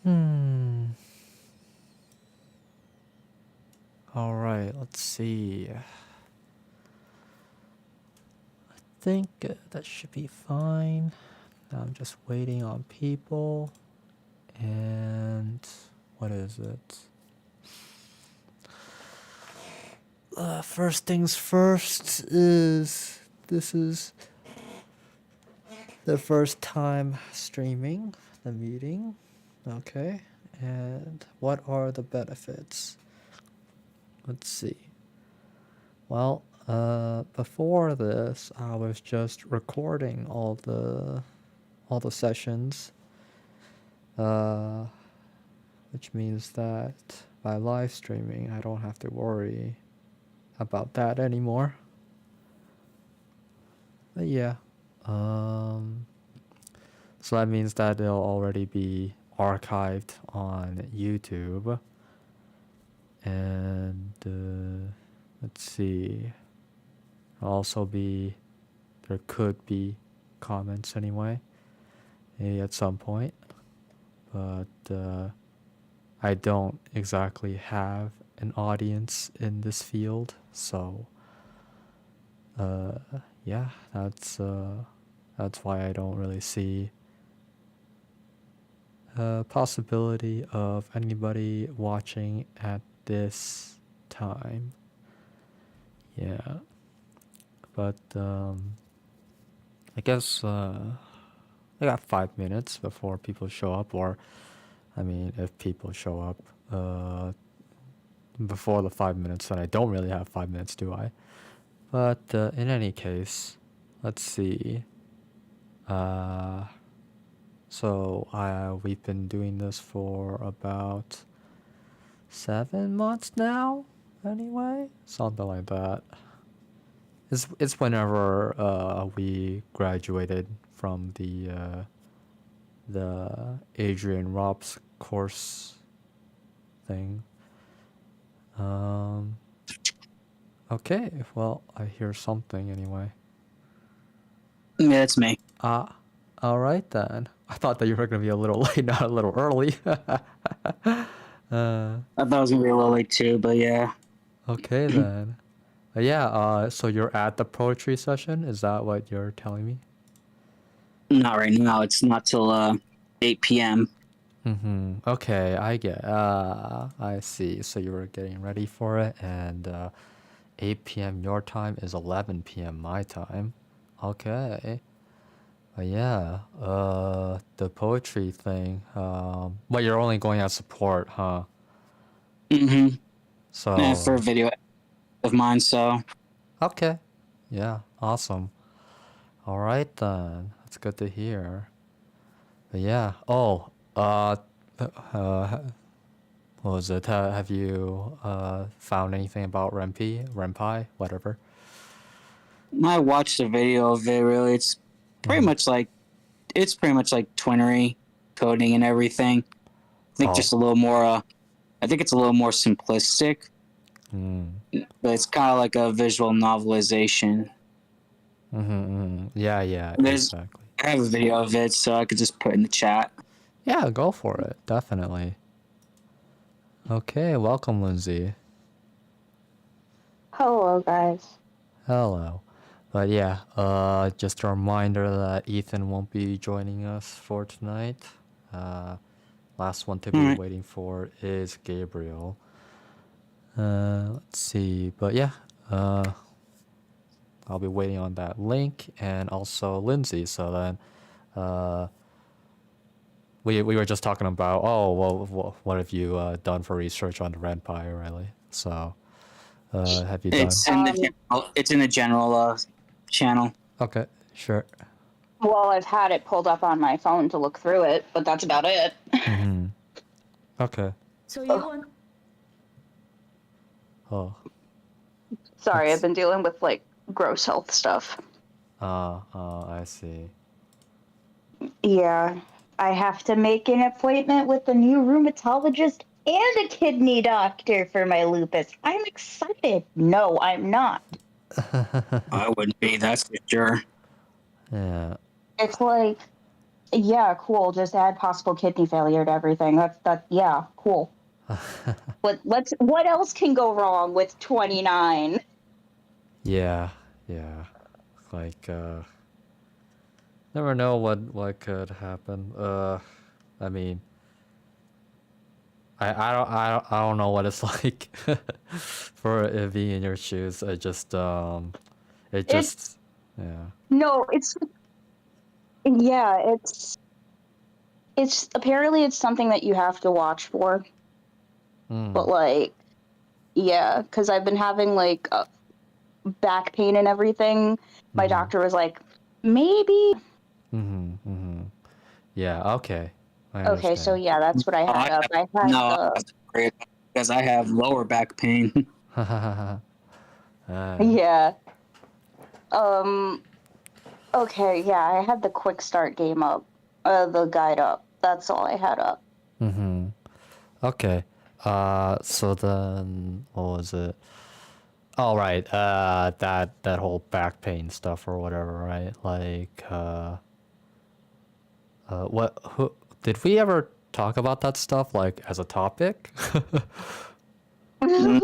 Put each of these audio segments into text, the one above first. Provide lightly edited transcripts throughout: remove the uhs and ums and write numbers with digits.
Hmm. All right, let's see. I think that should be fine. Now I'm just waiting on people. And what is it? First things first is this is the first time streaming the meeting. Okay. And what are the benefits? Let's see. Well, before this, I was just recording all the sessions, uh, which means that by live streaming, I don't have to worry about that anymore. But yeah, um, so that means that they'll already be archived on YouTube, and let's see, also be there could be comments anyway, maybe at some point, but I don't exactly have an audience in this field, so yeah, that's why I don't really see a possibility of anybody watching at this time. Yeah, but I guess I got 5 minutes before people show up, or I mean, if people show up before the 5 minutes, then I don't really have 5 minutes, do I? But in any case, let's see. So we've been doing this for about 7 months now, anyway, something like that. It's whenever we graduated from the Adrian Rob's course thing. Okay, well, I hear something anyway. Yeah, it's me. All right then. I thought that you were gonna be a little late, not a little early. I thought it was gonna be a little late too, but yeah. Okay then. Yeah. So you're at the poetry session. Is that what you're telling me? Not right now. It's not till 8 p.m. Okay, I get. I see. So you were getting ready for it, and 8 p.m. your time is 11 p.m. my time. Okay. Yeah. The poetry thing. But you're only going as support, huh? Mm-hmm. Yeah, for a So. video of mine, so. Okay. Yeah. Awesome. All right then. That's good to hear. But yeah. Oh. What was it? Have you found anything about Renpai, whatever? I watched a video of it, really. It's pretty much like Twinery coding and everything. I think Oh. just a little more I think it's a little more simplistic. But it's kind of like a visual novelization. Yeah, exactly. I have a video of it, so I could just put it in the chat. Yeah, go for it. Definitely. Okay, welcome, Lindsay. Hello, guys. Hello. But yeah, just a reminder that Ethan won't be joining us for tonight. Last one to be waiting for is Gabriel. Let's see, but yeah, I'll be waiting on that link, and also Lindsay. So then, we were just talking about, oh well, what have you done for research on the Ren'Py, really? So, have you done? It's in the general channel. Okay, sure. Well, I've had it pulled up on my phone to look through it, but that's about it. Okay. So you want? Oh. Sorry, I've been dealing with like gross health stuff. I see. Yeah, I have to make an appointment with a new rheumatologist and a kidney doctor for my lupus. I'm excited. No, I'm not. I wouldn't be, that's for sure. Yeah. It's like Yeah, cool. Just add possible kidney failure to everything. Yeah, cool. What else can go wrong with 29? Yeah, yeah. Like, never know what could happen. I mean, I don't know what it's like for it being in your shoes. It just it It's just yeah. no, yeah, it's apparently it's something that you have to watch for. But Mm, like, yeah, because I've been having like back pain and everything. My mm-hmm, doctor was like, maybe. mm-hmm, mm-hmm. Yeah, okay. I Okay, so understand. yeah, that's what I Oh, had up. I had no, the that's great because I have lower back pain. Uh, yeah. Um. Okay, yeah, I had the quick start game up. The guide up. That's all I had up. mm-hmm. Okay. So then what was it? Oh, right. That whole back pain stuff or whatever, right? Like, what? Who did we ever talk about that stuff like as a topic? Mm,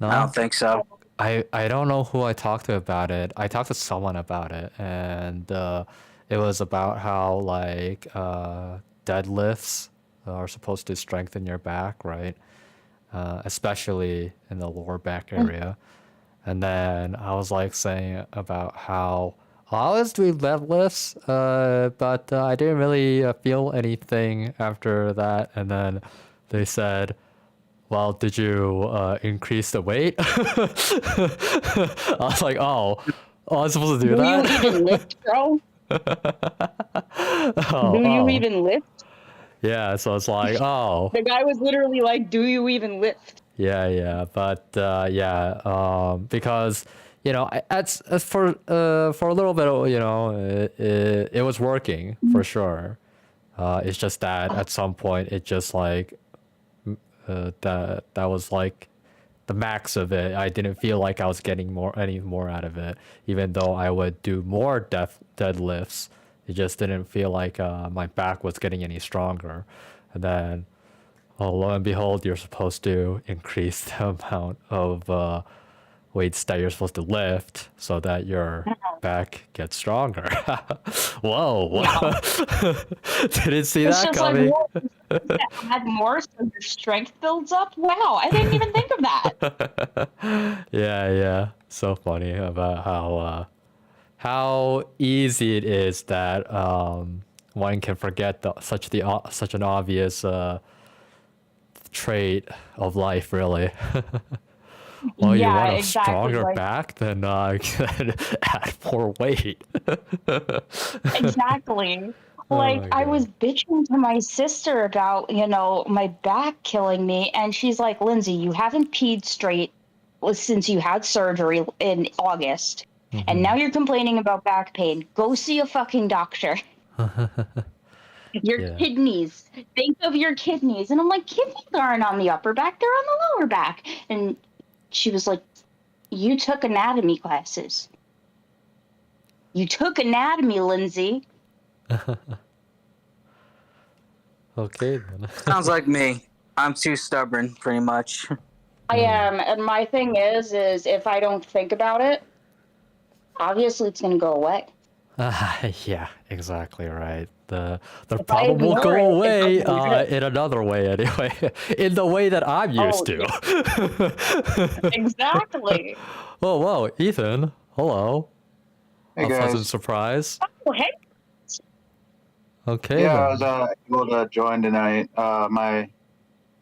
I don't No, think so. I don't know who I talked to about it. I talked to someone about it, and it was about how like deadlifts are supposed to strengthen your back, right? Especially in the lower back area. And then I was like saying about how I was doing deadlifts, but I didn't really feel anything after that. And then they said, well, did you increase the weight? I was like, oh, I'm supposed to do Do you that? even lift, bro? Oh, Do you oh, even lift? yeah. So it's like, oh, The guy was literally like, "Do you even lift?" yeah, yeah, but yeah, because as for a little bit, it was working for sure. It's just that at some point it just like that was like the max of it. I didn't feel like I was getting any more out of it, even though I would do more deadlifts. It just didn't feel like my back was getting any stronger, and then. Well, lo and behold, you're supposed to increase the amount of weights that you're supposed to lift so that your back gets stronger. Whoa. Yeah. Didn't see It's that just like, coming. whoa, you're supposed to add more so your strength builds up. Wow, I didn't even think of that. Yeah, yeah. So funny about how easy it is that one can forget such an obvious trait of life, really. Well, you Yeah, want a exactly. stronger Like, back, then add more weight. exactly. Oh Like, my I god. was bitching to my sister about, my back killing me, and she's like, Lindsay, you haven't peed straight since you had surgery in August, and now Hmm. you're complaining about back pain. Go see a fucking doctor. Your Yeah. kidneys. Think of your kidneys. And I'm like, kidneys aren't on the upper back, they're on the lower back. And she was like, you took anatomy classes. You took anatomy, Lindsay. Okay then. Sounds like me. I'm too stubborn, pretty much. I am. And my thing is if I don't think about it, obviously it's gonna go away. Yeah, exactly right. The If I problem will ignore go it, it away doesn't exist. in another way anyway. In the way that I'm Oh, used to. yeah, exactly. Oh wow, Ethan. Hello. Hey A pleasant guys. surprise. Oh, hey. Okay Yeah, I was then. able to join tonight. My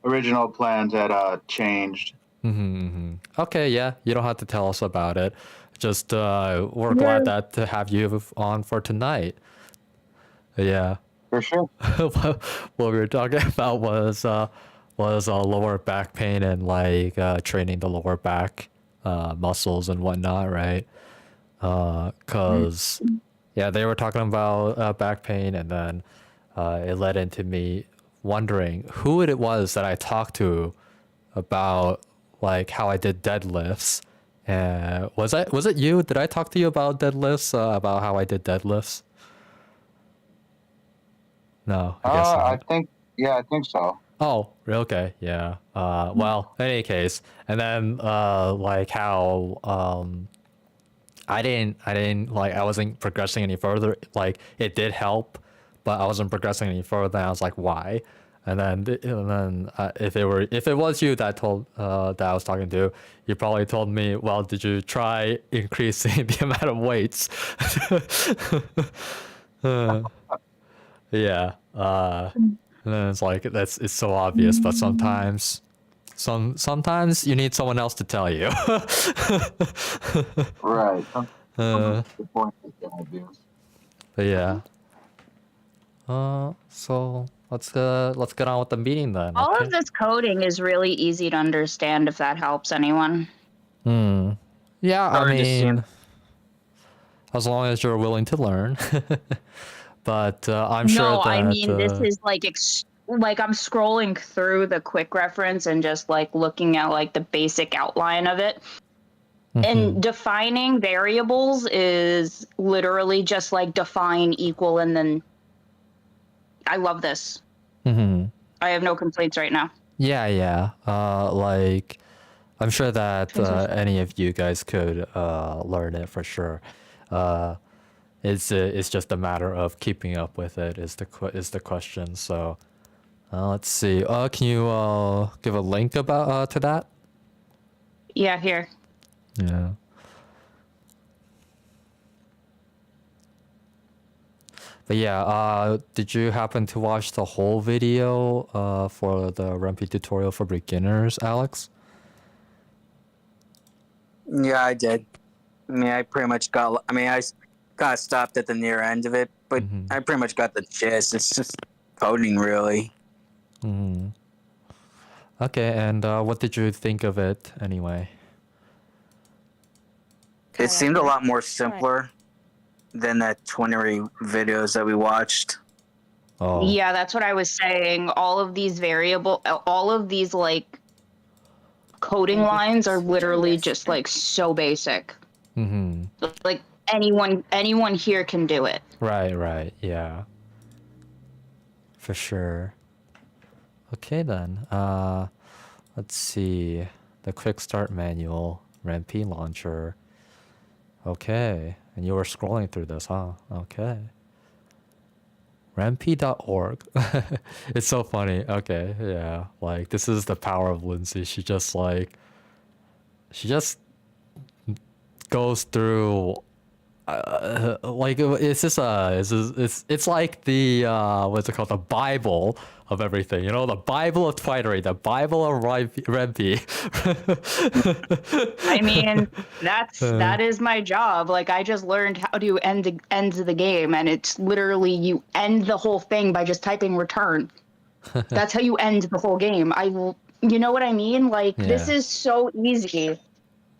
original plans had changed. Okay, yeah, you don't have to tell us about it. Just we're Yeah. glad that to have you on for tonight. Yeah. For sure. What we were talking about was lower back pain and like training the lower back muscles and whatnot, right? Cause yeah, they were talking about back pain, and then it led into me wondering who it was that I talked to about like how I did deadlifts. Was it you? Did I talk to you about deadlifts? About how I did deadlifts? No, I guess I not. think so. Oh, okay, yeah. Well, in any case, and then like how I didn't like I wasn't progressing any further. Like it did help, but I wasn't progressing any further. And I was like, why? And then if it was you that told that I was talking to, you probably told me, well, did you try increasing the amount of weights? Yeah. And then it's like it's so obvious, but sometimes you need someone else to tell you. Right. uh, The point is obvious. but yeah. So let's get on with the meeting then. All Okay. of this coding is really easy to understand if that helps anyone. Yeah, I Sorry to see mean, as long as you're willing to learn. But I'm sure No, I that mean, this is like like I'm scrolling through the quick reference and just like looking at like the basic outline of it. And defining variables is literally just like define equal and then I love this. Mhm. I have no complaints right now. Yeah. Like I'm sure that any of you guys could learn it for sure. It's just a matter of keeping up with it is the question. So let's see. Can you give a link about to that? Yeah, here. Yeah. But yeah, did you happen to watch the whole video for the Rumpy tutorial for beginners, Alex? Yeah, I did. I mean, I pretty much got. I mean, I got stopped at the near end of it, but I pretty much got the gist. It's just coding, really. Okay, and what did you think of it anyway? It seemed a lot more simpler than that 20 videos that we watched. Oh. Yeah, that's what I was saying. All of these like coding lines are literally just like so basic. Like anyone here can do it. Right, yeah. For sure. Okay then. Let's see. The quick start manual, Rampy launcher. Okay. And you were scrolling through this, huh? Okay. Rampy.org. It's so funny. Okay, yeah. Like this is the power of Lindsay. She just goes through like it's just it's like the what's it called, the Bible of everything, you know, the Bible of Twitery, the Bible of Rampy. I mean, that is my job. Like I just learned how to end the game, and it's literally you end the whole thing by just typing return. That's how you end the whole game. You know what I mean? Like this Yeah. is so easy.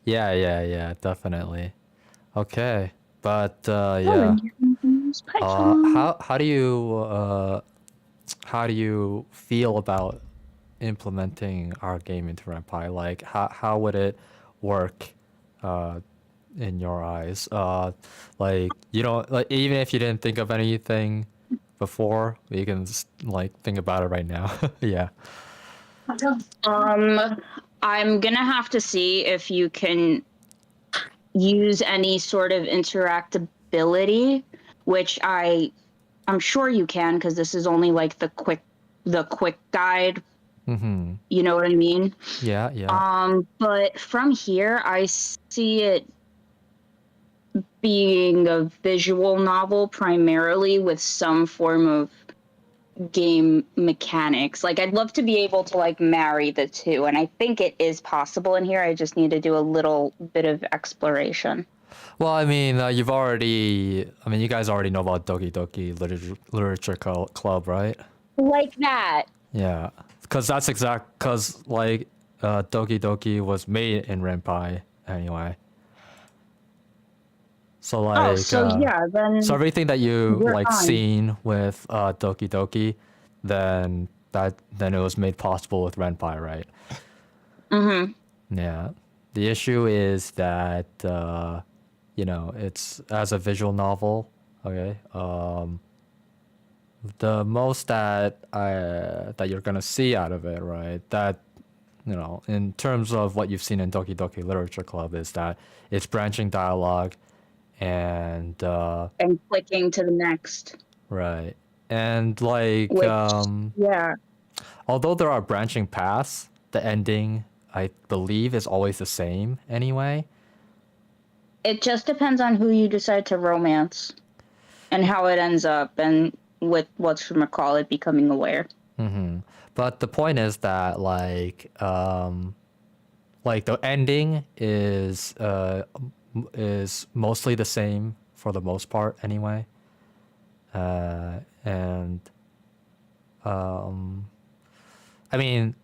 Yeah, definitely. Okay, but yeah. How do you feel about implementing our game into Rampy? Like how would it work in your eyes? Like you know, like even if you didn't think of anything before, you can just, like think about it right now. Yeah. I'm gonna have to see if you can use any sort of interactability, which I'm sure you can, because this is only like the quick guide. You know what I mean? Yeah. But from here, I see it being a visual novel primarily with some form of game mechanics. Like I'd love to be able to like marry the two, and I think it is possible in here. I just need to do a little bit of exploration. Well, I mean, you guys already know about Doki Doki Literature Club, right? Like that. Yeah, because like Doki Doki was made in Renpai anyway. So like, then so everything that you we're like fine. seen with Doki Doki, then it was made possible with Renpai, right? Yeah. The issue is that you know, it's as a visual novel, okay? the most that you're gonna see out of it, right? That in terms of what you've seen in Doki Doki Literature Club, is that it's branching dialogue, and And clicking to the next. right, and like Which, yeah. although there are branching paths, the ending I believe is always the same anyway. It just depends on who you decide to romance and how it ends up, and with whatchamacallit becoming aware. But the point is that like the ending is mostly the same for the most part anyway. And I mean,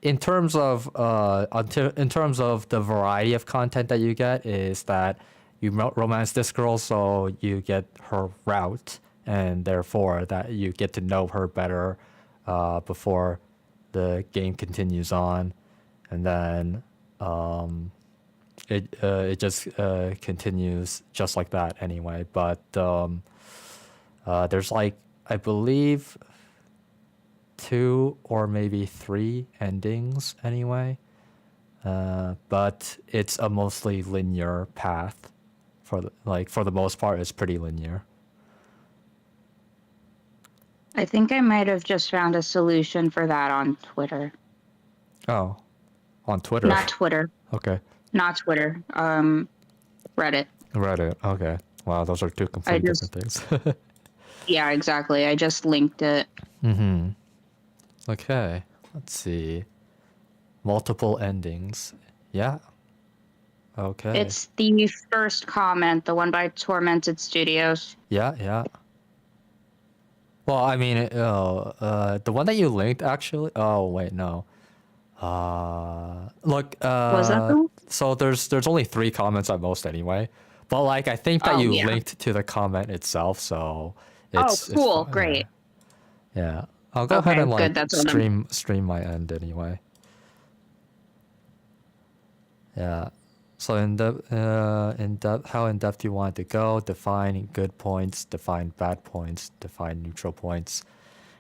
in terms of the variety of content that you get, is that you romance this girl, so you get her route, and therefore that you get to know her better before the game continues on, and then it just continues just like that anyway. But there's like, I believe, 2 or maybe 3 endings anyway. But it's a mostly linear path. For the most part, it's pretty linear. I think I might have just found a solution for that on Twitter. Oh, on Twitter. Not Twitter. Okay. Not Twitter. Reddit. Reddit. Okay. Wow, those are 2 completely different things. Yeah, exactly. I just linked it. Okay. Let's see. Multiple endings. Yeah. Okay. It's the first comment, the one by Tormented Studios. Yeah. Well, I mean, the one that you linked, actually. Oh wait, no. Look. Was that the one? So there's only 3 comments at most anyway. But like, I think that you linked to the comment itself, so it's cool, fine. great. Yeah. I'll go ahead and like good, that's what stream my end anyway. Yeah. So how in depth do you want to go? Define good points, define bad points, define neutral points,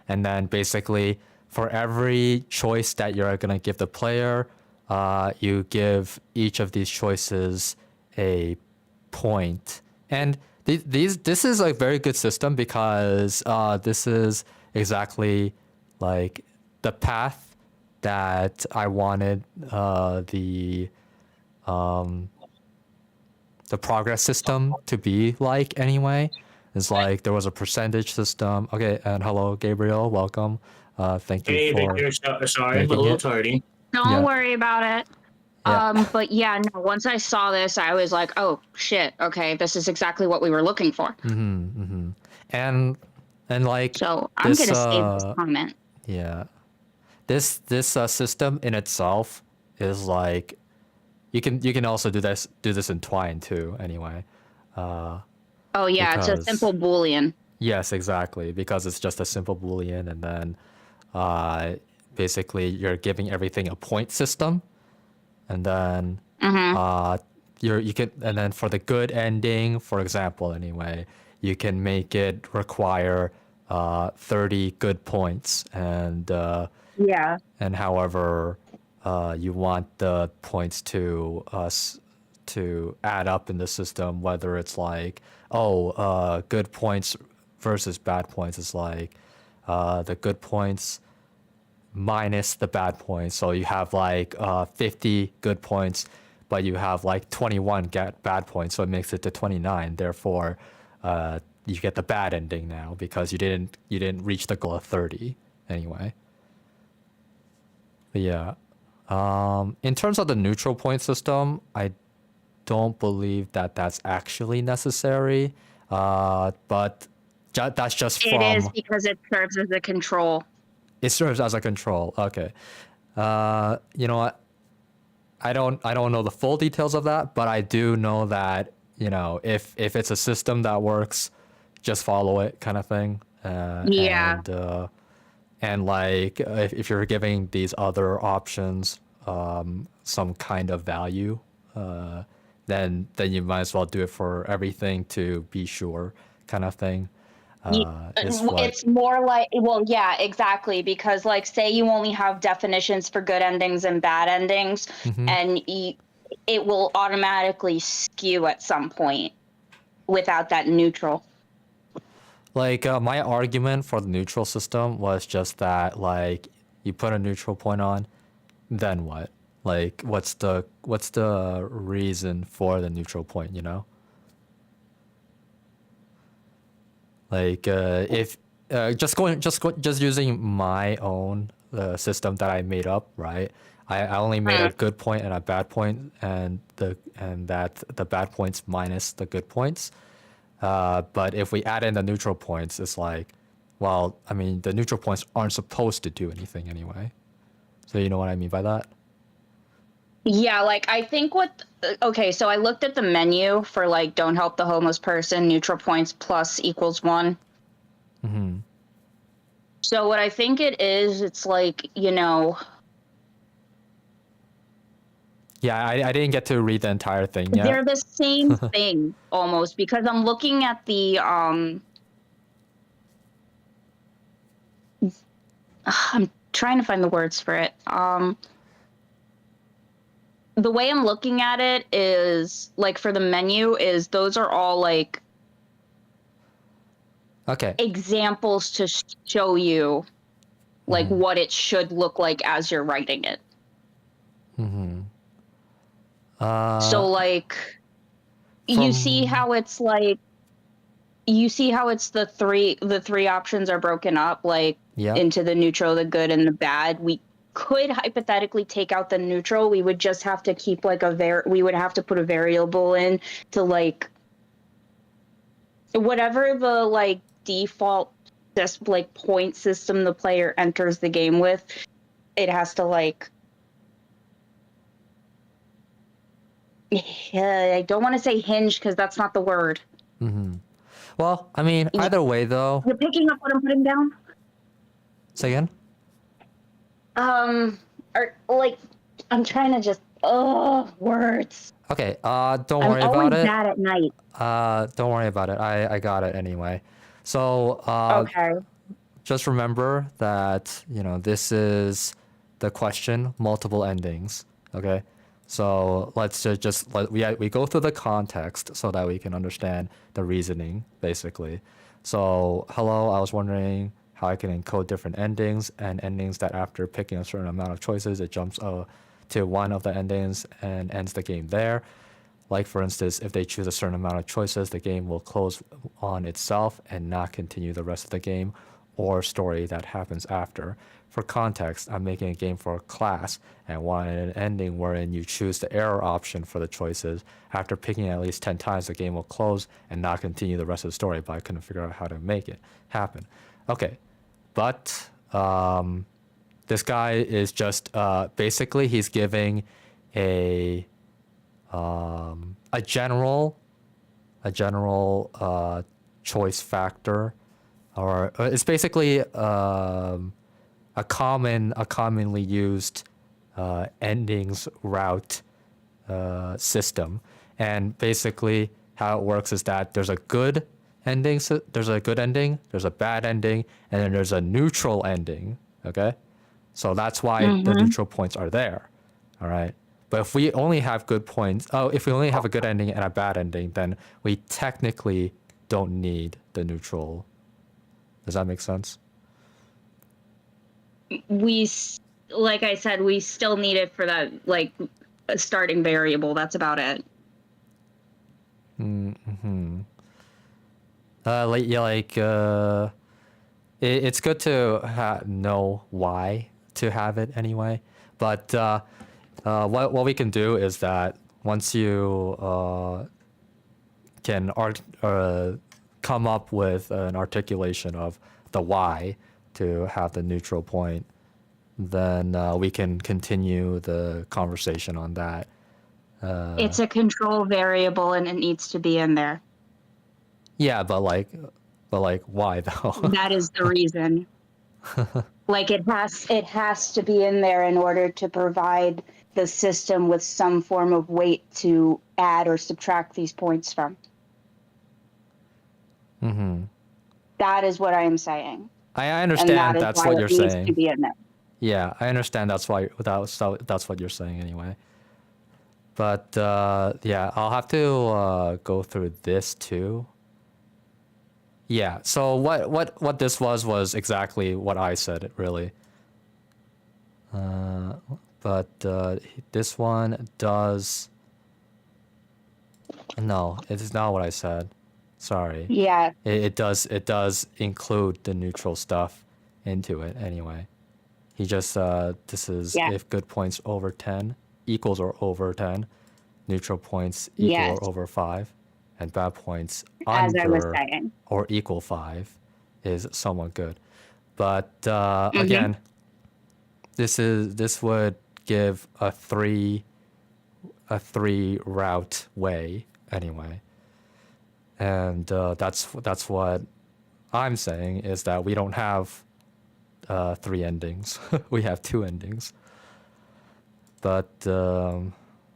and then basically for every choice that you're gonna give the player, you give each of these choices a point. And this is a very good system, because this is exactly like the path that I wanted the progress system to be like anyway. It's like there was a percentage system. Okay, and hello Gabriel, welcome. Thank you Hey, for Victor, sorry, I'm a making little it. tardy. Don't worry about it. Yeah. But yeah, no, once I saw this, I was like, oh shit, okay, this is exactly what we were looking for. And like, So I'm this, gonna save this comment. Yeah, this system in itself is like, you can also do this in Twine too anyway. Oh yeah, it's a because- simple Boolean. Yes, exactly, because it's just a simple Boolean, and then basically you're giving everything a point system, and then you can, and then for the good ending, for example, anyway, you can make it require 30 good points, and Yeah. and however you want the points to add up in the system, whether it's like, good points versus bad points is like the good points minus the bad points. So you have like 50 good points, but you have like 21 bad points, so it makes it to 29. Therefore, you get the bad ending now, because you didn't reach the goal of 30 anyway. But yeah, in terms of the neutral point system, I don't believe that that's actually necessary. But that's just from. It is, because it serves as a control. It serves as a control. Okay. You know what? I don't know the full details of that, but I do know that, if it's a system that works, just follow it, kind of thing. Yeah. And like, if you're giving these other options some kind of value, then you might as well do it for everything to be sure, kind of thing. is what. It's more like, well, yeah, exactly. Because, like, say you only have definitions for good endings and bad endings, and it will automatically skew at some point without that neutral. Like, my argument for the neutral system was just that, like, you put a neutral point on, then what? Like, what's the reason for the neutral point, you know? Like, if just using my own system that I made up, right? I only made a good point and a bad point, and that the bad points minus the good points. But if we add in the neutral points, it's like, well, I mean, the neutral points aren't supposed to do anything anyway. So you know what I mean by that? Yeah, like, I think okay, so I looked at the menu for, like, don't help the homeless person, neutral points plus equals 1. So what I think it is, it's like, Yeah, I didn't get to read the entire thing yet. they're the same thing almost, because I'm looking at the I'm trying to find the words for it. The way I'm looking at it is, like, for the menu, is those are all, like, Okay. examples to show you, like, what it should look like as you're writing it. So, like, you see how it's like, the three options are broken up, like, into the neutral, the good, and the bad. We could hypothetically take out the neutral. We would just have to keep, like, we would have to put a variable in to, like, whatever the, like, default just, like, point system the player enters the game with. It has to, like, I don't want to say hinge because that's not the word. Well, I mean, either way, though. You're picking up what I'm putting down? Say again? Or, like, I'm trying to just, words. Okay, don't worry about I'm always it. bad at night. Don't worry about it. I got it anyway. So, Okay. just remember that, this is the question, multiple endings, okay? So let's we go through the context so that we can understand the reasoning, basically. So, hello, I was wondering how I can encode different endings and endings that after picking a certain amount of choices, it jumps to one of the endings and ends the game there. Like, for instance, if they choose a certain amount of choices, the game will close on itself and not continue the rest of the game or story that happens after. For context, I'm making a game for a class and wanted an ending wherein you choose the error option for the choices. After picking at least 10 times, the game will close and not continue the rest of the story, but I couldn't figure out how to make it happen. Okay, but this guy is just basically he's giving a general choice factor, or it's basically a commonly used endings route system. And basically how it works is that there's a good ending, there's a bad ending, and then there's a neutral ending. Okay, so that's why the neutral points are there. All right. But if we only have good points, if we only have a good ending and a bad ending, then we technically don't need the neutral. Does that make sense? Like I said, we still need it for that, like, a starting variable. That's about it. It's good to know why to have it anyway. But what we can do is that once you can come up with an articulation of the why to have the neutral point, then we can continue the conversation on that. It's a control variable and it needs to be in there. Yeah, but why though? That is the reason. Like, it has to be in there in order to provide the system with some form of weight to add or subtract these points from. That is what I am saying. I And that understand is that's why what it you're needs to saying. be in there. Yeah, I understand that's what you're saying anyway. But yeah, I'll have to go through this too. Yeah, so what this was exactly what I said, really. But this one does. No, it is not what I said. Sorry. Yeah. It does include the neutral stuff into it anyway. He just this is Yeah. if good points over 10 equals or over 10, neutral points equal Yes. or over 5, and bad points As I was under saying. or equal 5 is somewhat good. But Mhm. again, this would give a three route way anyway. And that's what I'm saying is that we don't have 3 endings. We have 2 endings. But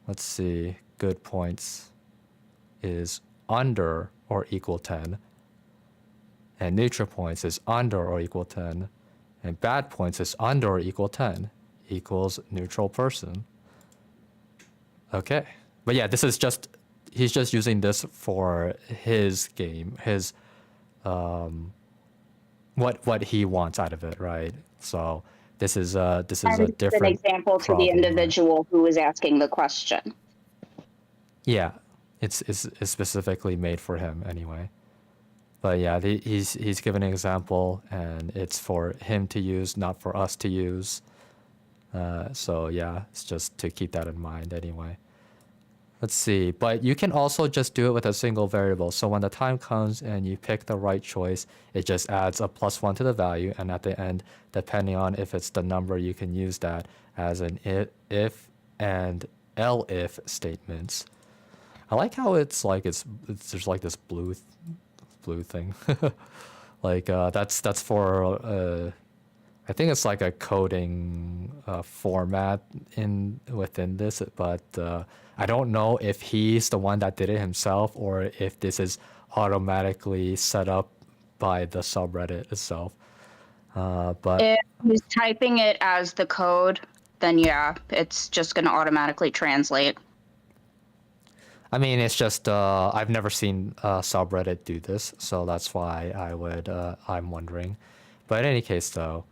let's see. Good points is under or equal 10. And neutral points is under or equal 10. And bad points is under or equal 10 equals neutral person. Okay. But yeah, this is just, he's just using this for his game, his, what he wants out of it, right? So this is a And it's an different example to the problem, right? individual who is asking the question. Yeah, it's specifically made for him anyway. But yeah, he's given an example, and it's for him to use, not for us to use. So yeah, it's just to keep that in mind anyway. Let's see, but you can also just do it with a single variable. So when the time comes and you pick the right choice, it just adds a +1 to the value, and at the end, depending on if it's the number, you can use that as an if and elif statements. I like how it's like it's there's like this blue thing. Like that's for I think it's like a coding format within this, but I don't know if he's the one that did it himself or if this is automatically set up by the subreddit itself. But If he's typing it as the code, then yeah, it's just going to automatically translate. I mean, it's just I've never seen subreddit do this, so that's why I'm wondering. But in any case, though,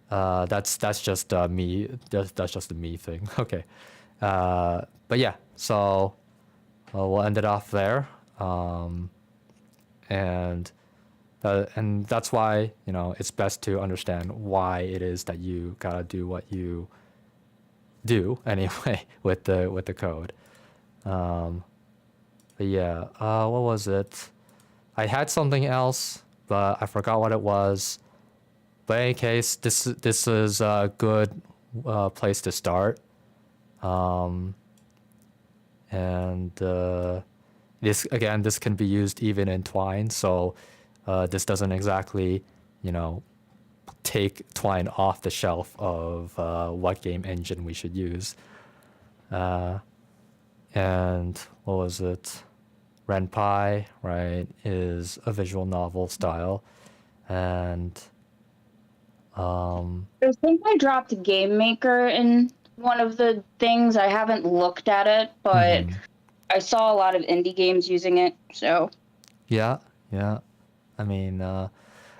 that's just me. That's just a me thing. Okay, but yeah, so we'll end it off there, and that's why it's best to understand why it is that you gotta do what you do anyway with the code. But yeah, what was it? I had something else, but I forgot what it was. But in any case, this is a good place to start. And this can be used even in Twine. So this doesn't exactly, take Twine off the shelf of what game engine we should use. And what was it? Ren'Py, right, is a visual novel style. And I think I dropped Game Maker in one of the things. I haven't looked at it, but I saw a lot of indie games using it, so. Yeah. I mean,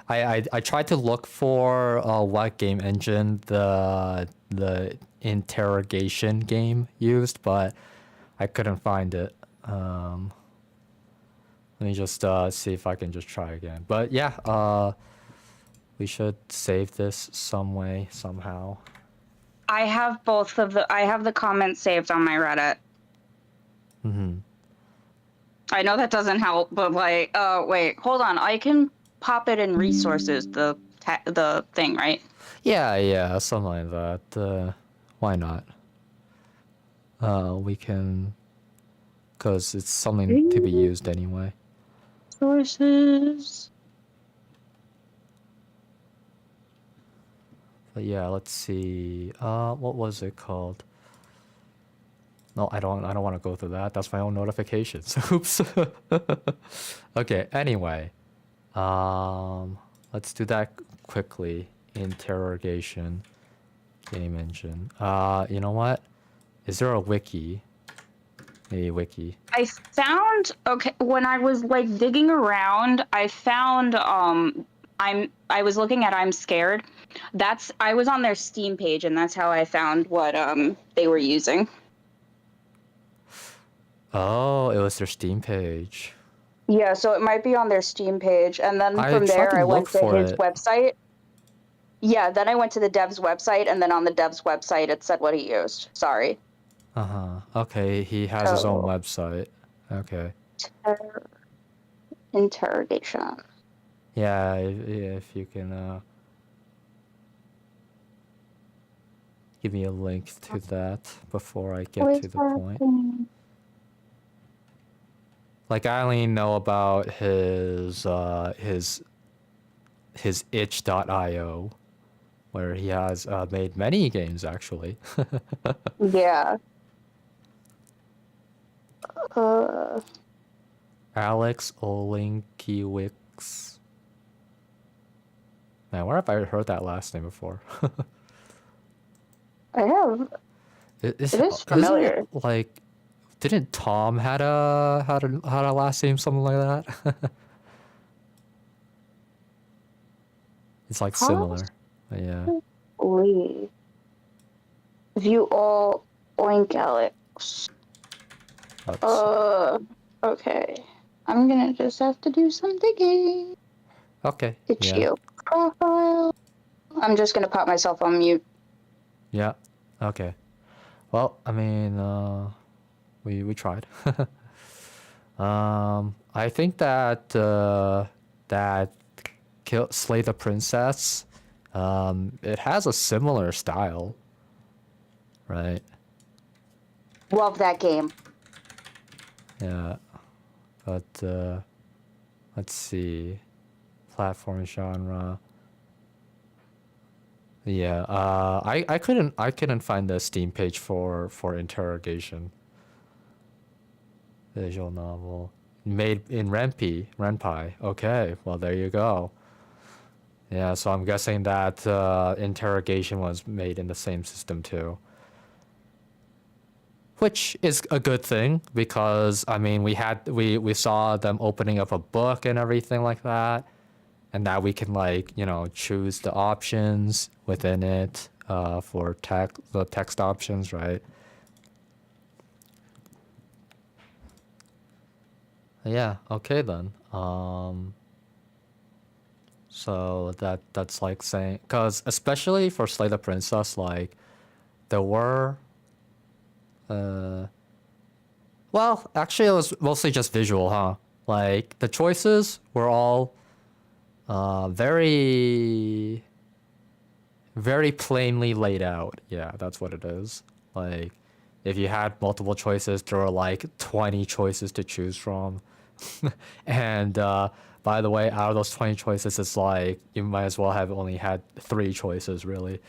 I tried to look for what game engine the interrogation game used, but I couldn't find it. Let me just see if I can just try again. But yeah, we should save this some way, somehow. I have I have the comments saved on my Reddit. I know that doesn't help, but like, wait, hold on. I can pop it in resources, the thing, right? Yeah, something like that. Why not? We can, because it's something to be used anyway. Sources. But yeah, let's see. What was it called? No, I don't want to go through that. That's my own notifications. Oops. Okay, anyway. Let's do that quickly. Interrogation. Game engine. You know what? Is there a wiki? A wiki. I found, okay, when I was like digging around, I found I was looking at I'm Scared. I was on their Steam page, and that's how I found what they were using. Oh, it was their Steam page. Yeah, so it might be on their Steam page, and then I from tried there to I look went to for his it. website. Yeah, then I went to the dev's website, and then on the dev's website it said what he used. Sorry. Okay, he has his own So- website. Okay. Interrogation. Yeah, if you can give me a link to that before I get to the point. Like, I only know about his itch.io, where he has made many games actually. Yeah. Alex Olinkiewicz. Man, where have I heard that last name before? I have. It is familiar. Isn't it, like, didn't Tom had a last name something like that? It's like similar. Yeah. Lee. View all Oink Alex. Let's- Okay. I'm gonna just have to do some digging. okay. It's Yeah. you. Profile. I'm just gonna pop myself on mute. Yeah. Okay. Well, I mean, we tried. I think that Slay the Princess, it has a similar style, right? Love that game. Yeah. But let's see, platform genre. Yeah, I couldn't find the Steam page for Interrogation. Visual novel made in Ren'Py. Okay, well there you go. Yeah, so I'm guessing that Interrogation was made in the same system too. Which is a good thing because I mean we saw them opening up a book and everything like that. And now we can, like, you know, choose the options within it for the text options, right? Yeah, okay then. So that's like saying, because especially for Slay the Princess, like, there were, well, actually it was mostly just visual, huh? Like, the choices were all very, very plainly laid out. Yeah, that's what it is. Like, if you had multiple choices, there were like 20 choices to choose from. And by the way, out of those 20 choices, it's like you might as well have only had 3 choices, really.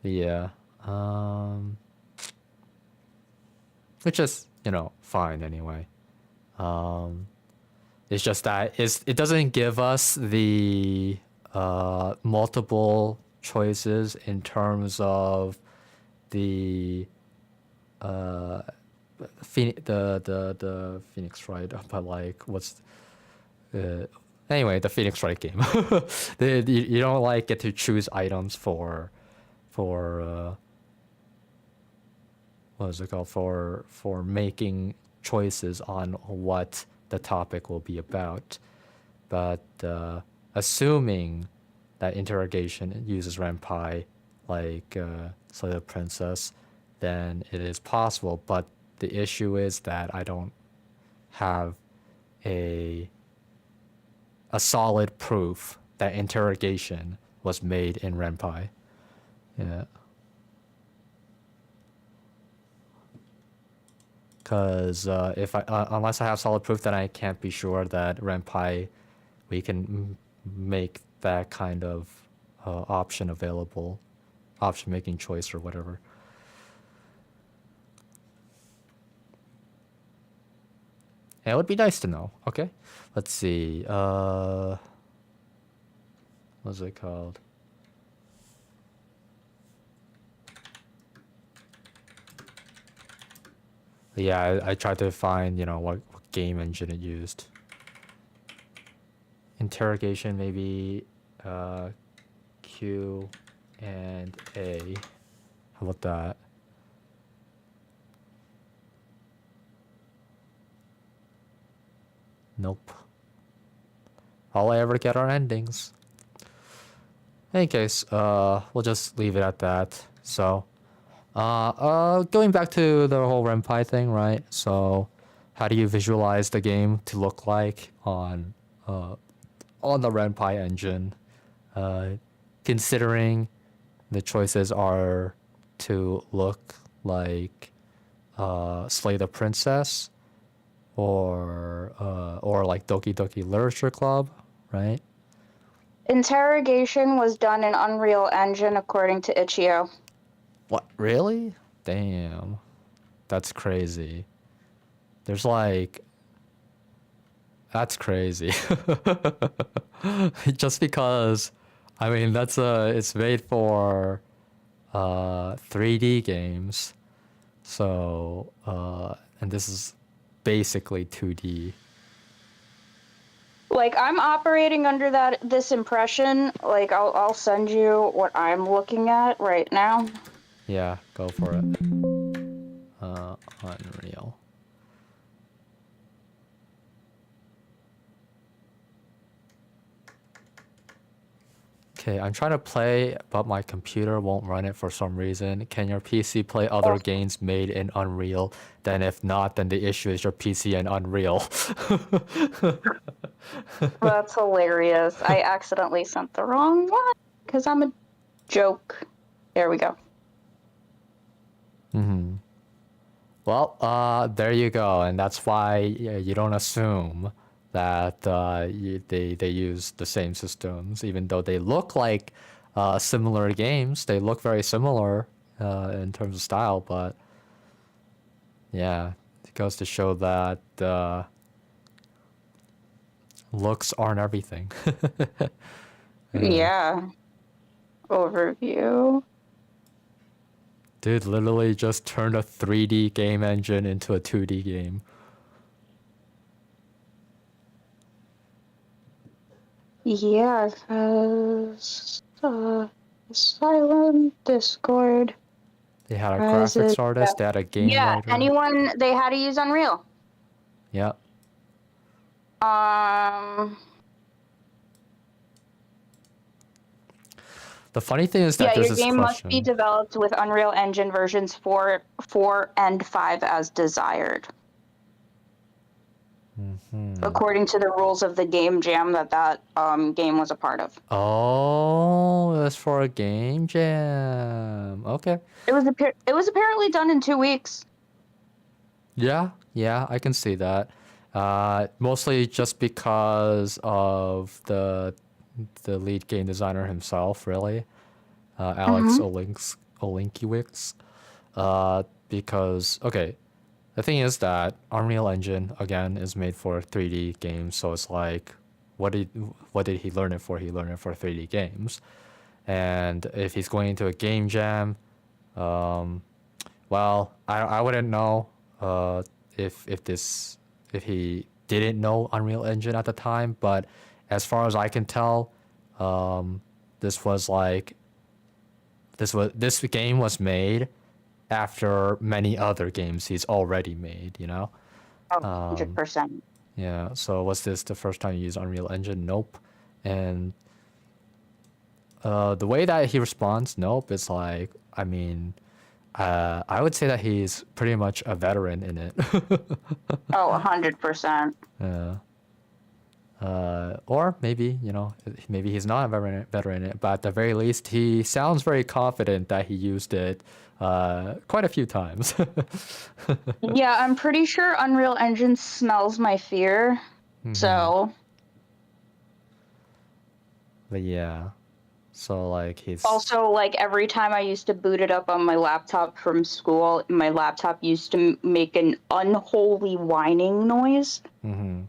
Yeah. Which is, you know, fine anyway. It's just that it doesn't give us the multiple choices in terms of the the Phoenix Wright, but like what's anyway, the Phoenix Wright game. You don't like get to choose items for what is it called, for making choices on what the topic will be about. But assuming that Interrogation uses Ren'Py like Slay the Princess, then it is possible. But the issue is that I don't have a solid proof that Interrogation was made in Ren'Py. Yeah. Because if unless I have solid proof, then I can't be sure that Ren'Py, we can make that kind of option available, option making choice or whatever. And it would be nice to know. Okay, let's see. What's it called? Yeah, I tried to find, what game engine it used. Interrogation, maybe Q and A. How about that? Nope. All I ever get are endings. In any case, we'll just leave it at that. So, going back to the whole RenPy thing, right? So, how do you visualize the game to look like on the RenPy engine? Considering the choices are to look like Slay the Princess or like Doki Doki Literature Club, right? Interrogation was done in Unreal Engine according to Itch.io. What, really? Damn. That's crazy. There's like... That's crazy. Just because, I mean, it's made for 3D games. So, and this is basically 2D. Like, I'm operating under this impression. Like, I'll send you what I'm looking at right now. Yeah, go for it. Unreal. Okay, I'm trying to play, but my computer won't run it for some reason. Can your PC play other games made in Unreal? Then if not, then the issue is your PC and Unreal. That's hilarious. I accidentally sent the wrong one because I'm a joke. There we go. Well, there you go, and that's why you don't assume that they use the same systems, even though they look like similar games. They look very similar in terms of style, but yeah, it goes to show that looks aren't everything. Yeah. Overview. Dude literally just turned a 3D game engine into a 2D game. Yeah, because Silent Discord. They had a Has graphics it- artist, they had a game Yeah, writer. they had to use Unreal. Yeah. The funny thing is that Yeah, there's your this game must question. be developed with Unreal Engine versions 4 and 5 as desired. According to the rules of the game jam that game was a part of. Oh, that's for a game jam. Okay. It was apparently done in 2 weeks. Yeah, I can see that. Mostly just because of the lead game designer himself, really, Alex Olinkiewicz. Because the thing is that Unreal Engine again is made for 3D games, so it's like, what did he learn it for? He learned it for 3D games, and if he's going into a game jam, well, I wouldn't know if he didn't know Unreal Engine at the time, but as far as I can tell, this game was made after many other games he's already made, you know? 100%. Yeah, so was this the first time you used Unreal Engine? Nope. And the way that he responds, nope, it's like, I mean, I would say that he's pretty much a veteran in it. Oh, 100%. Yeah. Or maybe, maybe he's not a veteran in it, but at the very least, he sounds very confident that he used it quite a few times. Yeah, I'm pretty sure Unreal Engine smells my fear. So. But yeah. So like he's Also, like every time I used to boot it up on my laptop from school, my laptop used to make an unholy whining noise. mm-hmm.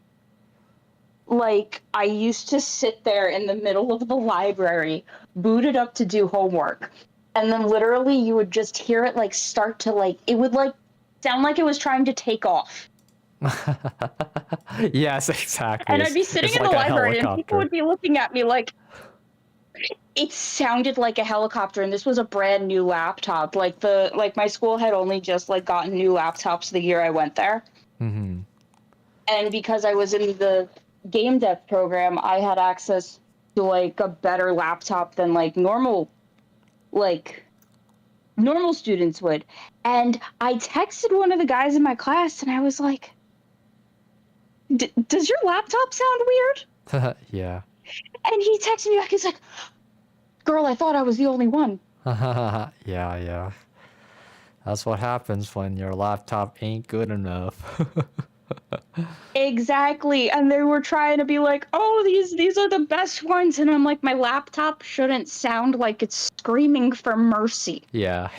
Like I used to sit there in the middle of the library, boot it up to do homework, and then literally you would just hear it like start to like it would like sound like it was trying to take off. Yes, exactly. And I'd be sitting it's in like the a library and people helicopter. would be looking at me like it sounded like a helicopter, and this was a brand new laptop. Like my school had only just like gotten new laptops the year I went there. Mm-hmm. And because I was in the game dev program, I had access to like a better laptop than like normal students would. And I texted one of the guys in my class and I was like, does your laptop sound weird? Yeah. And he texted me back, he's like, girl, I thought I was the only one. Yeah. That's what happens when your laptop ain't good enough. Exactly. And they were trying to be like, oh, these are the best ones. And I'm like, my laptop shouldn't sound like it's screaming for mercy. Yeah.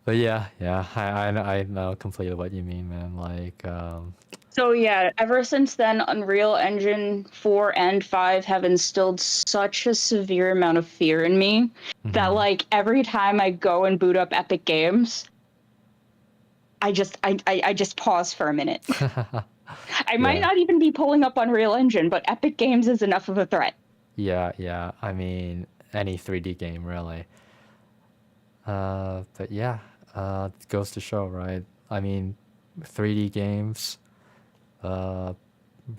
But yeah, I know completely what you mean, man. Like, So yeah, ever since then, Unreal Engine 4 and 5 have instilled such a severe amount of fear in me that like every time I go and boot up Epic Games, I just pause for a minute. I might not even be pulling up Unreal Engine, but Epic Games is enough of a threat. Yeah. I mean, any 3D game, really. But yeah, it goes to show, right? I mean, 3D games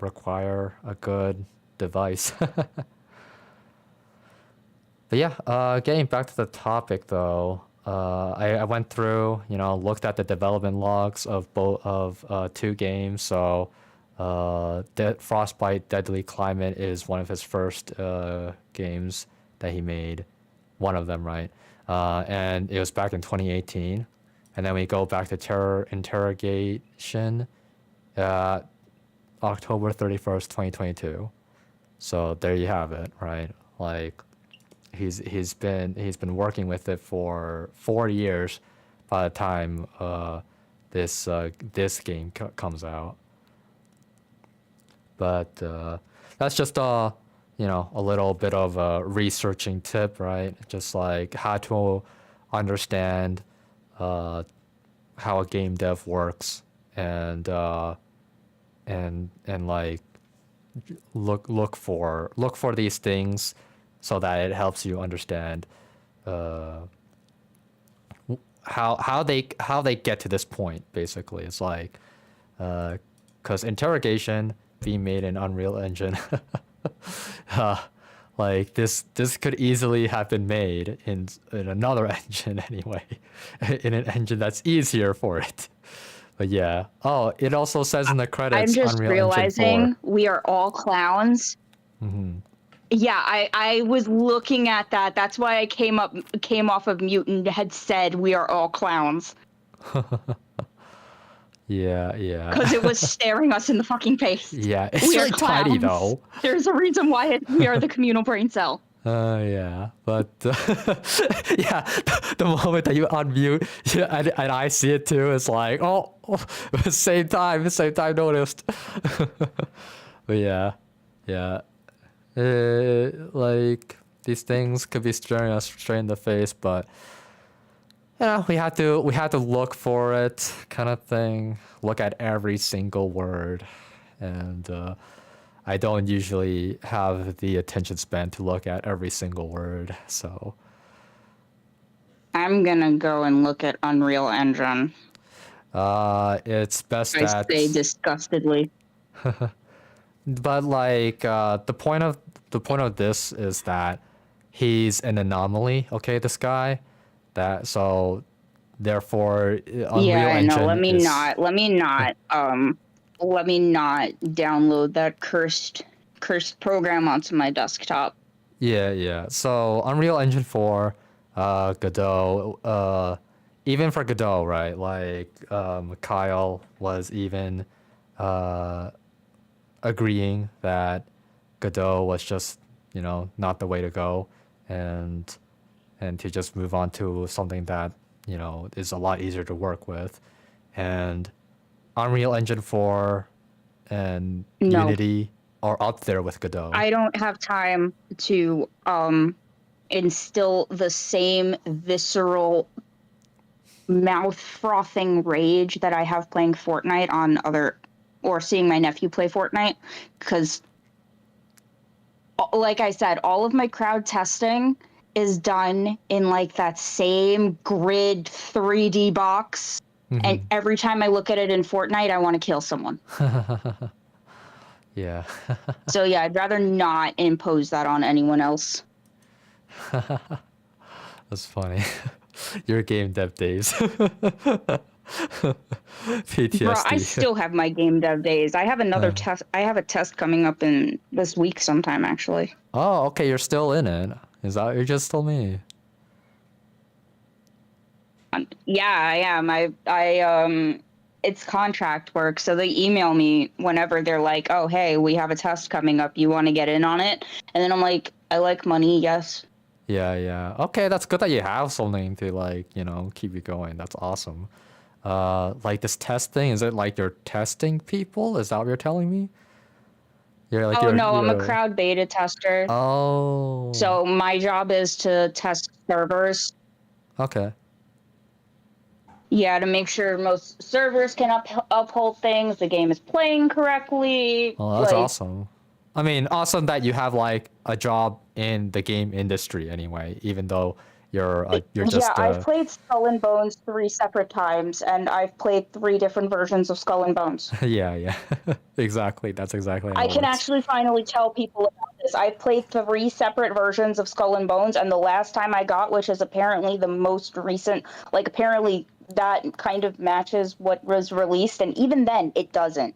require a good device. But yeah, getting back to the topic though, I went through, looked at the development logs of both of two games. So, Frostbite: Deadly Climate is one of his first games that he made, one of them, right? And it was back in 2018, and then we go back to Terror Interrogation, October 31st, 2022. So there you have it, right? Like he's been working with it for 4 years by the time this game comes out. But that's just a little bit of a researching tip, right? Just like how to understand how a game dev works, and like look for these things so that it helps you understand how they get to this point. Basically, it's like because Interrogation being made in Unreal Engine, like this could easily have been made in another engine anyway, in an engine that's easier for it. But yeah. Oh, it also says in the credits I'm just Unreal realizing Engine 4. we are all clowns. Mm-hmm. Yeah, I was looking at that. That's why I came off of mute and had said we are all clowns. Yeah. Because it was staring us in the fucking face. Yeah, it's We are really tiny clowns. though. There's a reason why we are the communal brain cell. Yeah, but yeah, the moment that you unmute, yeah, and I see it too, it's like, oh, same time noticed. But yeah, like these things could be staring us straight in the face, but we had to look for it, kind of thing. Look at every single word, and I don't usually have the attention span to look at every single word, so. I'm gonna go and look at Unreal Engine. It's best I that. say disgustedly. But like the point of this is that he's an anomaly. Okay, this guy. Therefore, Unreal Engine let me is... not download that cursed program onto my desktop. Yeah. So Unreal Engine 4, Godot, even for Godot, right? Like Kyle was even agreeing that Godot was just, not the way to go, and to just move on to something that, is a lot easier to work with. And Unreal Engine 4 and No. Unity are up there with Godot. I don't have time to instill the same visceral mouth frothing rage that I have playing Fortnite or seeing my nephew play Fortnite, because like I said, all of my crowd testing is done in like that same grid 3D box. And every time I look at it in Fortnite, I want to kill someone. Yeah. So yeah, I'd rather not impose that on anyone else. That's funny. Your game dev days. PTSD. Bro, I still have my game dev days. I have another test. I have a test coming up in this week sometime, actually. Oh, okay. You're still in it. Is that what you just told me? Yeah, I am. I it's contract work, so they email me whenever they're like, "Oh, hey, we have a test coming up. You want to get in on it?" And then I'm like, "I like money, yes." Yeah. Okay, that's good that you have something to like, keep you going. That's awesome. Like this testing, is it like you're testing people? Is that what you're telling me? I'm a crowd beta tester. Oh. So my job is to test servers. Okay. Yeah, to make sure most servers can uphold things, the game is playing correctly. Oh, that's awesome. I mean, awesome that you have like a job in the game industry anyway, even though you're just. Yeah, I've played Skull and Bones 3 separate times, and I've played 3 different versions of Skull and Bones. Yeah. Exactly. That's exactly how I it can works. actually finally tell people about this. I've played 3 separate versions of Skull and Bones, and the last time I got, which is apparently the most recent, like apparently that kind of matches what was released, and even then it doesn't.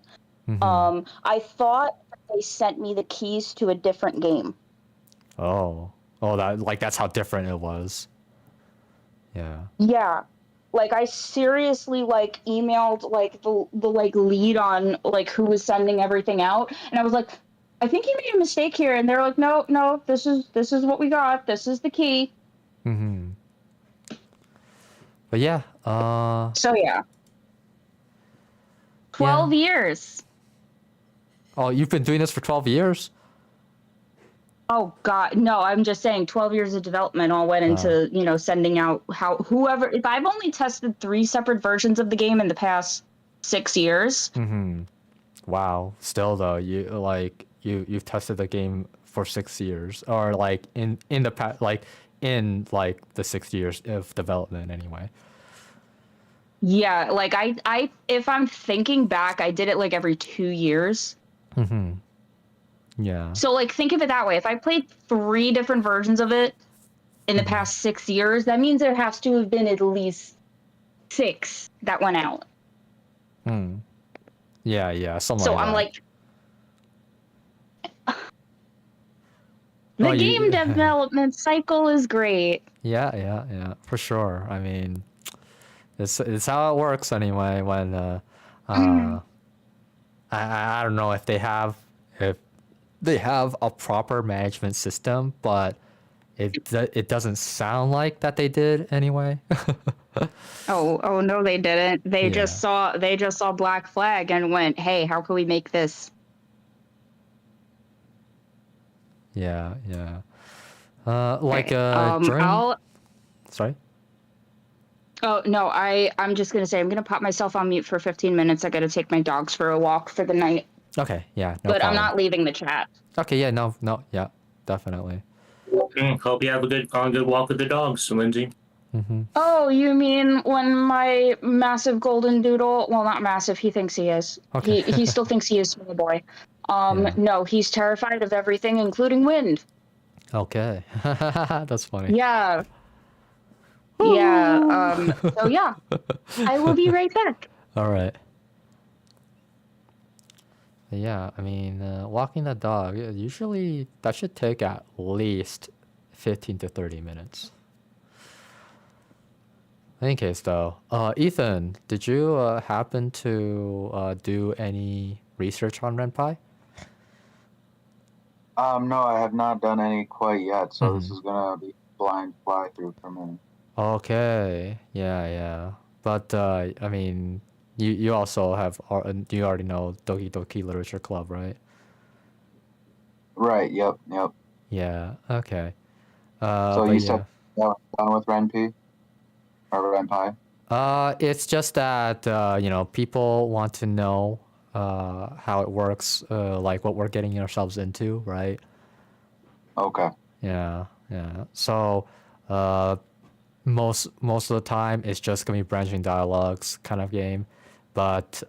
I thought they sent me the keys to a different game. Oh, that's how different it was. Yeah. Yeah. Like I seriously like emailed like the like lead on like who was sending everything out, and I was like, I think you made a mistake here, and they're like, no, this is what we got. This is the key. But yeah. So yeah. 12 years. Oh, you've been doing this for 12 years? Oh God, no! I'm just saying, 12 years of development all went into sending out whoever. If I've only tested 3 separate versions of the game in the past 6 years. Wow. Still though, you've tested the game for 6 years, or like in the past, like in like the 6 years of development anyway. Yeah, like I if I'm thinking back, I did it like every 2 years. Yeah. So like think of it that way. If I played 3 different versions of it in the past 6 years, that means there has to have been at least 6 that went out. Yeah, something so like I'm that. like the game development cycle is great. Yeah, for sure. I mean, it's how it works anyway. When I don't know if they have a proper management system, but it doesn't sound like that they did anyway. Oh no, they didn't. They just saw Black Flag and went, "Hey, how can we make this?" Yeah. Sorry. Oh no, I'm just gonna say I'm gonna pop myself on mute for 15 minutes. I gotta take my dogs for a walk for the night. Okay, yeah, no but problem. I'm not leaving the chat. Okay, yeah, no, yeah, definitely. Hope you have a good walk with the dogs, Lindsay. Oh, you mean when my massive golden doodle? Well, not massive. He thinks he is. Okay. He still thinks he is small boy. No, he's terrified of everything, including wind. Okay, that's funny. Yeah. Yeah. So yeah, I will be right back. All right. Yeah, I mean, walking the dog, usually that should take at least 15 to 30 minutes. In any case, though, Ethan, did you happen to do any research on Ren'Py? No, I have not done any quite yet, so this Mhm. is gonna be blind fly through for me. Okay. Yeah. But I mean, you also have you already know Doki Doki Literature Club, right? Right. Yep. Yeah. Okay. So But you said yeah. done with Renpi or Renpai? It's just that people want to know how it works, like what we're getting ourselves into, right? Okay. Yeah. So, uh, most of the time it's just gonna be branching dialogues kind of game, but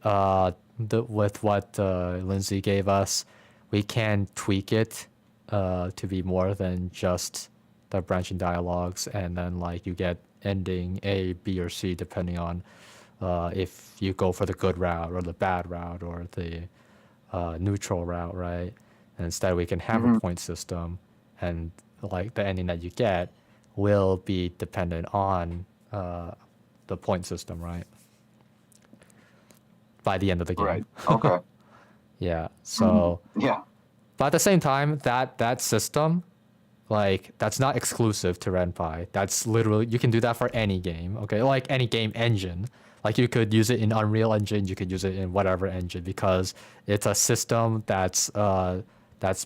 with what Lindsay gave us, we can tweak it to be more than just the branching dialogues, and then like you get ending A, B, or C depending on if you go for the good route or the bad route or the neutral route, right? And instead we can have a Mhm. point system, and like the ending that you get will be dependent on the point system, right? By the end of the game. Right. Okay. Yeah. Mhm. So, Yeah. but at the same time, that system, like that's not exclusive to Ren'Py. That's literally you can do that for any game. Okay, like any game engine. Like you could use it in Unreal Engine, you could use it in whatever engine because it's a system that's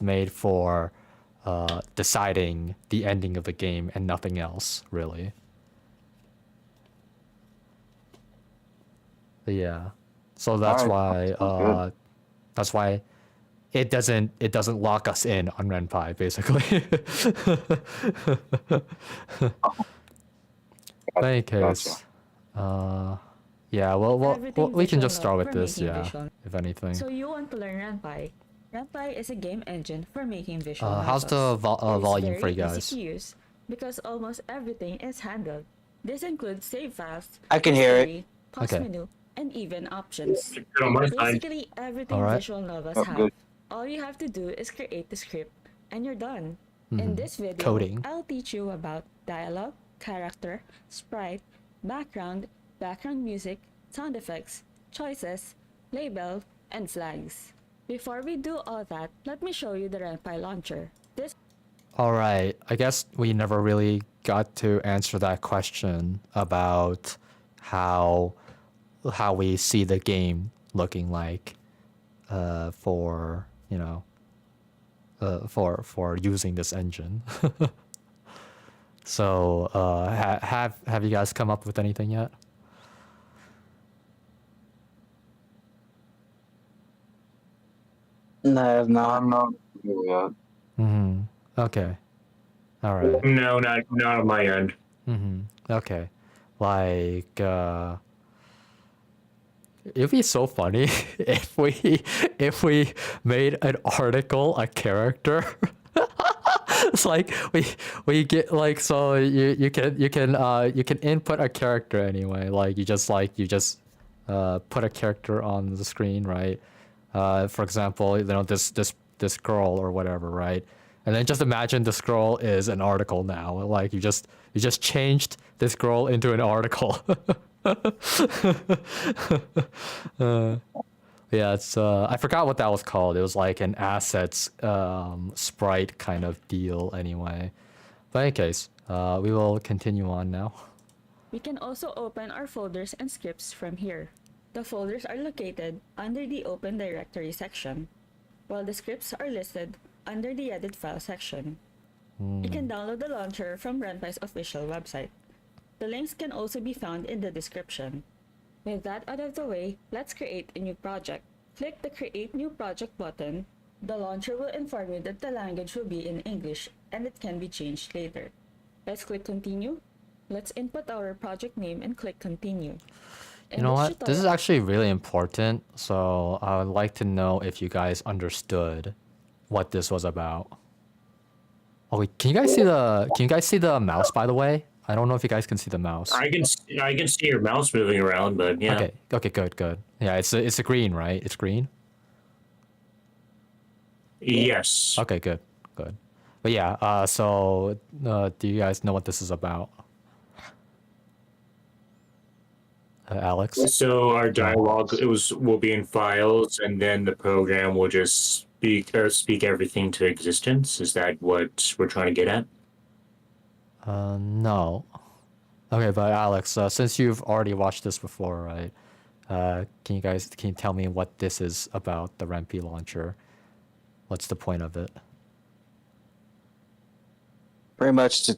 made for deciding the ending of the game and nothing else really. Yeah. So All right. Sounds good. that's why it doesn't lock us in on Ren'Py basically. In any Gotcha. case, yeah, well, Everything we can visual just start novel with for this, making yeah, visual. if anything. So you want to learn RenPy? RenPy is a game engine for making visual How's novels. the It is volume for very you easy guys? to use because almost everything is handled. This includes save files, I can hear it. story, pause Okay. menu, and even options. Good on my side. Basically everything Alright. visual novels Oh, have. good. All you have to do is create the script and you're done. Mhm. In this video, Coding. I'll teach you about dialogue, character, sprite, background music, sound effects, choices, label, and flags. Before we do all that, let me show you the RenPy launcher. This Alright, I guess we never really got to answer that question about how we see the game looking like for for using this engine. So have you guys come up with anything yet? No, I have not. I'm not here yet. Mm-hmm. Okay. All right. No, not on my end. Mm-hmm. Okay. Like, it'd be so funny if we made an article a character. It's like we get like so you can input a character anyway. Like you just put a character on the screen, right? For example, this girl or whatever, right? And then just imagine this girl is an article now. Like you just changed this girl into an article. Yeah, it's I forgot what that was called. It was like an assets sprite kind of deal anyway. But in any case, we will continue on now. We can also open our folders and scripts from here. The folders are located under the Open Directory section, while the scripts are listed under the Edit File section. You can download the launcher from RenPy's official website. The links can also be found in the description. With that out of the way, let's create a new project. Click the Create New Project button. The launcher will inform you that the language will be in English and it can be changed later. Let's click Continue. Let's input our project name and click Continue. You know what? This is actually really important. So I would like to know if you guys understood what this was about. Oh wait, can you guys see the mouse, by the way? I don't know if you guys can see the mouse. I can see your mouse moving around, but yeah. Okay, good. Yeah, it's a green, right? It's green. Yes. Okay, good. But yeah, so do you guys know what this is about? Alex? So our dialogue will be in files, and then the program will just speak everything to existence. Is that what we're trying to get at? No. Okay, but Alex, since you've already watched this before, right? Can you tell me what this is about, the Rempe launcher? What's the point of it? Pretty much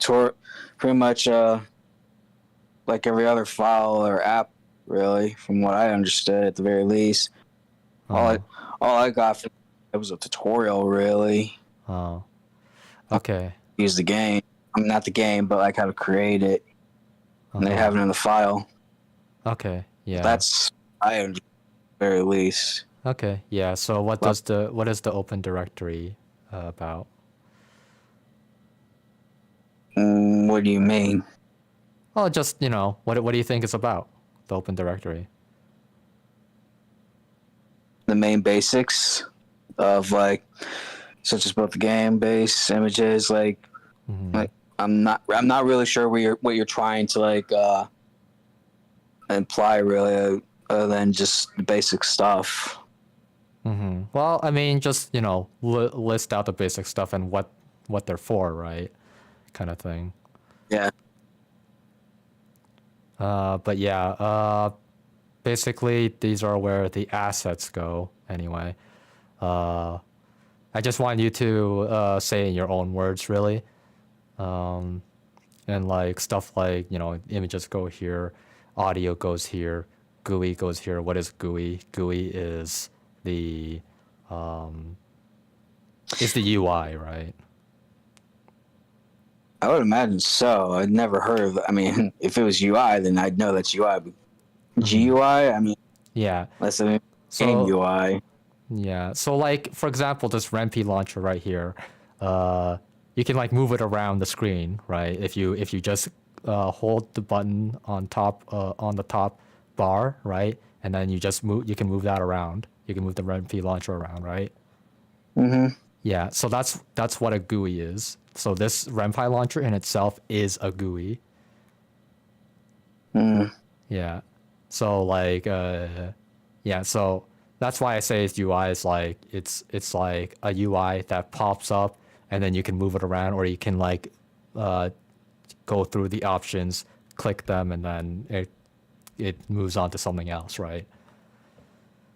like every other file or app, really, from what I understood at the very least. All I got from it was a tutorial, really. Oh. Okay. Use the game. I mean, not the game, but like how to create it. And they have it in the file. Okay. Yeah. That's I understood at the very least. Okay. Yeah. So what is the Open Directory about? What do you mean? Oh, just what do you think it's about? The Open Directory. The main basics of like, such as both the game base images, like I'm not really sure what you're trying to like imply, really, other than just the basic stuff. Well, I mean, just list out the basic stuff and what they're for, right? Kind of thing. Yeah. But yeah, basically these are where the assets go anyway. I just want you to say in your own words, really. And like stuff like, images go here, audio goes here, GUI goes here. What is GUI? GUI is the UI, right? I would imagine so. I'd never heard of it. I mean, if it was UI, then I'd know that's UI. But GUI, I mean, Yeah. that's the So- game UI. Yeah. So like, for example, this Rempe launcher right here, you can like move it around the screen, right? If you just hold the button on the top bar, right? And then you can move that around. You can move the Rempe launcher around, right? Yeah. So that's what a GUI is. So this Rempi launcher in itself is a GUI. Yeah. So like so that's why I say it's UI is like it's like a UI that pops up and then you can move it around, or you can like go through the options, click them, and then it moves on to something else, right?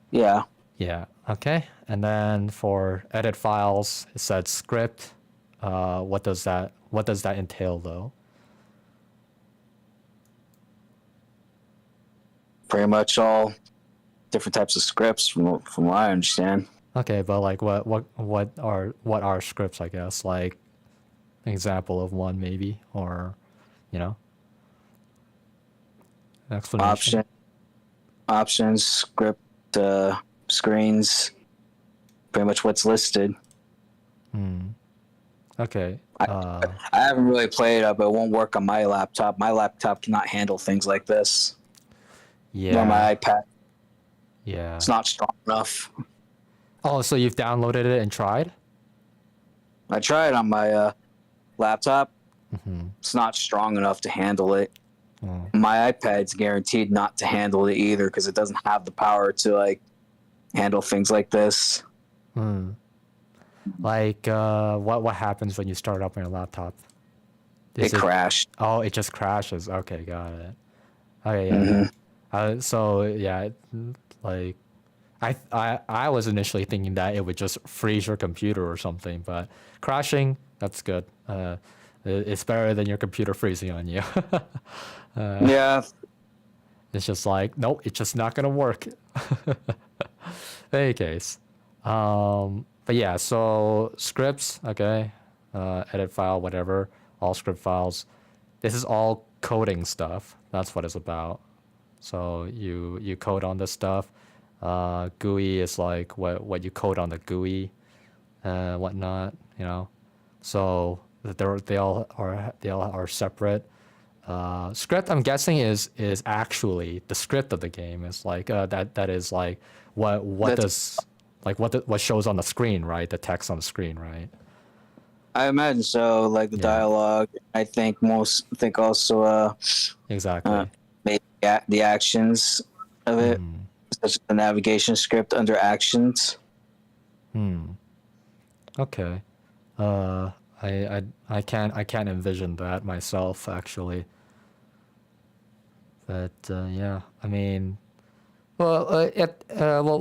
Yeah. Yeah. Okay. And then for edit files, it said script. What does that entail though? Pretty much all different types of scripts from what I understand. Okay, but like what are scripts, I guess? Like an example of one maybe, or an explanation. Options, script, screens, pretty much what's listed. Okay. I haven't really played it, but it won't work on my laptop. My laptop cannot handle things like this. Yeah. Nor my iPad. Yeah. It's not strong enough. Oh, so you've downloaded it and tried? I tried on my laptop. It's not strong enough to handle it. My iPad's guaranteed not to handle it either because it doesn't have the power to like handle things like this. Like what happens when you start up on your laptop? It crashed. Oh, it just crashes. Okay, got it. Okay, yeah. So yeah, like I was initially thinking that it would just freeze your computer or something, but crashing, that's good. It's better than your computer freezing on you. Yeah. It's just like, nope, it's just not gonna work. In any case, but yeah, so scripts, okay, edit file, whatever, all script files. This is all coding stuff. That's what it's about. So you code on this stuff. GUI is like what you code on the GUI, whatnot. So they all are separate. Script, I'm guessing, is actually the script of the game. Is like that is like what shows on the screen, right? The text on the screen, right? I imagine so. Like the dialogue. I think also Exactly. made the actions of it, such as the navigation script under actions. Okay. I can't envision that myself actually. But yeah, I mean, well,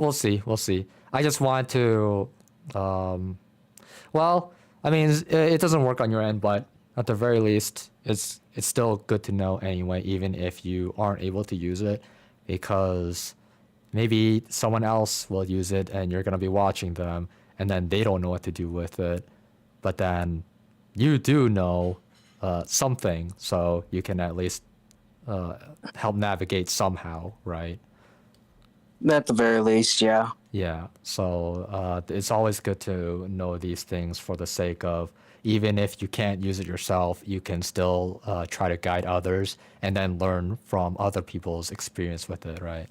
we'll see. We'll see. I just want to, well, I mean, it doesn't work on your end, but at the very least, it's still good to know anyway, even if you aren't able to use it, because maybe someone else will use it and you're gonna be watching them, and then they don't know what to do with it, but then you do know something, so you can at least help navigate somehow, right? At the very least, yeah. Yeah, so it's always good to know these things for the sake of, even if you can't use it yourself, you can still try to guide others and then learn from other people's experience with it, right?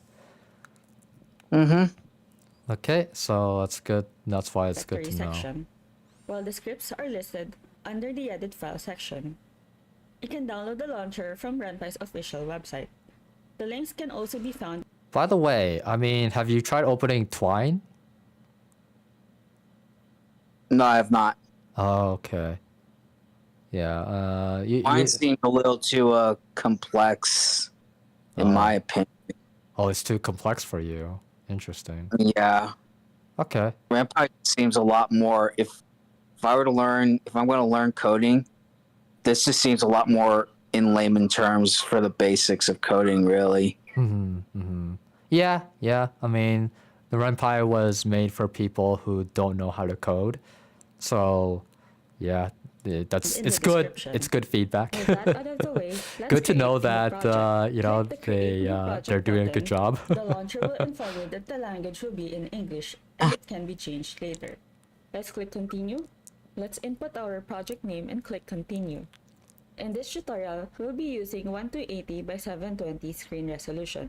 Okay, so that's good. That's why it's good Directory to know. section. While the scripts are listed under the Edit File section, you can download the launcher from Renpy's official website. The links can also be found. By the way, I mean, have you tried opening Twine? No, I have not. Oh, okay. Yeah, Mine seemed a little too complex, in my opinion. oh, it's too complex for you. Interesting. Yeah. Okay. Rampart seems a lot more. If I'm going to learn coding, this just seems a lot more in layman terms for the basics of coding, really. Yeah. I mean, the RenPy was made for people who don't know how to code, so yeah, it's good. description. It's good feedback. With that out of the way, let's Good to create know a new that project. you know, Click the Create New Project they're doing a good button. job. The launcher will inform you that the language will be in English and it can be changed later. Let's click Continue. Let's input our project name and click Continue. In this tutorial, we'll be using 1280 by 720 screen resolution.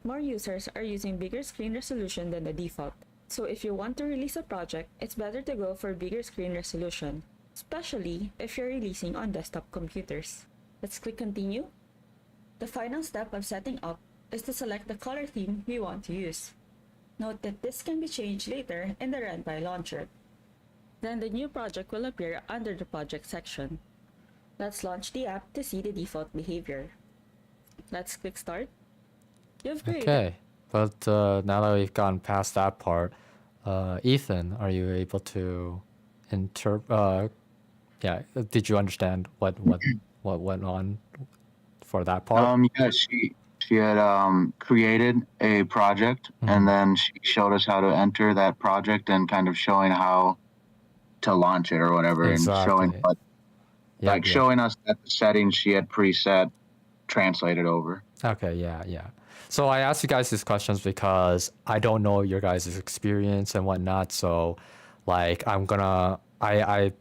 More users are using bigger screen resolution than the default. So if you want to release a project, it's better to go for bigger screen resolution, especially if you're releasing on desktop computers. Let's click Continue. The final step of setting up is to select the color theme we want to use. Note that this can be changed later in the Renpy launcher. Then the new project will appear under the project section. Let's launch the app to see the default behavior. Let's click Start. You've created. Okay, but now that we've gone past that part, Ethan, are you able to yeah, did you understand what went on for that part? Yeah, she had created a project, and then she showed us how to enter that project and kind of showing how to launch it or whatever, and showing what, showing us that the settings she had preset translated over. Okay, yeah. So I asked you guys these questions because I don't know your guys' experience and whatnot. So, like, I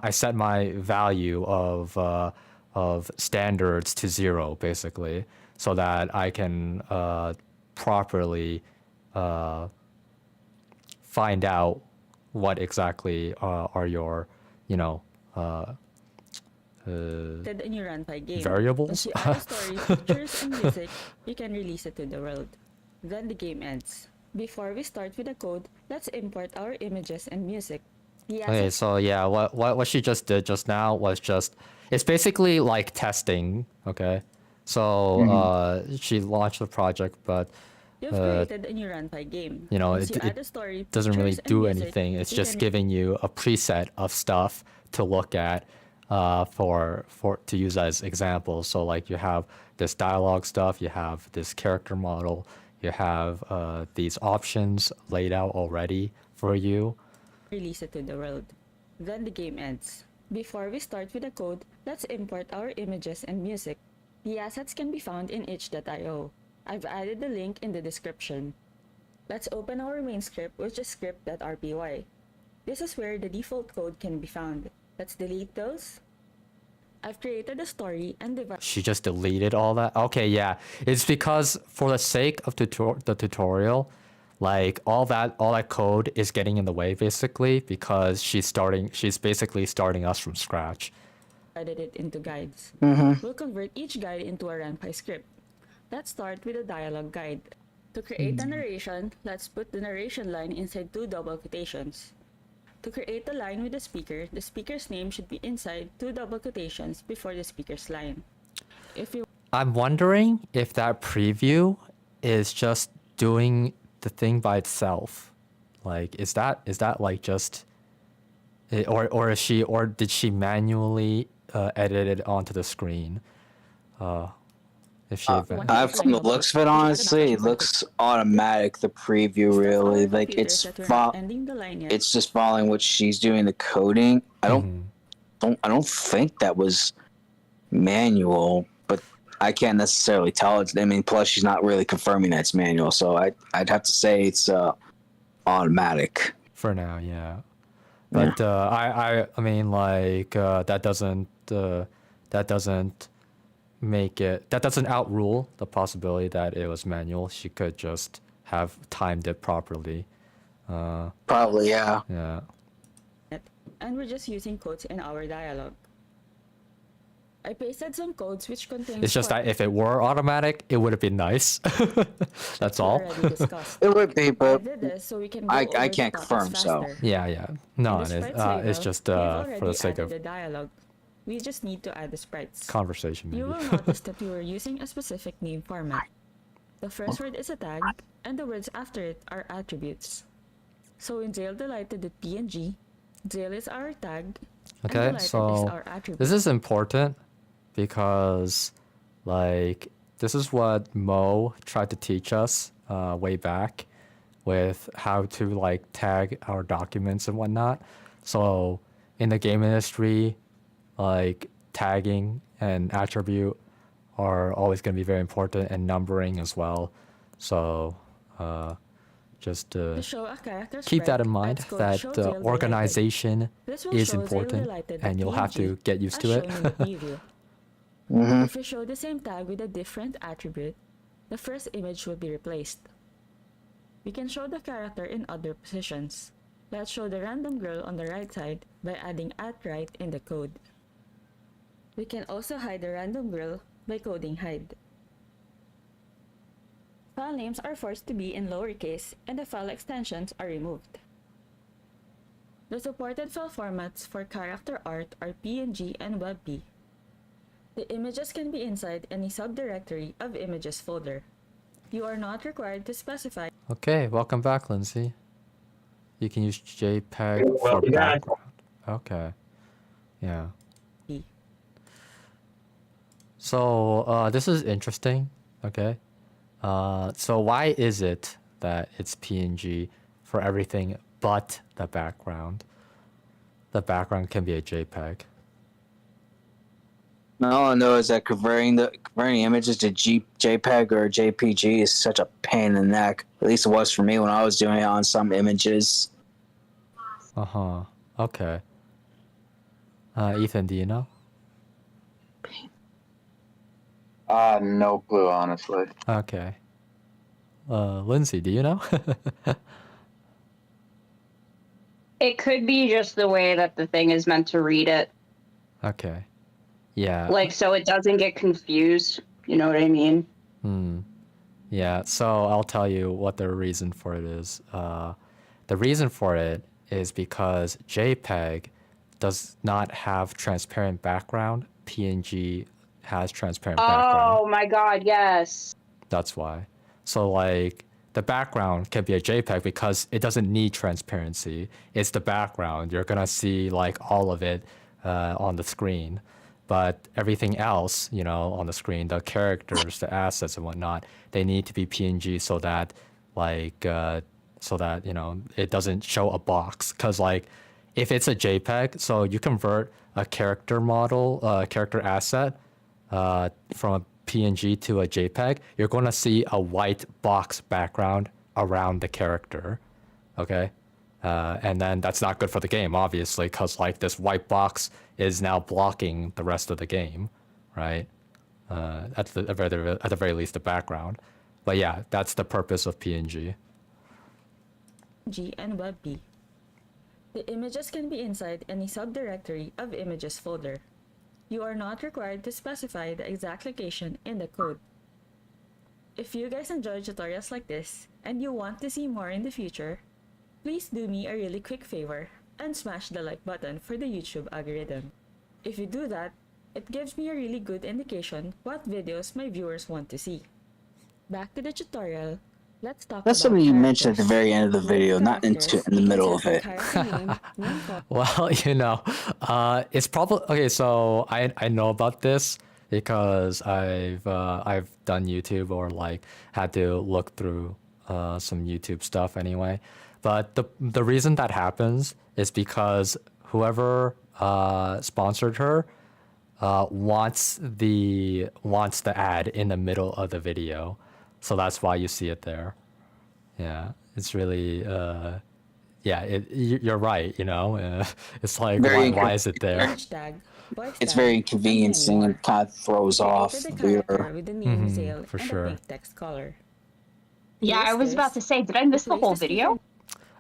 set my value of standards to 0 basically, so that I can properly find out what exactly are your, you know, in your Renpy game. variables. Once you add a story, pictures, and music, you can release it to the world. Then the game ends. Before we start with the code, let's import our images and music. Okay, so yeah, what she just did just now was it's basically like testing. Okay, so she launched the project, but You've created a new Renpy game. you know, Once it you add a story, doesn't really pictures, and do music, anything. It's you just can giving you a preset of stuff to look at for to use as examples. So like you have this dialogue stuff, you have this character model, you have these options laid out already for you. release it to the world. Then the game ends. Before we start with the code, let's import our images and music. The assets can be found in itch.io. I've added the link in the description. Let's open our main script, which is script.rpy. This is where the default code can be found. Let's delete those. I've created a story and divided. She just deleted all that? Okay, yeah. It's because for the sake of the tutorial, like all that code is getting in the way basically, because she's basically starting us from scratch. It into guides. We'll convert each guide into a Renpy script. Let's start with a dialogue guide. To create a narration, let's put the narration line inside 2 double quotations. To create a line with the speaker's name should be inside 2 double quotations before the speaker's line. I'm wondering if that preview is just doing the thing by itself. Like, is that like just, or is she, or did she manually edit it onto the screen? If she From the looks of it, honestly, it looks automatic. The preview, really, like it's just following what she's doing. The coding, I don't think that was manual, but I can't necessarily tell. I mean, plus she's not really confirming that it's manual, so I'd have to say it's automatic for now. Yeah, but I mean, like that doesn't make it, that doesn't outrule the possibility that it was manual. She could just have timed it properly. Probably, yeah. Yeah. And we're just using quotes in our dialogue. I pasted some codes which contain. It's just that if it were automatic, it would have been nice. That's all. It would be, but I did this so we can I can't confirm. So yeah. No, it's just for the sake of the dialogue. We just need to add the sprites. Conversation, maybe. You will notice that we were using a specific name format. The first word is a tag, and the words after it are attributes. So in Zale Delighted.png, Zale is our tag, okay, and so is our attribute. This is important because, like, this is what Mo tried to teach us way back with how to, like, tag our documents and whatnot. So in the game industry, like, tagging and attribute are always going to be very important, and numbering as well. So just keep that in mind, that organization is important, and you'll have to get used to it. If we show the same tag with a different attribute, the first image will be replaced. We can show the character in other positions. Let's show the random girl on the right side by adding @right in the code. We can also hide the random girl by coding hide. File names are forced to be in lowercase and the file extensions are removed. The supported file formats for character art are PNG and WebP. The images can be inside any subdirectory of images folder. You are not required to specify. Okay, welcome back, Lindsay. You can use JPEG for background. Okay. Yeah. So this is interesting. Okay. So why is it that it's PNG for everything but the background? The background can be a JPEG. all I know is that converting images to JPEG or JPG is such a pain in the neck. At least it was for me when I was doing it on some images. Okay. Ethan, do you know? No clue, honestly. Okay. Lindsay, do you know? It could be just the way that the thing is meant to read it. Okay. Yeah. Like, so it doesn't get confused. You know what I mean? Yeah, so I'll tell you what the reason for it is. The reason for it is because JPEG does not have transparent background. PNG has transparent background. Oh my god, yes. That's why. So, like, the background can be a JPEG because it doesn't need transparency. It's the background. You're going to see, like, all of it on the screen. But everything else, you know, on the screen, the characters, the assets and whatnot, they need to be PNG so that, like, you know, it doesn't show a box. Because, like, if it's a JPEG, so you convert a character model, character asset from a PNG to a JPEG, you're going to see a white box background around the character, okay? And then that's not good for the game, obviously, because, like, this white box is now blocking the rest of the game, right? At the very least, the background. But yeah, that's the purpose of PNG. G and WebP. The images can be inside any subdirectory of images folder. You are not required to specify the exact location in the code. If you guys enjoy tutorials like this and you want to see more in the future, please do me a really quick favor and smash the like button for the YouTube algorithm. If you do that, it gives me a really good indication what videos my viewers want to see. Back to the tutorial, let's talk That's about something you mentioned at the characters. very end of the video, not in the middle of it. Well, it's probably okay. So I know about this because I've done YouTube or like had to look through some YouTube stuff anyway. But the reason that happens is because whoever sponsored her wants the ad in the middle of the video, so that's why you see it there. Yeah, it's really you're right. It's like why is it there? It's very inconveniencing and kind of throws off the viewer. With the name Zale for and sure. a pink text color. Yeah, I was about to say, did I miss the whole video?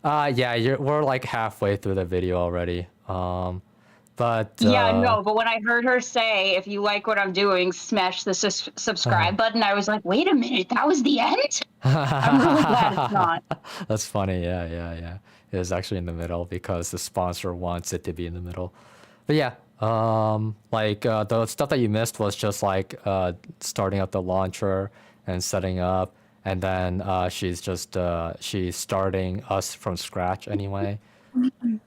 We're like halfway through the video already. But Yeah, no, but when I heard her say, if you like what I'm doing, smash the subscribe button, I was like, wait a minute, that was the end? I'm really glad it's not. That's funny. Yeah. It was actually in the middle because the sponsor wants it to be in the middle. But yeah, the stuff that you missed was just like starting up the launcher and setting up, and then she's starting us from scratch anyway.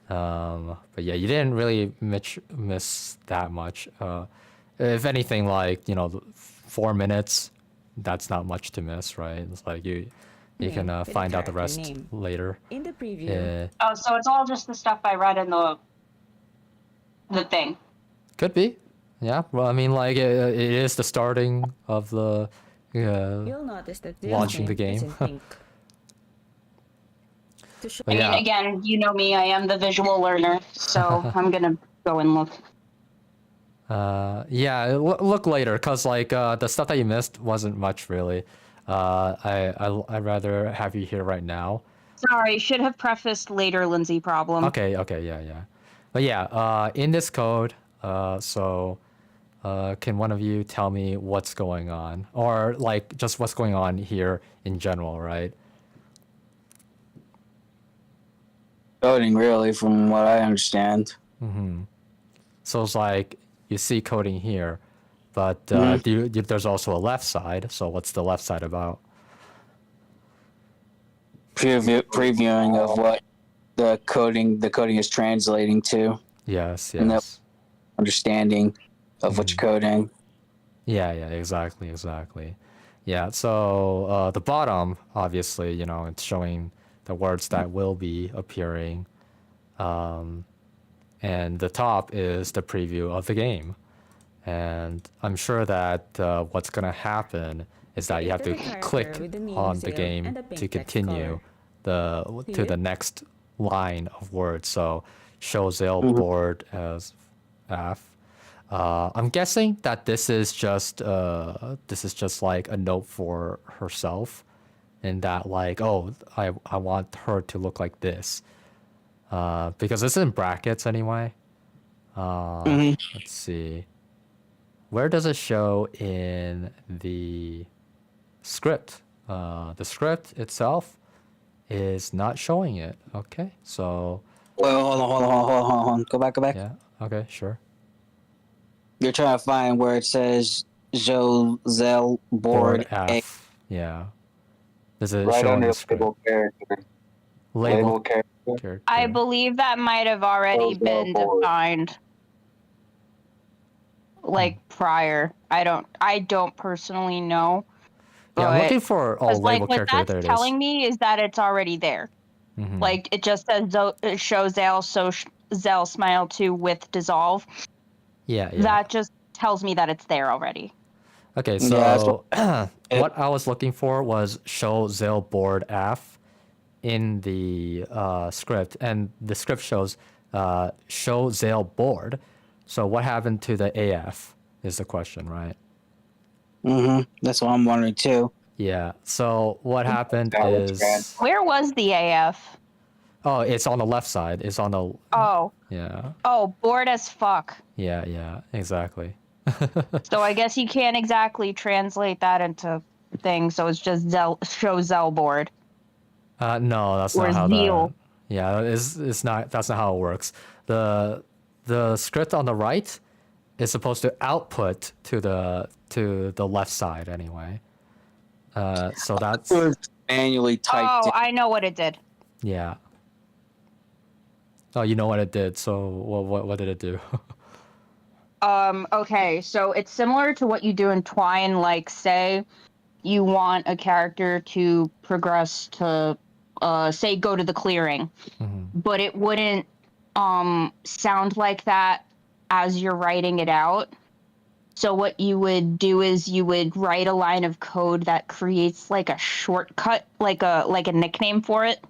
But yeah, you didn't really miss that much. If anything, 4 minutes, that's not much to miss, right? It's like you can find out the rest later. In the preview. Oh, so it's all just the stuff I read in the thing. Could be. Yeah. Well, I mean, it is the starting of the You'll notice that launching the name is game. in pink. To show I mean, again, you know me, I am the visual learner, so I'm gonna go and look. Look later, cause the stuff that you missed wasn't much really. I'd rather have you here right now. Sorry, should have prefaced later, Lindsay problem. Okay, yeah. But yeah, in this code, can one of you tell me what's going on, or just what's going on here in general, right? Coding, really, from what I understand. So it's like you see coding here, but there's also a left side. So what's the left side about? Previewing of what the coding is translating to. Yes. And the understanding of which coding. Yeah, exactly. Yeah, so the bottom, obviously, it's showing the words that will be appearing, and the top is the preview of the game. And I'm sure that what's gonna happen is that you have to click on the game to continue to the next line of words. So show Zale board as F. I'm guessing that this is just like a note for herself, in that I want her to look like this, because it's in brackets anyway. Let's see, where does it show in the script? The script itself is not showing it. Okay, so Well, hold on. Go back. yeah, okay, sure. You're trying to find where it says Zale board A. F. Yeah. Does it Right show in under the script? label character. Label character. I believe that might have already been defined, prior. I don't personally know. Yeah, I'm but- looking for Because label what character. There that's it is. telling me is that it's already there. Mhm. It just says it shows Zale, Zale smile 2 with dissolve. Yeah. That just tells me that it's there already. Okay, Yeah, so what I was looking for was show Zale board F in the script, and the script shows show Zale board. So what happened to the AF is the question, right? That's what I'm wondering too. Yeah. So what happened That looks is bad. Where was the AF? it's on the left side. It's on the Oh, yeah. bored as fuck. Yeah, exactly. So I guess you can't exactly translate that into thing, so it's just show Zell board. No, that's Or not how Zeal. that. Yeah, it's not. That's not how it works. The script on the right is supposed to output to the left side anyway. So that's It was manually typed. Oh, I know what it did. yeah. Oh, you know what it did. So what did it do? Okay, so it's similar to what you do in Twine, like say you want a character to progress to say go to the clearing. But it wouldn't sound like that as you're writing it out. So what you would do is you would write a line of code that creates like a shortcut, like a nickname for it.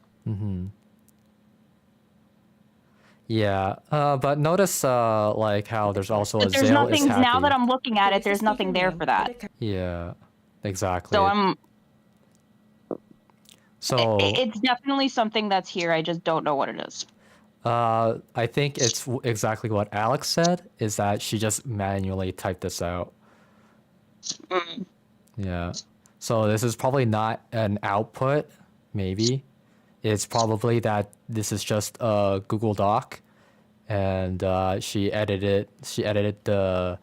Yeah, but notice like how there's also a But there's Zale is nothing happy. now that I'm looking at it. Place the There's nothing speaker there name for that. the Yeah, exactly. So I'm. So It's definitely something that's here. I just don't know what it is. I think it's exactly what Alex said, is that she just manually typed this out. Yeah. So this is probably not an output, maybe. It's probably that this is just a Google Doc, and she edited the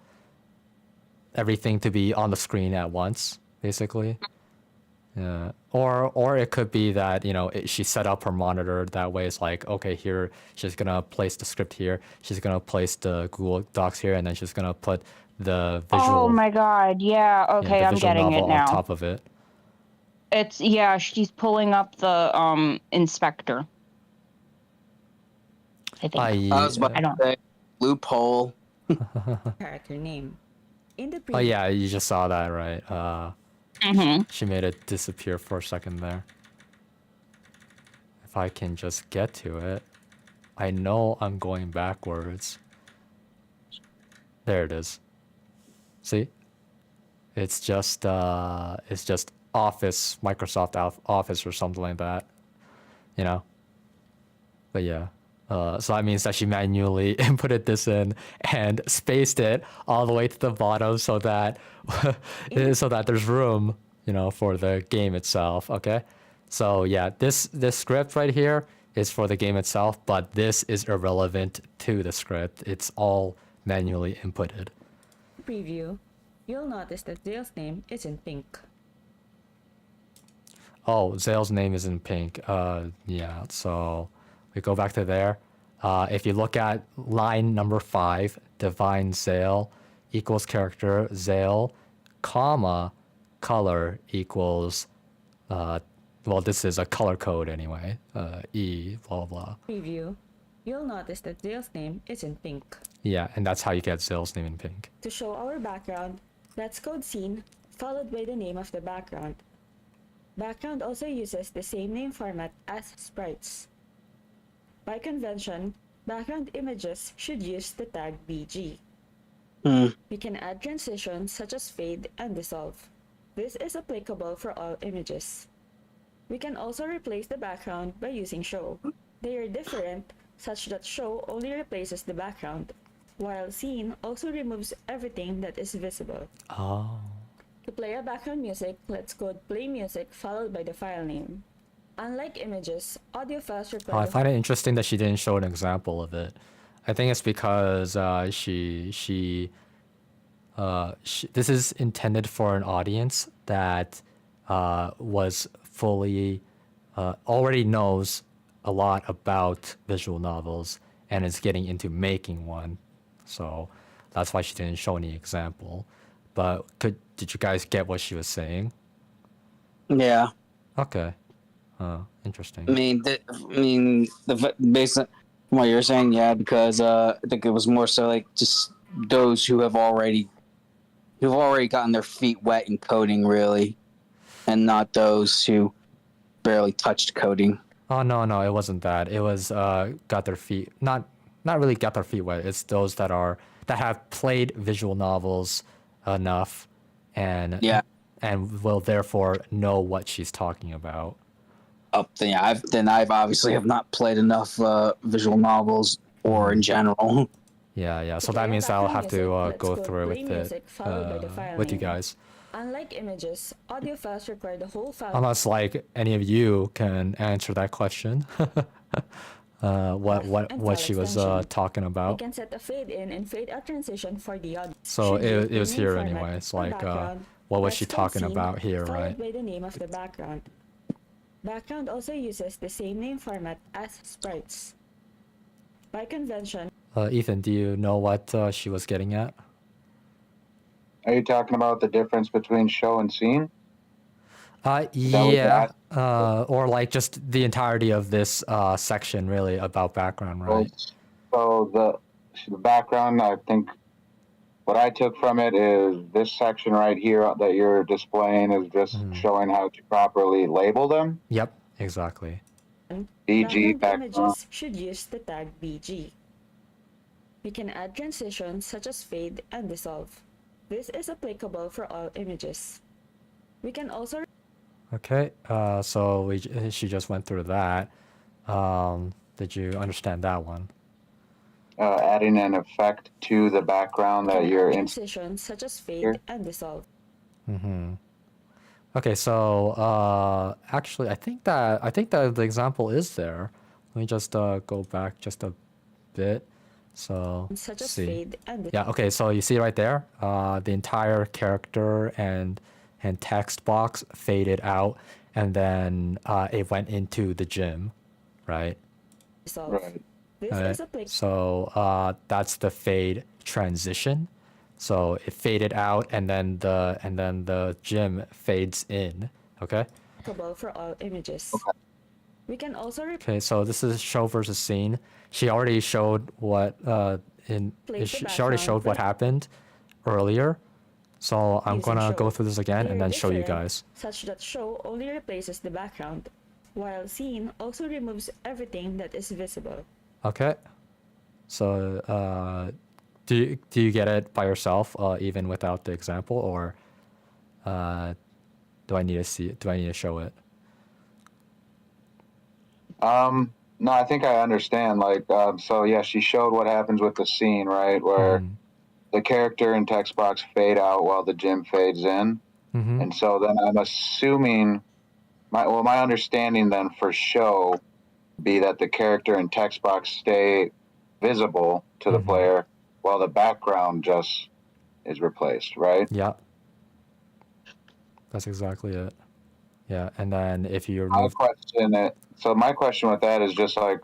everything to be on the screen at once, basically. Yeah. Or it could be that, you know, she set up her monitor that way. It's like, okay, here she's gonna place the script here. She's gonna place the Google Docs here, and then she's gonna put the visual. Oh my god! Yeah. Okay, the I'm visual getting novel it now. on top of it. It's she's pulling up the inspector. I think. I was about I to don't- say loophole. character name. In the Oh yeah, you just saw that, right? She made it disappear for a second there. If I can just get to it, I know I'm going backwards. There it is. See? It's just Office, Microsoft Office or something like that. You know? But yeah. So that means that she manually inputted this in and spaced it all the way to the bottom so that so that there's room, you know, for the game itself. Okay, so yeah, this script right here is for the game itself, but this is irrelevant to the script. It's all manually inputted. preview, you'll notice that Zale's name is in pink. Oh, Zale's name is in pink. Yeah, so we go back to there. If you look at line number 5, Divine Zale equals character Zale, comma, color equals, well, this is a color code anyway, E, blah, blah. Preview, you'll notice that Zale's name is in pink. Yeah, and that's how you get Zale's name in pink. To show our background, let's code scene followed by the name of the background. Background also uses the same name format as sprites. By convention, background images should use the tag BG. We can add transitions such as fade and dissolve. This is applicable for all images. We can also replace the background by using show. They are different such that show only replaces the background, while scene also removes everything that is visible. Oh. To play a background music, let's code play music followed by the file name. Unlike images, audio files require I find it interesting that she didn't show an example of it. I think it's because this is intended for an audience that was fully already knows a lot about visual novels and is getting into making one. So that's why she didn't show any example. But did you guys get what she was saying? Yeah. Okay. Interesting. I mean, based on what you're saying, yeah, because I think it was more so like just those who've already gotten their feet wet in coding, really, and not those who barely touched coding. Oh no, it wasn't that. It was got their feet not really got their feet wet. It's those that have played visual novels enough and will therefore know what she's talking about. I've obviously have not played enough visual novels or in general. Yeah. So that means I'll have to go through with it with you guys. Unlike images, audio files require the whole file. Unless like any of you can answer that question. What she was talking We about. can set a fade in and fade out transition for the audio. So Should use it the was name here format anyway. It's for like background, what was she let's go talking scene, about here, followed right? by the name of the background. Background also uses the same name format as sprites. By convention, Ethan, do you know what she was getting at? Are you talking about the difference between show and scene? Yeah, or like just the entirety of this section really about background, right? So the background, I think what I took from it is this section right here that you're displaying is just showing how to properly label them. Yep, exactly. BG background background. images should use the tag BG. We can add transitions such as fade and dissolve. This is applicable for all images. We can also Okay, so she just went through that. Did you understand that one? Adding an effect to the background that you're in. transitions such as fade here. and dissolve. Okay, so actually, I think that the example is there. Let me just go back just a bit. So Such as see. fade and Yeah. Okay. So you see right there, the entire character and text box faded out, and then it went into the gym, right? dissolve. Right. This Right. is applicable So that's the fade transition. So it faded out, and then the gym fades in. Okay. for all images. We can also Okay. So this is show versus scene. She already showed what Place the she already showed what happened earlier. So I'm Using gonna show. go through this again They and are then show you different, guys. such that show only replaces the background, while scene also removes everything that is visible. Okay. So do you get it by yourself even without the example, or do I need to show it? No, I think I understand. Like, so yeah, she showed what happens with the scene, right, where the character and text box fade out while the gym fades in, and so then I'm assuming my understanding then for show be that the character and text box stay visible to the player while the background just is replaced, right? Yeah. That's exactly it. Yeah, and then if you remove My question with that is just like,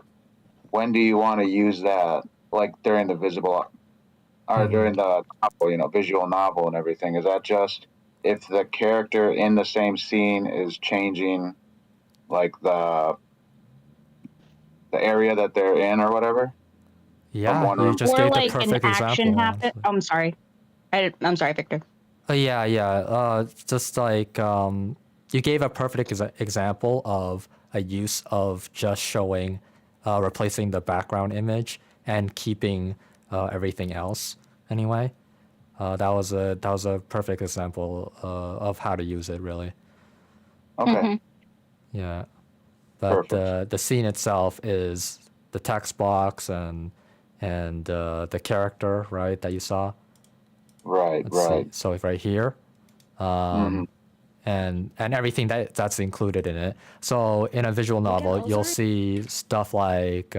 when do you want to use that? Like during the visible, or during the novel, visual novel and everything. Is that just if the character in the same scene is changing, like the area that they're in or whatever? Yeah, you just or gave like the perfect an action example. happen. honestly. I'm sorry. I'm sorry, Victor. Yeah. Just like you gave a perfect example of a use of just showing, replacing the background image and keeping everything else. Anyway, that was a perfect example of how to use it, really. Okay. Yeah, but Perfect. the scene itself is the text box and the character, right, that you saw. Right. Let's Right. see. So if right here, and everything that's included in it. So in a visual novel, also you'll see stuff like,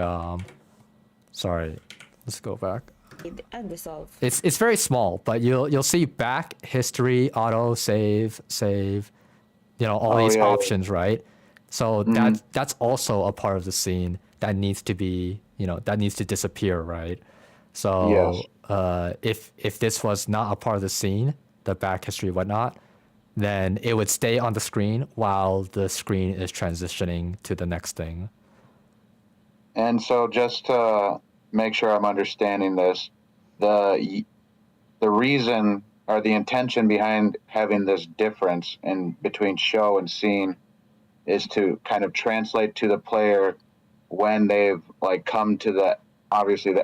sorry, let's go back. Fade and dissolve. It's very small, but you'll see back, history, auto, save, all these options, right? So that's also a part of the scene that needs to be, that needs to disappear, right? So if this was not a part of the scene, the back, history, whatnot, then it would stay on the screen while the screen is transitioning to the next thing. And so just to make sure I'm understanding this, the reason or the intention behind having this difference in between show and scene is to kind of translate to the player when they've like come to the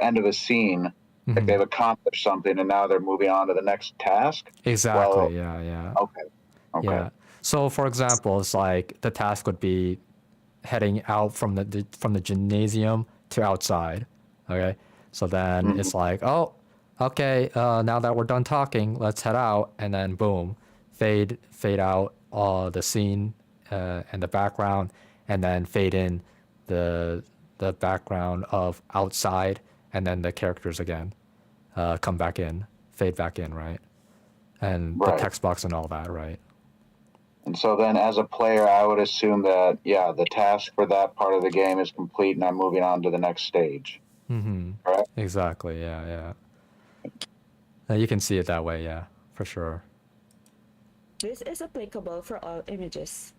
end of a scene, like they've accomplished something and now they're moving on to the next task. Exactly. Yeah. Okay. Yeah. So for example, it's like the task would be heading out from the gymnasium to outside. Okay. So then it's like, oh, okay, now that we're done talking, let's head out, and then boom, fade out the scene and the background, and then fade in the background of outside, and then the characters again come back in, fade back in, right? And the text box and all that, right? And so then as a player, I would assume that, yeah, the task for that part of the game is complete and I'm moving on to the next stage. Mm-hmm. Correct? Exactly, yeah. You can see it that way, yeah, for sure. This is applicable for all images.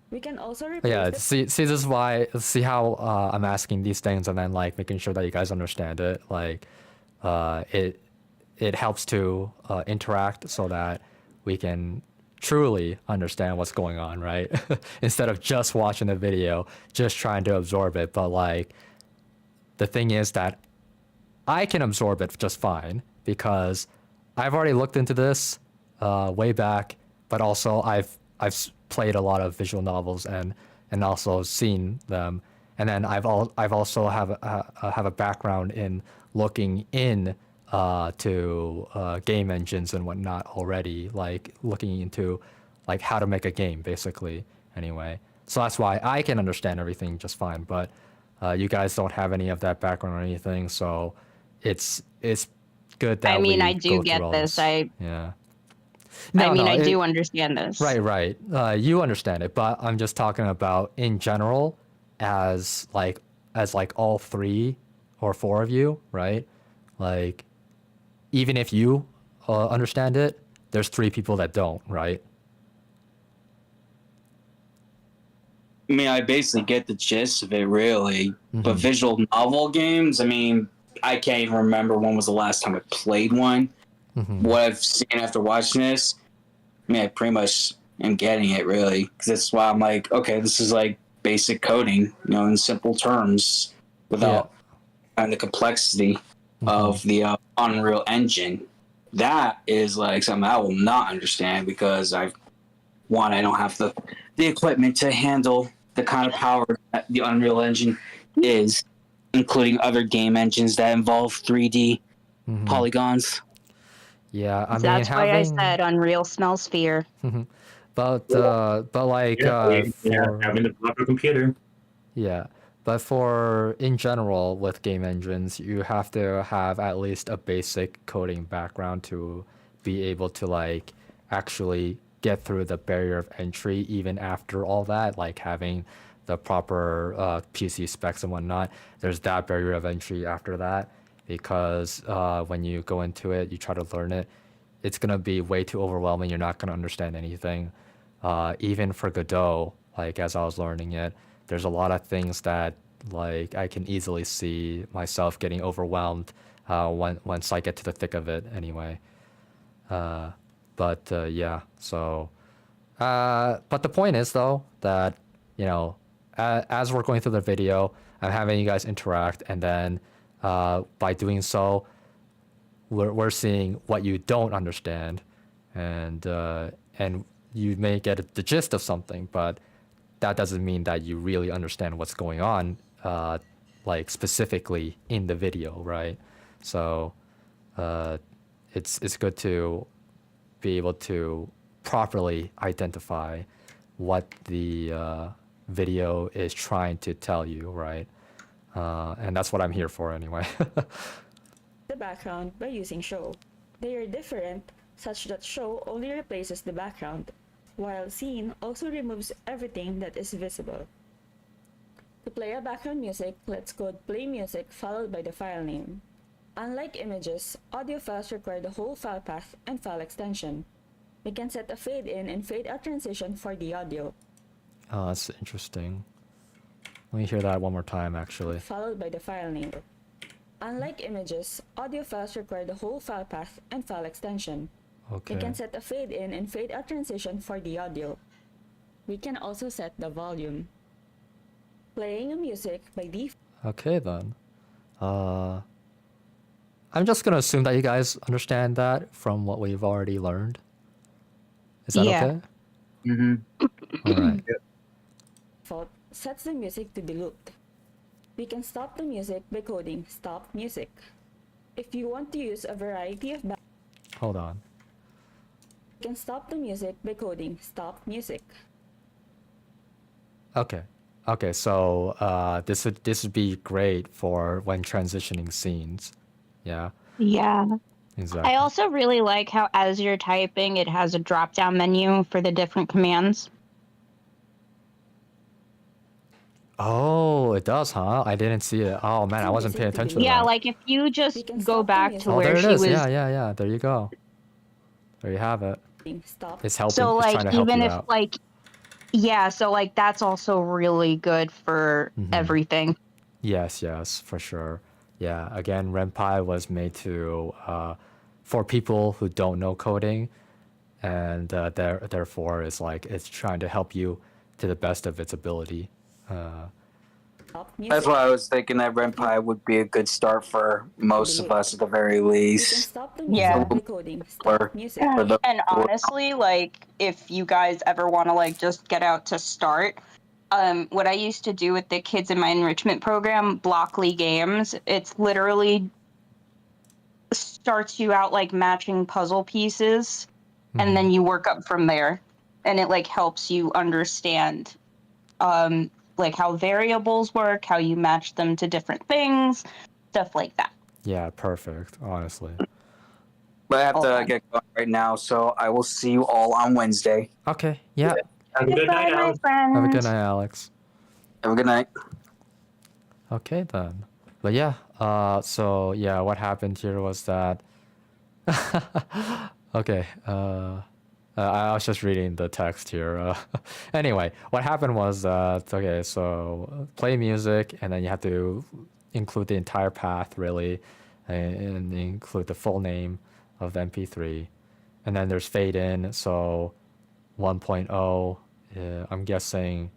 We can also replace Yeah, see, this is why, see how I'm asking these things and then like making sure that you guys understand it. Like, it helps to interact so that we can truly understand what's going on, right? Instead of just watching the video, just trying to absorb it. But like, the thing is that I can absorb it just fine because I've already looked into this way back, but also I've played a lot of visual novels and also seen them, and then I've also have a background in looking in to game engines and whatnot already, like looking into like how to make a game basically anyway. So that's why I can understand everything just fine, but you guys don't have any of that background or anything, so it's good that I do get this. Yeah. I do understand this. Right. You understand it, but I'm just talking about in general as like all 3 or 4 of you, right? Like, even if you understand it, there's 3 people that don't, right? I mean, I basically get the gist of it, really. Mm-hmm. But visual novel games, I mean, I can't even remember when was the last time I played one. Mm-hmm. What I've seen after watching this, I mean, I pretty much am getting it, really. Because that's why I'm like, okay, this is like basic coding, in simple terms, without and the complexity of the Unreal Engine. That is like something I will not understand because I don't have the equipment to handle the kind of power that the Unreal Engine is, including other game engines that involve 3D polygons. Yeah, I mean, that's why I said Unreal smells fear. But like having the proper computer. Yeah, but for in general with game engines, you have to have at least a basic coding background to be able to like actually get through the barrier of entry even after all that, like having the proper PC specs and whatnot. There's that barrier of entry after that because when you go into it, you try to learn it, it's gonna be way too overwhelming. You're not gonna understand anything. Even for Godot, like as I was learning it, there's a lot of things that like I can easily see myself getting overwhelmed once I get to the thick of it anyway. But yeah, so but the point is though that as we're going through the video, I'm having you guys interact, and then by doing so, we're seeing what you don't understand, and you may get the gist of something, but that doesn't mean that you really understand what's going on, like specifically in the video, right? So it's good to be able to properly identify what the video is trying to tell you, right? And that's what I'm here for anyway. the background by using show. They are different such that show only replaces the background, while scene also removes everything that is visible. To play a background music, let's code play music followed by the file name. Unlike images, audio files require the whole file path and file extension. We can set a fade in and fade out transition for the audio. Oh, that's interesting. Let me hear that one more time, actually. Followed by the file name. Unlike images, audio files require the whole file path and file extension. Okay. We can set a fade in and fade out transition for the audio. We can also set the volume. Playing a music by default. Okay then. I'm just gonna assume that you guys understand that from what we've already learned. Is that okay? Mm-hmm. All right. Default sets the music to be looped. We can stop the music by coding stop music. If you want to use a variety of Hold on. You can stop the music by coding stop music. Okay. Okay, so this would be great for when transitioning scenes. Yeah, Yeah. exactly. I also really like how as you're typing, it has a drop down menu for the different commands. Oh, it does, huh? I didn't see it. Oh man, I Cue wasn't music paying to attention to begin. Yeah, that. like if you We just can go stop the back to music. Oh, where there it she is. was. Yeah. There you go. There you have it. Stop. It's helping. So It's like trying to help even you if out. like yeah, so like that's also really good for everything. Yes, for sure. Yeah, again, RenPy was made to for people who don't know coding, and therefore it's trying to help you to the best of its ability. Stop music. That's why I was thinking that RenPy would be a good start for most of us at the very You can least. stop the music Yeah. by coding Or- stop music. For the- And honestly, like if you guys ever want to like just get out to start, what I used to do with the kids in my enrichment program, Blockly Games, it's literally starts you out like matching puzzle pieces and then you work up from there. And it like helps you understand like how variables work, how you match them to different things, stuff like that. Yeah, perfect. Honestly. But I have to Okay. get going right now, so I will see you all on Wednesday. Okay. Yeah. Have a good night, Goodbye, my Alex. friend. Have a good night, Alex. Have a good night. Okay then. But yeah. So yeah, what happened here was that. Okay. I was just reading the text here. Anyway, what happened was that okay, so play music, and then you have to include the entire path really, and include the full name of the MP3, and then there's fade in. So 1.0, I'm guessing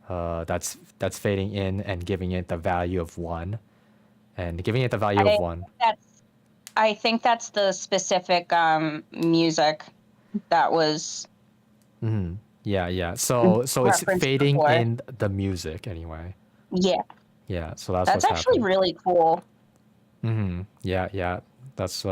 that's fading in and giving it the value of 1, and giving it the value of 1. I think that's the specific music that was Yeah. So it's referenced fading before. in the music anyway. Yeah. Yeah. So that's That's what's actually happening. really cool. Yeah. That's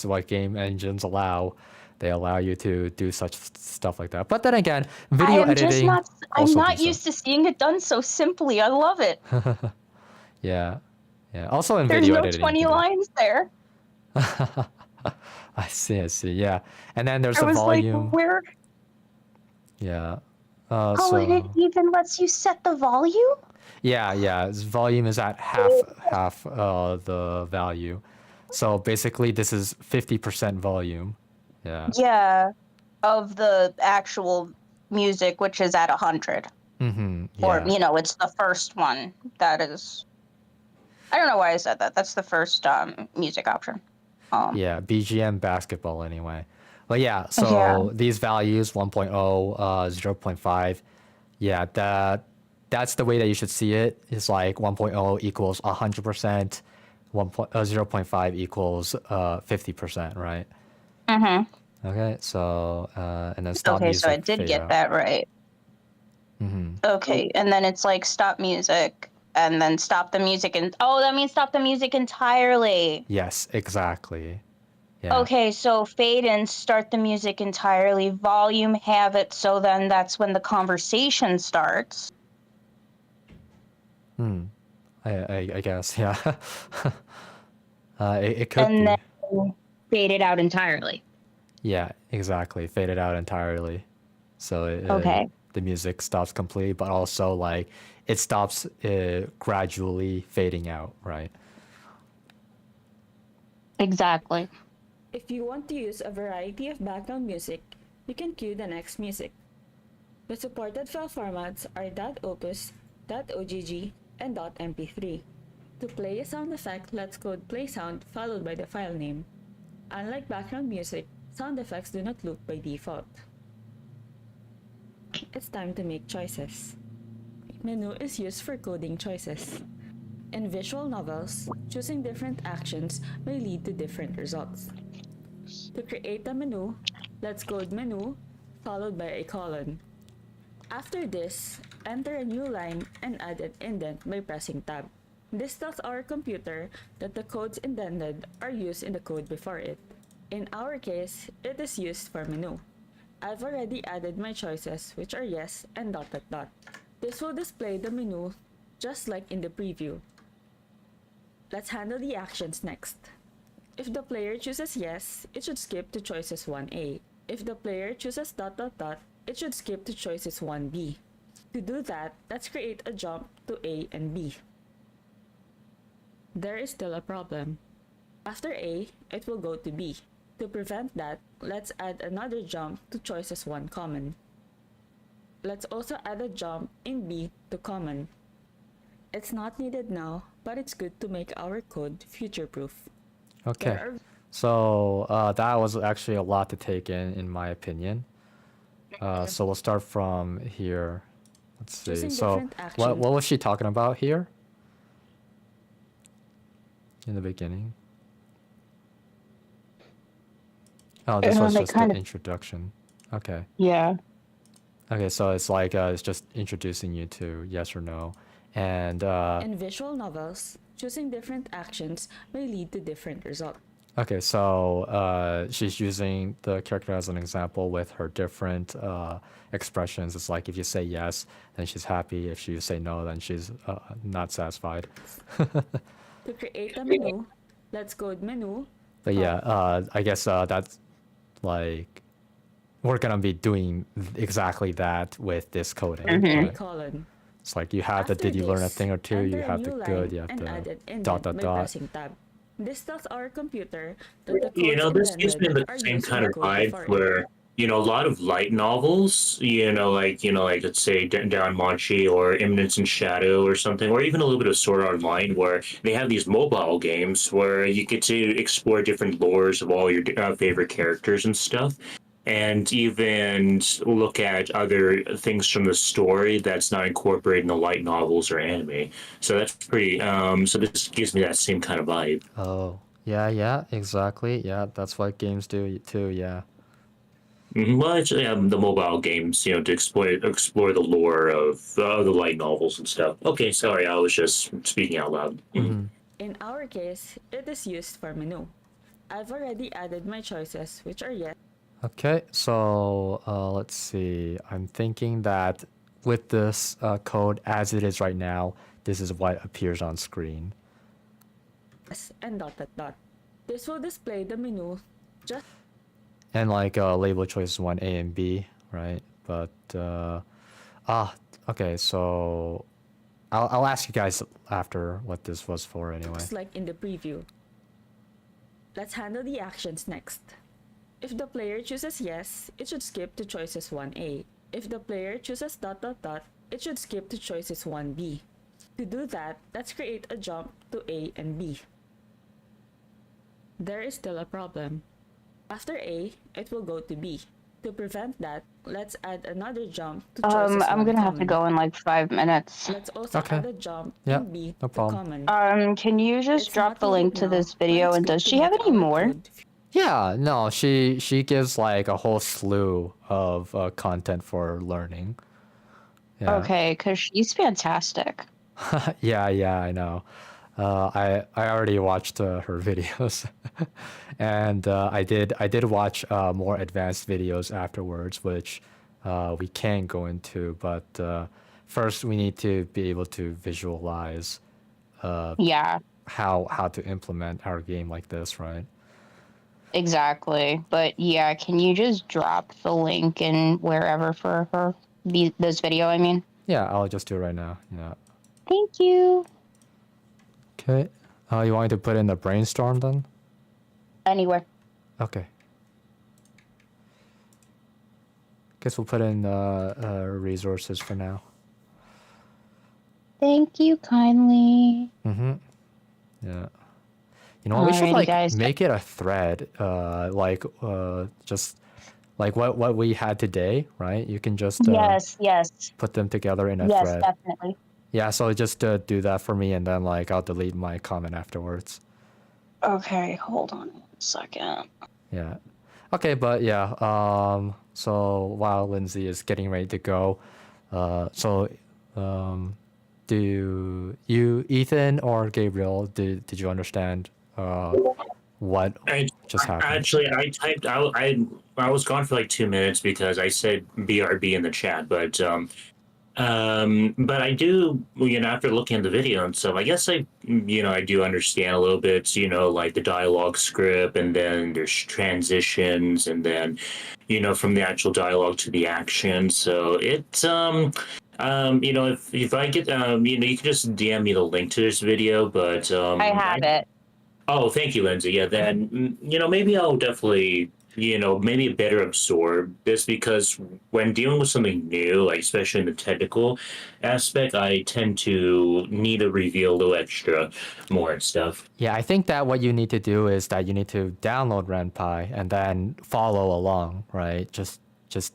what game engines allow. They allow you to do such stuff like that. But then again, video I'm just editing. not I'm also not do so. used to seeing it done so simply. I love it. Yeah. Also in There's video no editing. 20 you can do- lines there. I see. Yeah. And then there's I the was volume. like, where Yeah. oh, and it even lets you set the volume? Yeah. Its volume is at half the value. So basically, this is 50% volume. Yeah. Yeah. Of the actual music, which is at 100. Or, Yeah. it's the first one that is. I don't know why I said that. That's the first music option. Yeah. BGM basketball anyway. But yeah. So Yeah. these values 1.0, 0.5. Yeah. That's the way that you should see it. It's like 1.0 equals 100%. 0.5 equals 50%, right? Okay, so and then stop Okay, music. so I did fade get out. that right. Okay, and then it's like stop music, and then stop the music, and that means stop the music entirely. Yes, exactly. Yeah. Okay, so fade in, start the music entirely, volume have it, so then that's when the conversation starts. I guess, yeah. It could And be. then fade it out entirely. Yeah, exactly. Fade it out entirely. So Okay. the music stops completely, but also like it stops gradually fading out, right? Exactly. If you want to use a variety of background music, you can cue the next music. The supported file formats are .opus, .ogg, and .mp3. To play a sound effect, let's code play sound followed by the file name. Unlike background music, sound effects do not loop by default. It's time to make choices. Menu is used for coding choices. In visual novels, choosing different actions may lead to different results. To create a menu, let's code menu followed by a colon. After this, enter a new line and add an indent by pressing tab. This tells our computer that the codes indented are used in the code before it. In our case, it is used for menu. I've already added my choices, which are yes and dot dot dot. This will display the menu just like in the preview. Let's handle the actions next. If the player chooses yes, it should skip to choices 1A. If the player chooses dot dot dot, it should skip to choices 1B. To do that, let's create a jump to A and B. There is still a problem. After A, it will go to B. To prevent that, let's add another jump to choices 1 common. Let's also add a jump in B to common. It's not needed now, but it's good to make our code future-proof. Okay. So that was actually a lot to take in my opinion. So we'll start from here. Let's see. Choosing So different what action. was she talking about here? In the beginning. Oh, this was like just kind the of- introduction. Okay. Yeah. Okay, so it's like it's just introducing you to yes or no. And In visual novels, choosing different actions may lead to different results. okay, so she's using the character as an example with her different expressions. It's like if you say yes, then she's happy. If you say no, then she's not satisfied. To create a menu, let's code menu. But yeah, I guess that's like we're gonna be doing exactly that with this coding. right? Colon. It's like you have the After did you learn a this, thing or two, you enter a have the new good, line you have and add the an indent dot dot by dot. pressing tab. This tells our computer that the codes You know, this gives me intended the are same used in kind the of code vibe before it. where, you know, a lot of light novels, like let's say Down Manchi or Imminence in Shadow or something, or even a little bit of Sword Art Online, where they have these mobile games where you get to explore different lores of all your favorite characters and stuff, and even look at other things from the story that's not incorporated in the light novels or anime. So that's pretty. So this gives me that same kind of vibe. Oh, yeah, exactly. Yeah, that's what games do too. Yeah. Well, it's the mobile games, to explore the lore of the light novels and stuff. Okay, sorry, I was just speaking out loud. In our case, it is used for menu. I've already added my choices, which are yes Okay, so let's see. I'm thinking that with this code as it is right now, this is what appears on screen. and dot dot dot. This will display the menu just And like label choices 1A and B, right? But okay, so I'll ask you guys after what this was for anyway. like in the preview. Let's handle the actions next. If the player chooses yes, it should skip to choices 1A. If the player chooses dot dot dot, it should skip to choices 1B. To do that, let's create a jump to A and B. There is still a problem. After A, it will go to B. To prevent that, let's add another jump to choices I'm 1 gonna have to common. go in like 5 minutes. Let's also Okay. add a jump Yeah, in B no to problem. common. Can you just It's drop not the needed link to now, this but video it's and good does to she have make any our more? code Yeah, no, she gives like a whole slew of content for learning. Yeah. Okay, because she's fantastic. Yeah, I know. I already watched her videos, and I did watch more advanced videos afterwards, which we can go into. But first, we need to be able to visualize Yeah, how to implement our game like this, right? exactly. But yeah, can you just drop the link in wherever for her? This video, I mean. Yeah, I'll just do it right now. Yeah. Thank you. Okay. You want me to put in the brainstorm then? Anywhere. Okay. Guess we'll put in resources for now. Thank you kindly. Mm-hmm. Yeah. You know what? We should Alrighty, like guys. make it a thread. Just like what we had today, right? You can just Yes. put them together in a Yes, thread. definitely. Yeah. So just do that for me, and then like I'll delete my comment afterwards. Okay, hold on 1 second. Yeah. Okay, but yeah. So while Lindsay is getting ready to go, do you, Ethan or Gabriel, did you understand what? I just happened? Actually, I typed out. I was gone for like 2 minutes because I said BRB in the chat, but I do, after looking at the video and stuff, I guess I do understand a little bit, like the dialogue script, and then there's transitions, and then, from the actual dialogue to the action. So if I get, you can just DM me the link to this video, but I have it. Oh, thank you, Lindsay. Yeah, then maybe I'll definitely maybe better absorb this, because when dealing with something new, like especially in the technical aspect, I tend to need to reveal a little extra more and stuff. Yeah, I think that what you need to do is that you need to download RenPy and then follow along, right? Just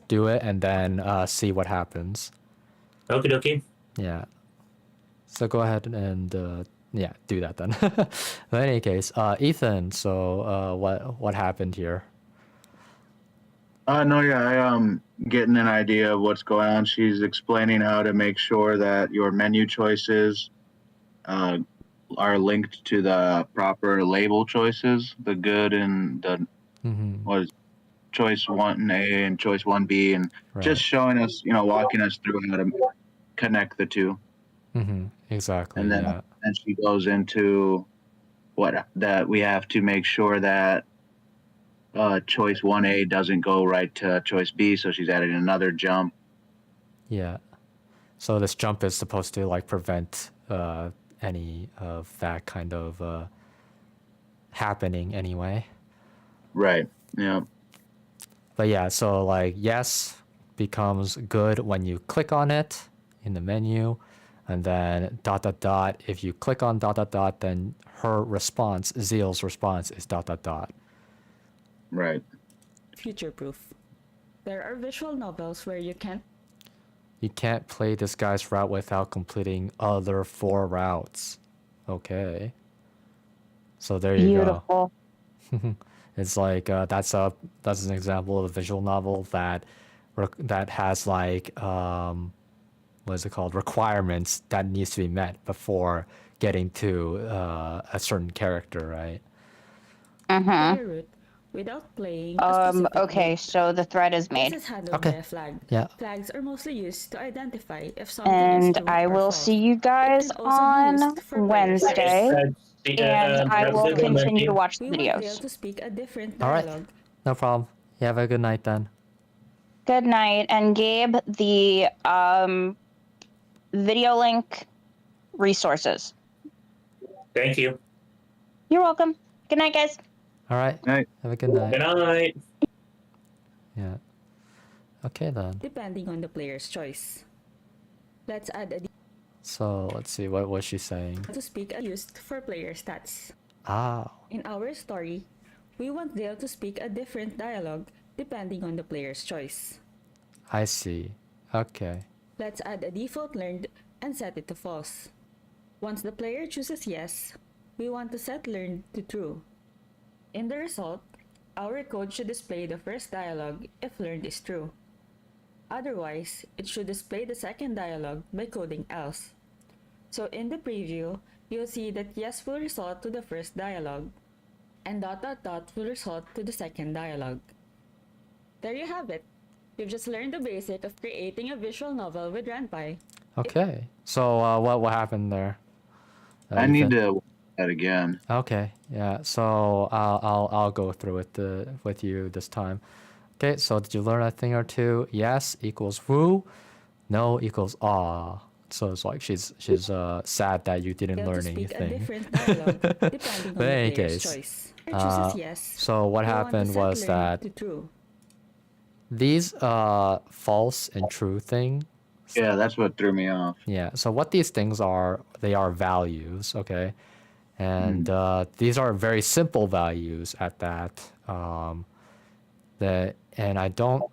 do it and then see what happens. Okie dokie. Yeah. So go ahead and yeah, do that then. But in any case, Ethan, so what happened here? No, yeah, I getting an idea of what's going on. She's explaining how to make sure that your menu choices are linked to the proper label choices, the good and the what is choice 1A and choice 1B, and just showing us, walking us through how to connect the two. Exactly. And then and she goes into that we have to make sure that choice 1A doesn't go right to choice B, so she's adding another jump. Yeah. So this jump is supposed to like prevent any of that kind of happening anyway. Right. Yeah. But yeah, so like yes becomes good when you click on it in the menu, and then ... If you click on ... then her response, Zeal's response, is ... Right. Future proof. There are visual novels where you can't play this guy's route without completing other 4 routes. Okay. So there you Beautiful. go. It's like that's an example of a visual novel that has like what is it called, requirements that needs to be met before getting to a certain character, right? play a route without playing a specific Okay, route. so the thread is made. This is handled by a flag. Yeah. Flags are mostly used to identify if something is And true I or will false. see you guys It can also be on used for players. Wednesday, and I will continue to watch the We want Dale videos. to speak a different All right. dialogue. No problem. You have a good night then. Good night. And Gabe, the video link resources. Thank you. You're welcome. Good night, guys. All right. Night. Have a good night. Good night. Yeah. Okay then. Depending on the player's choice. Let's add a So let's see, what was she saying? to speak used for player stats. Ah. In our story, we want Dale to speak a different dialogue depending on the player's choice. I see. Okay. Let's add a default learned and set it to false. Once the player chooses yes, we want to set learned to true. In the result, our code should display the first dialogue if learned is true. Otherwise, it should display the second dialogue by coding else. So in the preview, you'll see that yes will result to the first dialogue, and ... will result to the second dialogue. There you have it. You've just learned the basic of creating a visual novel with RenPy. Okay. So what happened there? I need to watch that again. Okay. Yeah. So I'll go through it with you this time. Okay. So did you learn a thing or two? Yes equals woo. No equals aw. So it's like she's sad that you didn't learn anything. A different dialogue depending on But in any the player's case, choice. Chooses yes. So what happened was that these false and true thing. Yeah, that's what threw me off. Yeah. So what these things are, they are values. Okay. And these are very simple values at that. And I don't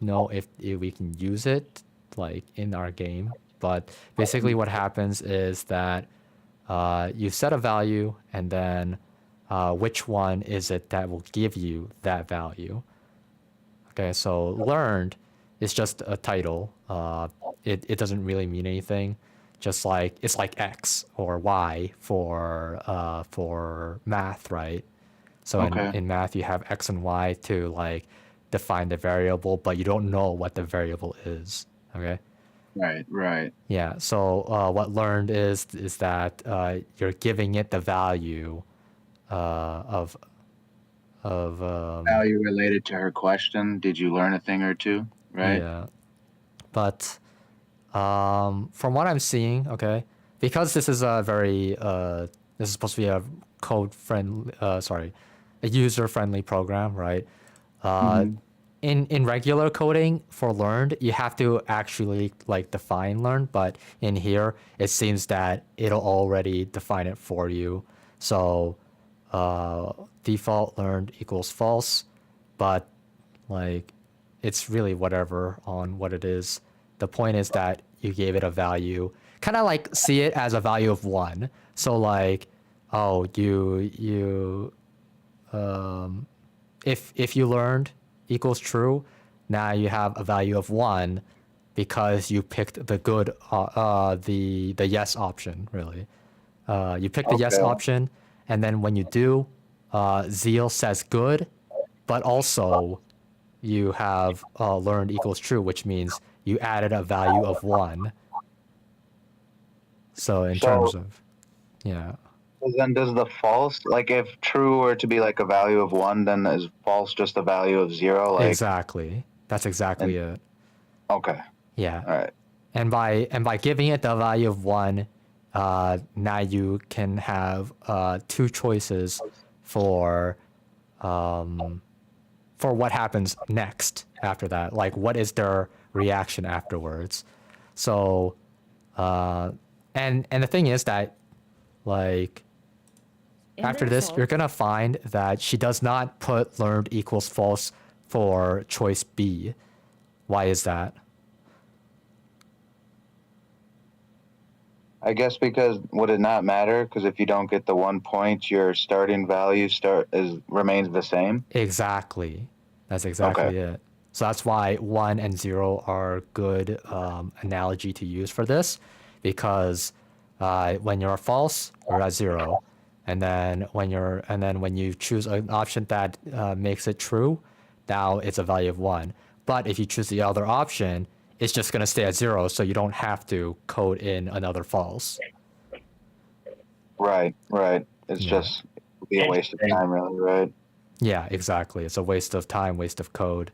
know if we can use it like in our game, but basically what happens is that you set a value, and then which one is it that will give you that value. Okay, so learned is just a title. It doesn't really mean anything. Just like it's like X or Y for math, right? So Okay. in math, you have x and y to like define the variable, but you don't know what the variable is. Okay. Right. Yeah. So what learned is that you're giving it the value of Value related to her question. Did you learn a thing or two? Right. yeah. But from what I'm seeing, okay, because this is a very this is supposed to be a code friendly, a user friendly program, right? In regular coding for learned, you have to actually like define learn, but in here it seems that it'll already define it for you. So default learned equals false, but like it's really whatever on what it is. The point is that you gave it a value, kind of like see it as a value of 1. So like, oh, if you learned equals true, now you have a value of 1 because you picked the good the yes option, really. You pick the yes Okay. option, and then when you do, Zeal says good, but also you have learned equals true, which means you added a value of 1. So in terms of, yeah. Then does the false, like if true were to be like a value of 1, then is false just a value of 0? Like Exactly. That's exactly it. Okay. Yeah. All right. And by giving it the value of 1, now you can have 2 choices for what happens next after that. Like what is their reaction afterwards. So and the thing is that like In after the this, result, you're gonna find that she does not put learned equals false for choice B. Why is that? I guess because would it not matter? Because if you don't get the 1 point, your starting value remains the same. Exactly. That's exactly it. So that's why 1 and 0 are good analogy to use for this, because when you're false, you're at 0, and then when you choose an option that makes it true, now it's a value of 1. But if you choose the other option, it's just gonna stay at 0, so you don't have to code in another false. Right. It's just be a waste of time, really, right? Yeah, exactly. It's a waste of time, waste of code.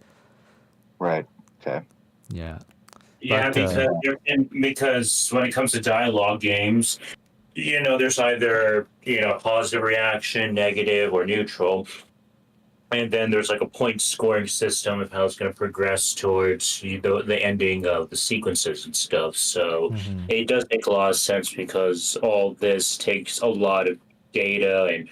Right. Okay. Yeah. Yeah, because when it comes to dialogue games, there's either positive reaction, negative, or neutral, and then there's like a point scoring system of how it's going to progress towards the ending of the sequences and stuff. So it does make a lot of sense because all this takes a lot of data and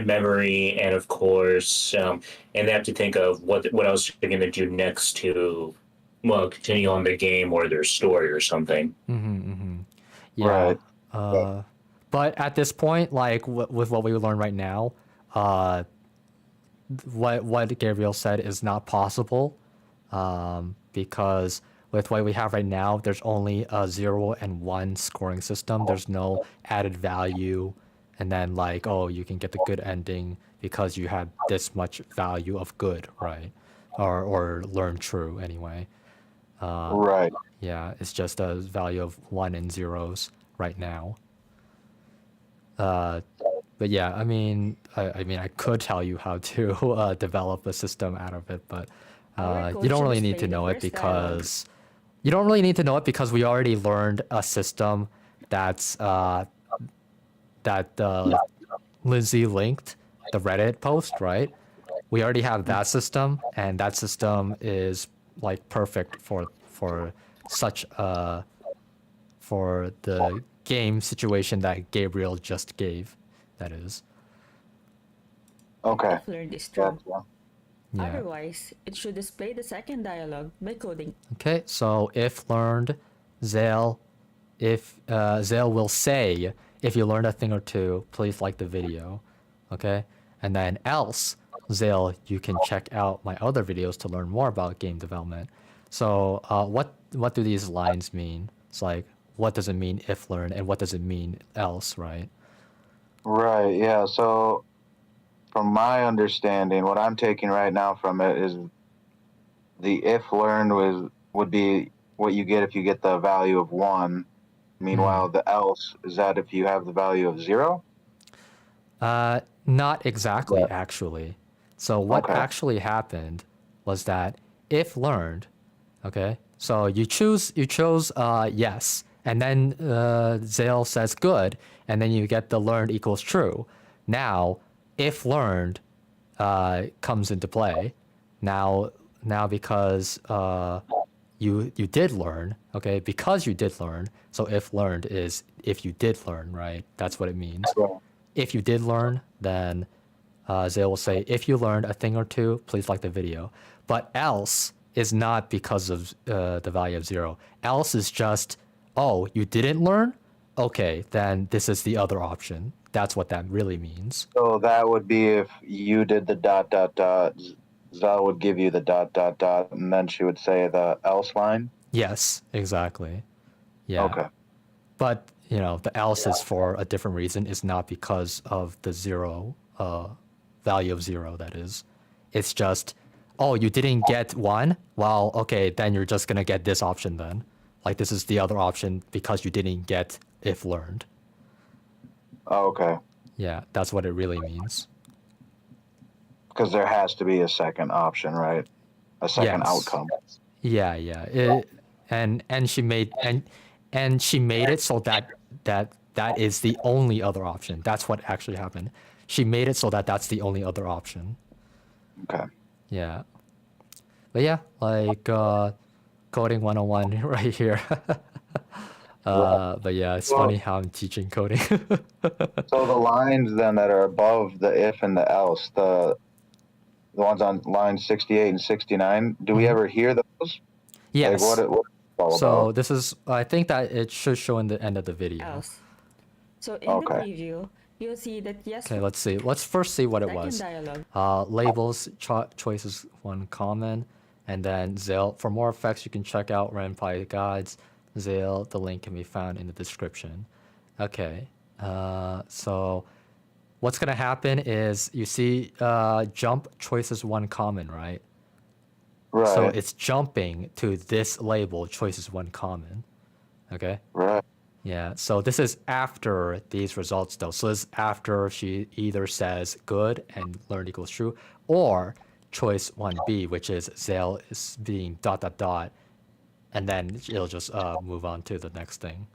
memory, and of course, and they have to think of what else they're going to do next to continue on the game or their story or something. Yeah. Right. But at this point, like with what we learn right now, what Gabriel said is not possible, because with what we have right now, there's only a 0 and 1 scoring system. There's no added value, and then like, oh, you can get the good ending because you had this much value of good, right? Or learn true anyway. Right. Yeah, it's just a value of 1 and 0s right now. But yeah, I mean, I could tell you how to develop a system out of it, but you don't really need to know it because we already learned a system that's that Lindsay linked the Reddit post, right? We already have that system, and that system is like perfect for such for the game situation that Gabriel just gave. That is. Okay. if learned is true. Yeah. Otherwise, it should display the second dialogue by coding. Okay, so if learned, Zale will say, if you learned a thing or two, please like the video. Okay? And then else, Zale, you can check out my other videos to learn more about game development. So what do these lines mean? It's like, what does it mean if learned, and what does it mean else, right? Right. Yeah. So from my understanding, what I'm taking right now from it is the if learned would be what you get if you get the value of 1. Meanwhile, the else is that if you have the value of 0? Not exactly, actually. So what actually happened was that if learned, okay, so you chose yes, and then Zale says good, and then you get the learned equals true. Now, if learned comes into play. Now because you did learn, okay, because you did learn. So if learned is if you did learn, right? That's what it means. If you did learn, then Zale will say, if you learned a thing or two, please like the video. But else is not because of the value of 0. Else is just, oh, you didn't learn? Okay, then this is the other option. That's what that really means. So that would be if you did the ... Zal would give you the ... and then she would say the else line? Yes, exactly. Yeah. Okay. But, the else is for a different reason. It's not because of the 0, value of 0, that is. It's just, oh, you didn't get 1? Well, okay, then you're just going to get this option then. Like, this is the other option because you didn't get if learned. Oh, okay. Yeah, that's what it really means. Because there has to be a second option, right? A second outcome. Yeah. And she made it so that is the only other option. That's what actually happened. She made it so that that's the only other option. Okay. Yeah. But yeah, like coding 101 right here. But yeah, it's funny how I'm teaching coding. So the lines then that are above the if and the else, the ones on lines 68 and 69, do we ever hear those? Yes. Like what all so about? This is, I think that it should show in the end of the video. Else. So in the preview, you'll see that yes. Okay, let's see. Let's first see what it was. Dialogue. Labels, choices, 1 common, and then Zale. For more effects, you can check out RenPy guides. Zale, the link can be found in the description. Okay, so what's gonna happen is you see jump choices 1 common, right? Right. So it's jumping to this label choices 1 common. Okay. Right. Yeah, so this is after these results though. So this is after she either says good and learned equals true, or choice 1B, which is Zale is being ... and then it'll just move on to the next thing.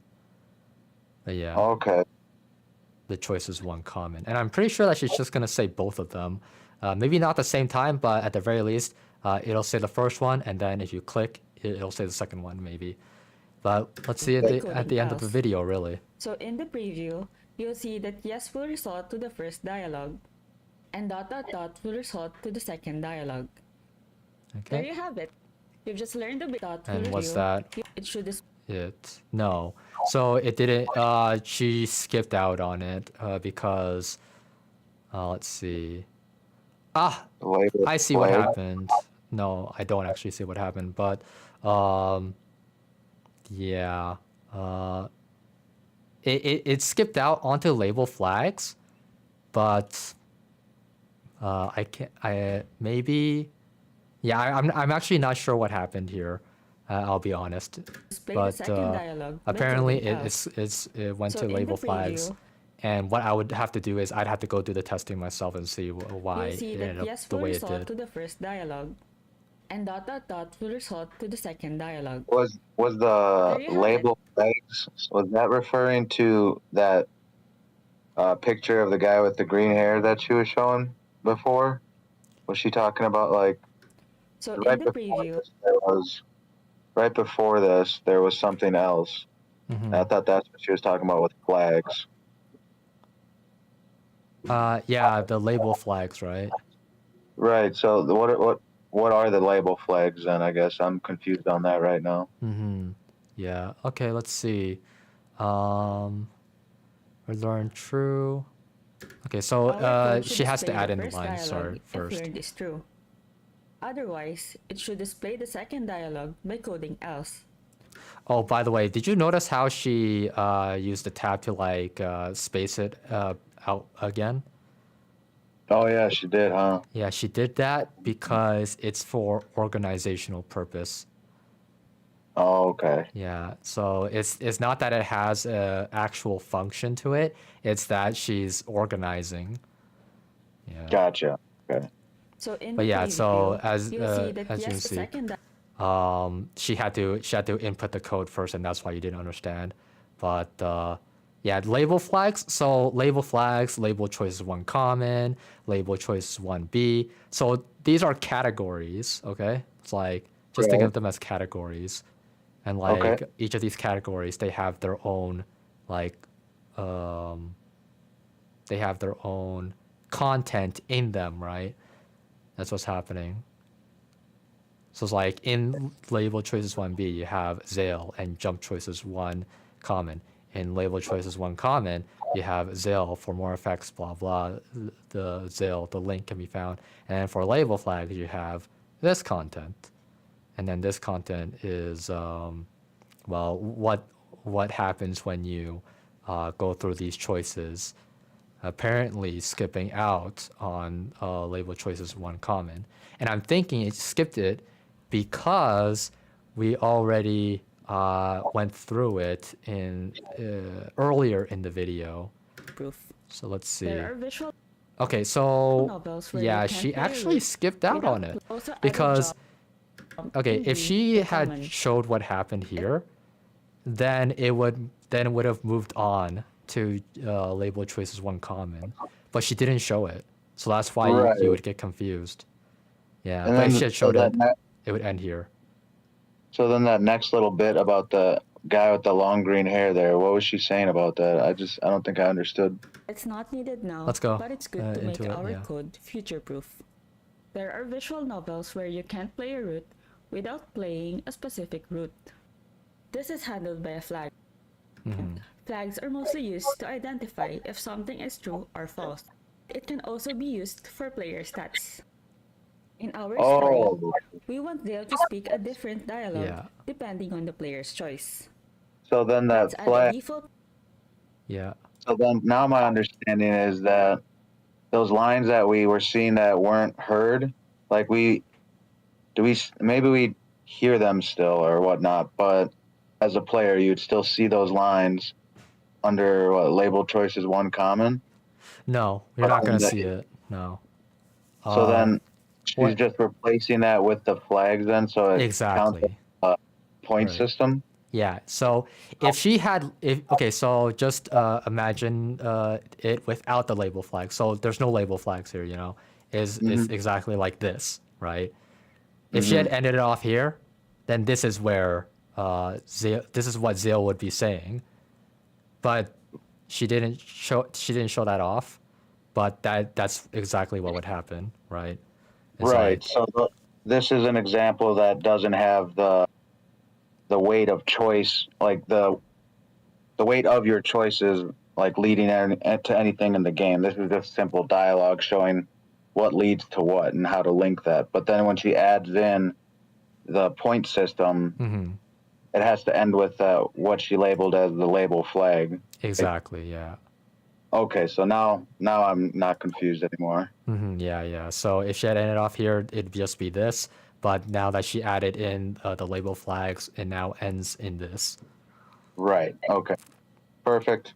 But yeah. Okay. The choice is 1 common. And I'm pretty sure that she's just gonna say both of them. Maybe not at the same time, but at the very least, it'll say the first one, and then if you click, it'll say the second one maybe. But let's see at the end of the video, really. So in the preview, you'll see that yes will result to the first dialogue, and ... will result to the second dialogue. Okay. There you have it. You've just learned a bit. And what's that? It should. No. So it didn't. She skipped out on it because. Let's see. I see what happened. No, I don't actually see what happened, but yeah. It skipped out onto label flags, but maybe. Yeah, I'm actually not sure what happened here. I'll be honest, but apparently it went to label flags, and what I would have to do is I'd have to go do the testing myself and see why it ended up the way it did. To the first dialogue, and ... will result to the second dialogue. Was the label flags, was that referring to that picture of the guy with the green hair that she was showing before? Was she talking about like? So right in the preview, right before this, there was something else. Mm-hmm. I thought that's what she was talking about with flags. Yeah, the label flags, right? Right. So what are the label flags then? I guess I'm confused on that right now. Mm-hmm. Yeah. Okay. Let's see. Learn true. Okay. So she has to add in the line. Sorry. First. If learned is true. Otherwise, it should display the second dialogue by coding else. Oh, by the way, did you notice how she used the tab to like space it out again? Oh yeah, she did, huh? Yeah, she did that because it's for organizational purpose. Oh, okay. Yeah, so it's not that it has a actual function to it. It's that she's organizing. Yeah. Gotcha. Okay. So in But the yeah, so preview, you'll see that as you can yes, the see, second she had to input the code first, and that's why you didn't understand. But yeah, label flags. So label flags, label choices one common, label choices one B. So these are categories. Okay, it's like just think Right. of them as categories, and Okay. like each of these categories, they have their own like they have their own content in them, right? That's what's happening. So it's like in label choices 1B, you have Zale and jump choices 1 common. In label choices 1 common, you have Zale for more effects, blah, blah. The Zale, the link can be found. And then for label flags, you have this content. And then this content is, well, what happens when you go through these choices, apparently skipping out on label choices 1 common. And I'm thinking it skipped it because we already went through it in earlier in the video. proof. So let's see. There are visual Okay, so novels where yeah, you can she play actually with skipped out without on it also adding because jump okay, to if the she had common. showed what happened here, then it would have moved on to label choices 1 common, but she didn't show it, so that's why Right. you would get confused. Yeah, And but if then she had so showed it, that it would end here. so then that next little bit about the guy with the long green hair there, what was she saying about that? I don't think I understood. It's not needed now, Let's go but it's good to make into it, our yeah. code future-proof. There are visual novels where you can't play a route without playing a specific route. This is handled by a flag. Flags are mostly used to identify if something is true or false. It can also be used for player stats. In our story, Oh, we want Dale to speak a different dialogue Yeah. depending on the player's choice. so then that Let's add a flag. default Yeah. So then now my understanding is that those lines that we were seeing that weren't heard, like maybe we hear them still or whatnot, but as a player, you'd still see those lines under label choices 1 common. No, you're not gonna that- see it. No. So then she's what- just replacing that with the flags then, so it counts Exactly. as a point Right. system. Yeah. So if she had, okay, so just imagine it without the label flag. So there's no label flags here, you know, is exactly like this, right? If she had ended it off here, then this is where this is what Zale would be saying, but she didn't show that off, but that's exactly what would happen, right? It's Right. like- So this is an example that doesn't have the weight of choice, like the weight of your choices, like leading to anything in the game. This is just simple dialogue showing what leads to what and how to link that. But then when she adds in the point system, it has to end with what she labeled as the label flag. Exactly. Yeah. Okay, so now I'm not confused anymore. Yeah. So if she had ended off here, it'd just be this. But now that she added in the label flags, it now ends in this. Right. Okay. Perfect.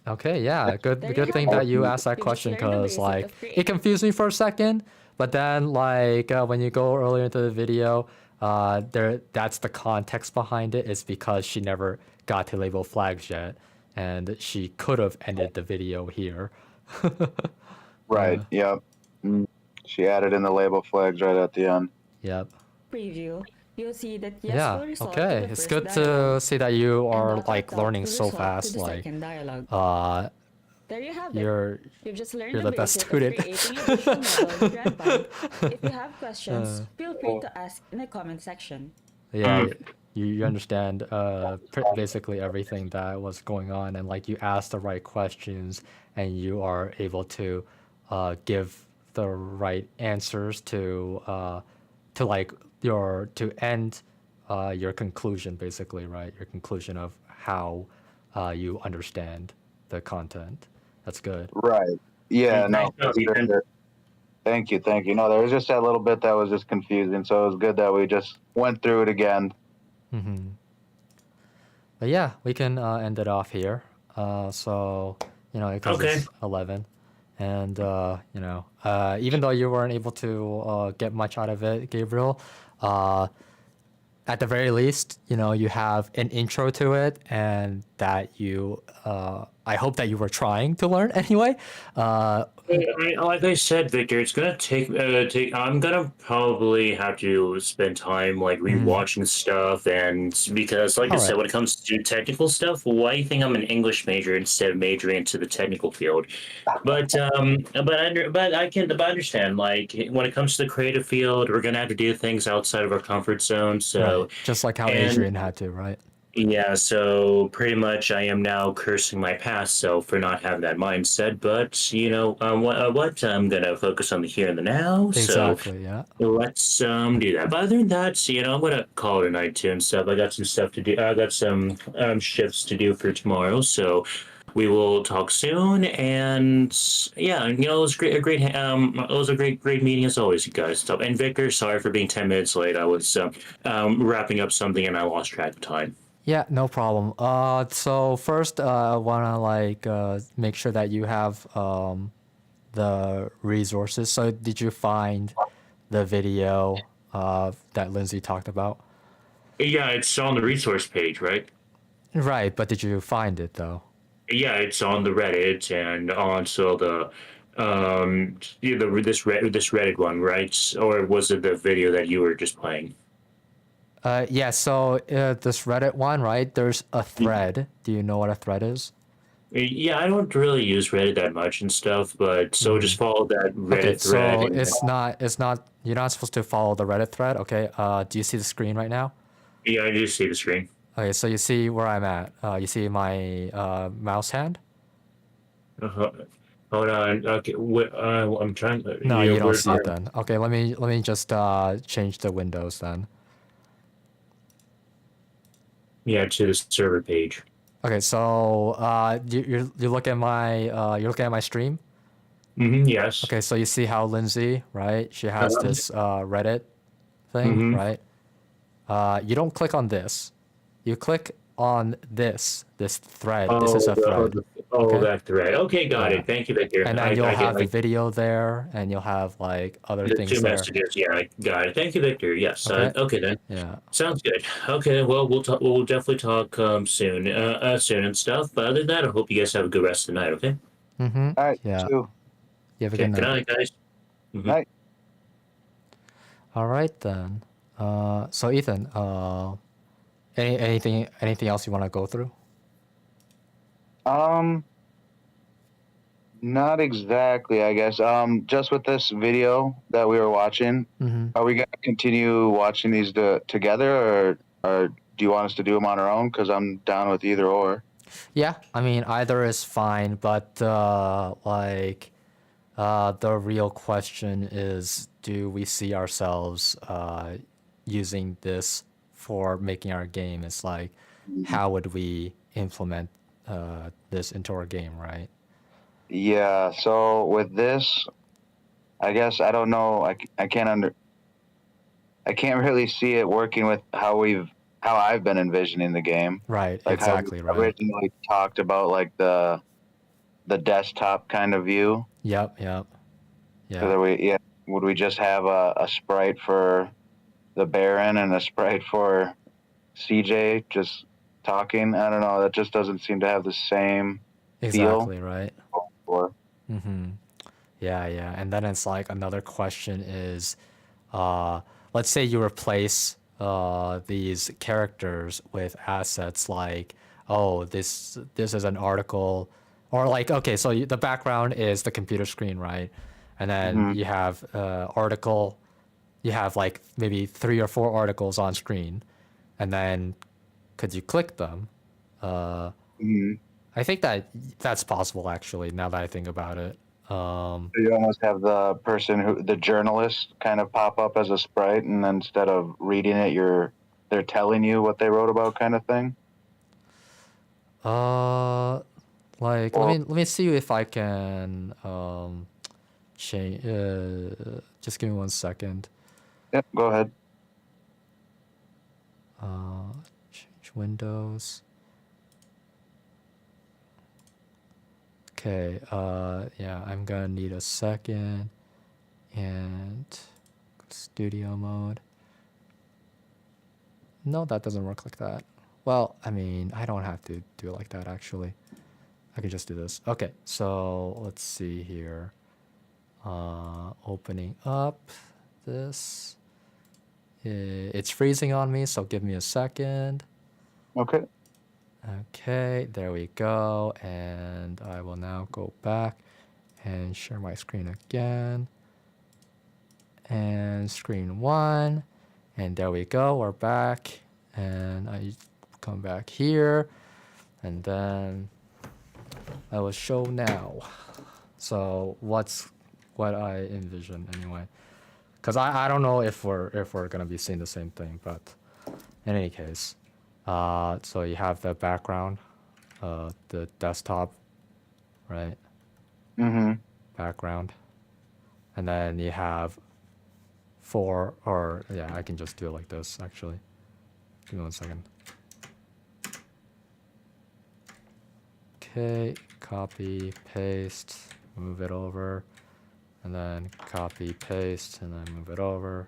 Okay, yeah, good There you good have thing it. that you asked that You just question learned the because basic like of it creating. confused me for a second, but then like when you go earlier into the video, that's the context behind it. It's because she never got to label flags yet, and she could have ended the video here. Right. Yep. She added in the label flags right at the end. Yep. preview, you'll see that yes Yeah. will result Okay. to the It's first good dialogue, to see that you and are dot, like dot, dot learning will so result to fast. the Like, second dialogue. There you have it. you're You've just learned you're the the best basic student. of creating a visual novel with Grandpa. If you have questions, feel free to ask in the comment section. Yeah, you understand basically everything that was going on, and like you asked the right questions, and you are able to give the right answers to like to end your conclusion, basically, right? Your conclusion of how you understand the content. That's good. Right. Yeah. Nice No. job, Ethan. Thank you. No, there was just that little bit that was just confusing, so it was good that we just went through it again. But yeah, we can end it off here. So, because Okay. it's 11. And, even though you weren't able to get much out of it, Gabriel, at the very least, you have an intro to it, and that I hope that you were trying to learn anyway. Like I said, Victor, it's gonna take. I'm gonna probably have to spend time like rewatching stuff, and because, like I said, when it comes to technical stuff, why do you think I'm an English major instead of majoring into the technical field? But I understand. Like when it comes to the creative field, we're gonna have to do things outside of our comfort zone. So just like how and Adrian had to, right? yeah, so pretty much I am now cursing my past self for not having that mindset. But what I'm gonna focus on the here and the now. Exactly. Yeah. Let's do that. But other than that, I'm gonna call it a night too and stuff. I got some stuff to do. I got some shifts to do for tomorrow, so we will talk soon. And yeah, it was great. It was a great meeting as always, you guys. So, and Victor, sorry for being 10 minutes late. I was wrapping up something and I lost track of time. Yeah, no problem. So first, I wanna make sure that you have the resources. So did you find the video that Lindsay talked about? Yeah, it's on the resource page, right? Right, but did you find it though? Yeah, it's on the Reddit and also the this Reddit one, right? Or was it the video that you were just playing? Yeah, so this Reddit one, right? There's a thread. Do you know what a thread is? Yeah, I don't really use Reddit that much and stuff, but so just follow that Reddit Okay, thread. so it's not you're not supposed to follow the Reddit thread, okay? Do you see the screen right now? Yeah, I do see the screen. Okay, so you see where I'm at. You see my mouse hand? Uh-huh. Hold on. Okay, I'm trying. No, you don't see it then. Okay, let me just change the windows then. Yeah, to the server page. Okay, so you look at my stream. Yes. Okay, so you see how Lindsay, right? She has this Reddit thing, right? You don't click on this. You click on this thread. This is a thread. That thread. Okay, got it. Thank you, Victor. And then you'll have the video there, and you'll have like other the things two there. messages. Yeah, I got it. Thank you, Victor. Yes. Okay. Okay then. Yeah. Sounds good. Okay. Well, we'll talk. We'll definitely talk soon. Soon and stuff. But other than that, I hope you guys have a good rest of the night. Okay. Mm-hmm. All right. Yeah. Too. You have a Okay. good Good night. night, guys. Night. All right then. So Ethan, anything else you want to go through? Not exactly, I guess. Just with this video that we were watching, are we gonna continue watching these together, or do you want us to do them on our own? Because I'm down with either or. Yeah, I mean either is fine, but the real question is, do we see ourselves using this for making our game? It's like, how would we implement this into our game, right? Yeah. So with this, I guess I don't know. I can't really see it working with how I've been envisioning the game. Right. Like exactly. how we originally talked about, like the desktop kind of view. Yep. Yeah. So would we just have a sprite for the Baron and a sprite for CJ just talking? I don't know. That just doesn't seem to have the same exactly feel. Right. Yeah. And then it's like another question is, let's say you replace these characters with assets like, oh, this is an article, or like, okay, so the background is the computer screen, right? And then you have article, you have like maybe 3 or 4 articles on screen, and then could you click them? I think that's possible actually, now that I think about it. You almost have the person the journalist kind of pop up as a sprite, and then instead of reading it, they're telling you what they wrote about, kind of thing. Let me see if I can change. Just give me 1 second. Yep, go ahead. Change windows. Okay, yeah, I'm gonna need a second. And studio mode. No, that doesn't work like that. Well, I mean, I don't have to do it like that, actually. I could just do this. Okay, so let's see here. Opening up this. It's freezing on me, so give me a second. Okay. Okay, there we go. And I will now go back and share my screen again. And screen 1. And there we go, we're back. And I come back here. And then I will show now. So what I envision anyway. Because I don't know if we're gonna be seeing the same thing, but in any case. So you have the background, the desktop, right? Mm-hmm. Background. And then you have I can just do it like this, actually. Give me 1 second. Okay, copy, paste, move it over, and then copy, paste, and then move it over,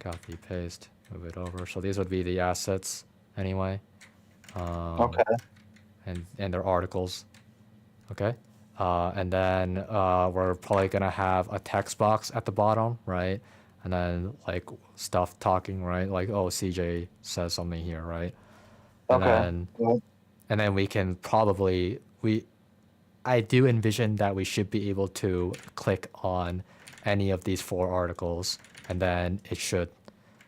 copy, paste, move it over. So these would be the assets anyway. Okay. And their articles. Okay. And then we're probably gonna have a text box at the bottom, right? And then like stuff talking, right? Like, oh, CJ says something here, right? And Okay. then and then we can probably I do envision that we should be able to click on any of these 4 articles, and then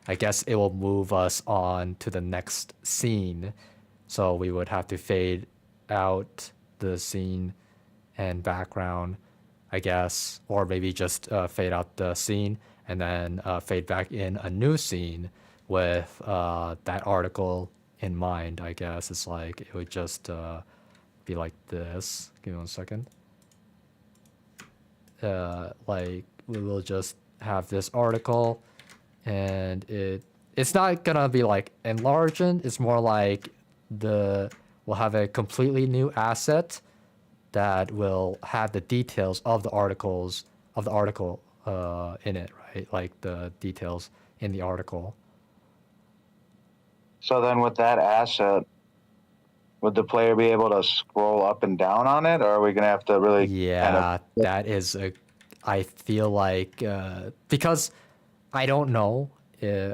I guess it will move us on to the next scene. So we would have to fade out the scene and background, I guess, or maybe just fade out the scene and then fade back in a new scene with that article in mind, I guess. It's like, it would just be like this. Give me 1 second. Like, we will just have this article, and it's not gonna be like enlarged. It's more like we'll have a completely new asset that will have the details of the article in it, right? Like the details in the article. So then with that asset, would the player be able to scroll up and down on it, or are we going to have to really that is I feel like, because I don't know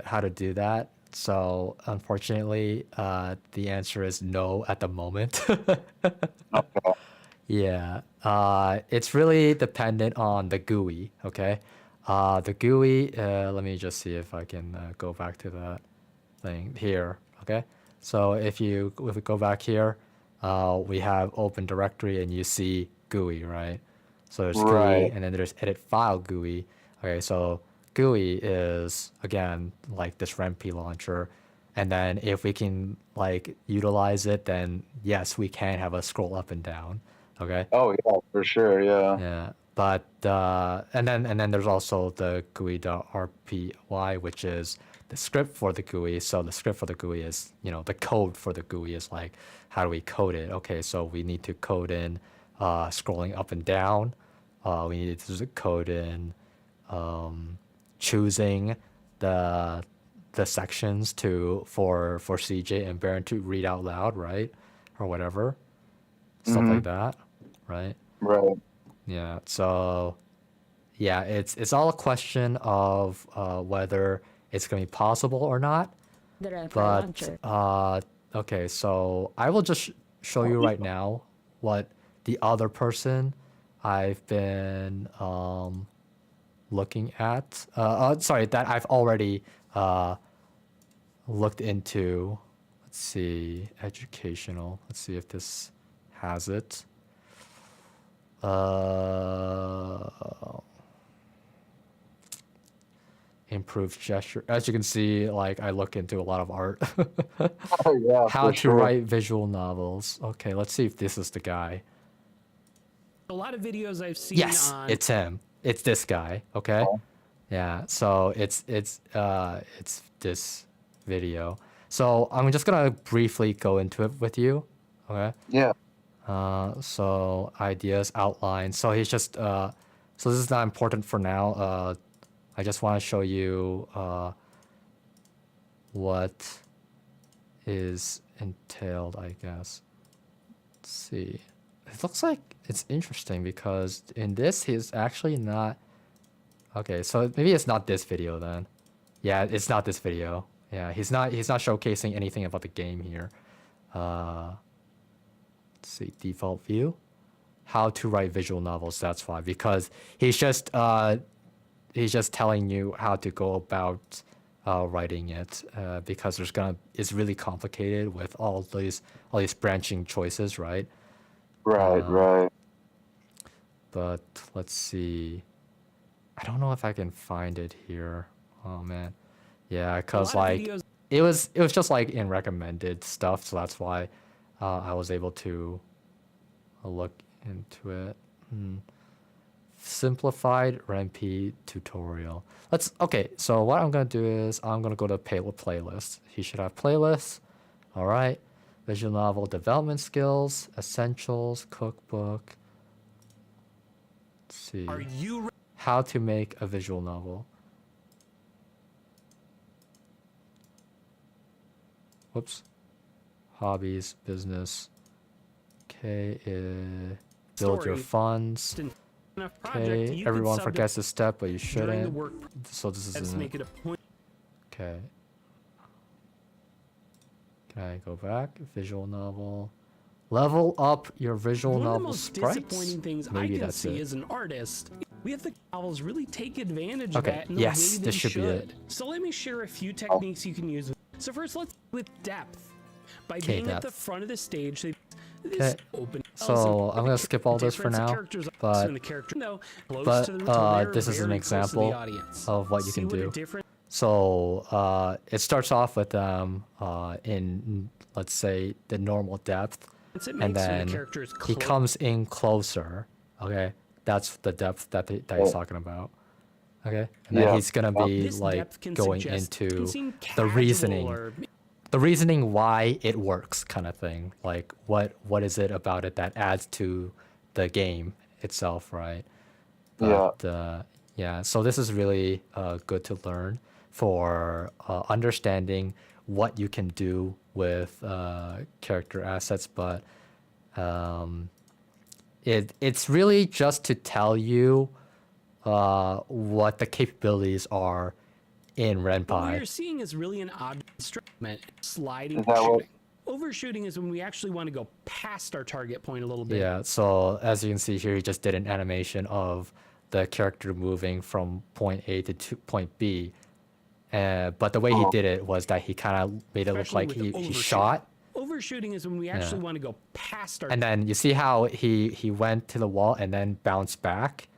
how to do that, so unfortunately, the answer is no at the moment. Okay. Yeah, it's really dependent on the GUI, okay? The GUI, let me just see if I can go back to that thing here, okay? So if we go back here, we have Open Directory and you see GUI, right? So there's Right. GUI and then there's Edit File GUI. Okay, so GUI is, again, like this REMP launcher. And then if we can like utilize it, then yes, we can have a scroll up and down. Okay. Oh yeah, for sure. Yeah. Yeah. But and then there's also the GUI.rpy, which is the script for the GUI. So the script for the GUI is, the code for the GUI is like, how do we code it? Okay, so we need to code in scrolling up and down. We need to code in choosing the sections for CJ and Baron to read out loud, right? Or whatever. Stuff like that, right? Right. Yeah. So, yeah, it's all a question of whether it's going to be possible or not. The Renfri But launcher. okay, so I will just show you right now what the other person I've been looking at. Sorry, that I've already looked into. Let's see, educational. Let's see if this has it. Improved gesture. As you can see, like I look into a lot of art. Yeah. How for to sure. write visual novels. Okay, let's see if this is the guy. A lot of videos I've seen Yes, on it's him. It's this guy, okay? Oh. Yeah, so it's this video. So I'm just gonna briefly go into it with you, okay? Yeah. So ideas, outlines. So he's just so this is not important for now. I just want to show you what is entailed, I guess. Let's see. It looks like it's interesting because in this he's actually not. Okay, so maybe it's not this video then. Yeah, it's not this video. Yeah, he's not showcasing anything about the game here. Let's see, default view. How to write visual novels, that's why. Because he's just telling you how to go about writing it. Because it's really complicated with all these branching choices, right? Right. But let's see. I don't know if I can find it here. Oh man. Yeah, cause like it was just like in recommended stuff, so that's why I was able to look into it. Simplified RenP tutorial. Okay, so what I'm gonna do is I'm gonna go to playlist. He should have playlists. All right. Visual novel development skills, essentials, cookbook. Let's see. Are you How to make a visual novel. Whoops. Hobbies, business. Okay, build your funds. Okay, everyone forgets this step, but you shouldn't. So this is make it a point. Okay. Can I go back? Visual novel. Level up your visual One of the novel most sprites. disappointing things I Maybe can that's see it. as an artist, we have the novels really take advantage Okay, of that in the yes, way they this should be it. So let me share a few techniques you can use. So first, let's with depth. By being at the depth. front of the stage, this Okay. open. So I'm gonna skip all this for now, but this is an example of what you can do. So it starts off with in, let's say, the normal depth, and then he comes in closer. Okay, that's the depth that he's talking about. Okay, and then he's gonna be like going into the reasoning why it works, kind of thing. Like what is it about it that adds to the game itself, right? But, yeah. So this is really good to learn for understanding what you can do with character assets, but it's really just to tell you what the capabilities are in RenPy. What you're seeing is really an odd instrument, sliding Is that what- shooting. Overshooting is when we actually want to go past our target point a little bit. Yeah, so as you can see here, he just did an animation of the character moving from point A to point B. But the way he did it was that he kind of made it look Especially like with the he overshooting. shot. Overshooting is when we actually want to go past our And then you see how he went to the wall and then bounced back.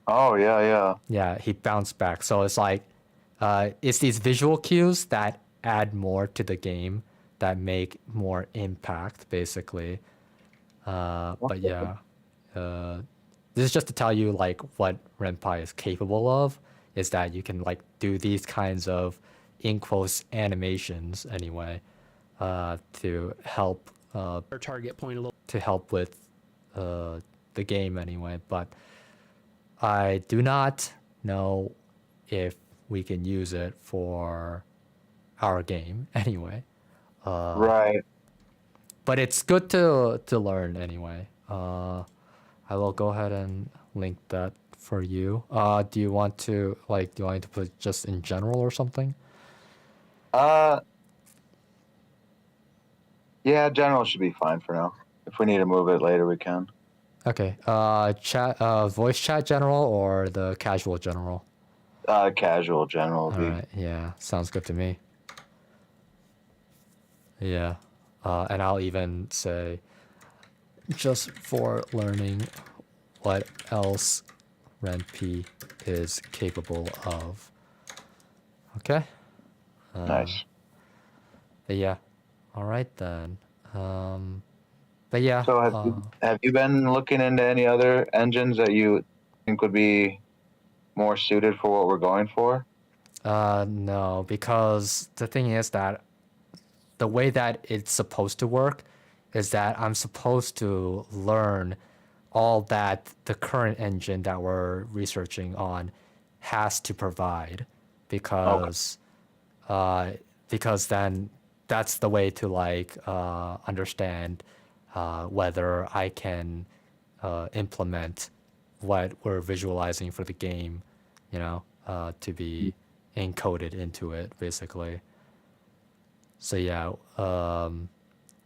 Oh yeah. Yeah, he bounced back. So it's like, it's these visual cues that add more to the game, that make more impact, basically. But yeah, this is just to tell you like what RenPy is capable of, is that you can like do these kinds of in quotes animations anyway, to help our target point a little. to help with the game anyway. But I do not know if we can use it for our game anyway. Right. But it's good to learn anyway. I will go ahead and link that for you. Do you want to put just in general or something? Yeah, general should be fine for now. If we need to move it later, we can. Okay. Voice chat general or the casual general? Casual general. All right. Yeah, sounds good to me. Yeah. And I'll even say, just for learning what else RenP is capable of. Okay. Nice. But yeah. All right then. But yeah. So have you been looking into any other engines that you think would be more suited for what we're going for? No, because the thing is that the way that it's supposed to work is that I'm supposed to learn all that the current engine that we're researching on has to provide, because because then that's the way to like understand whether I can implement what we're visualizing for the game, you know, to be encoded into it, basically. So yeah,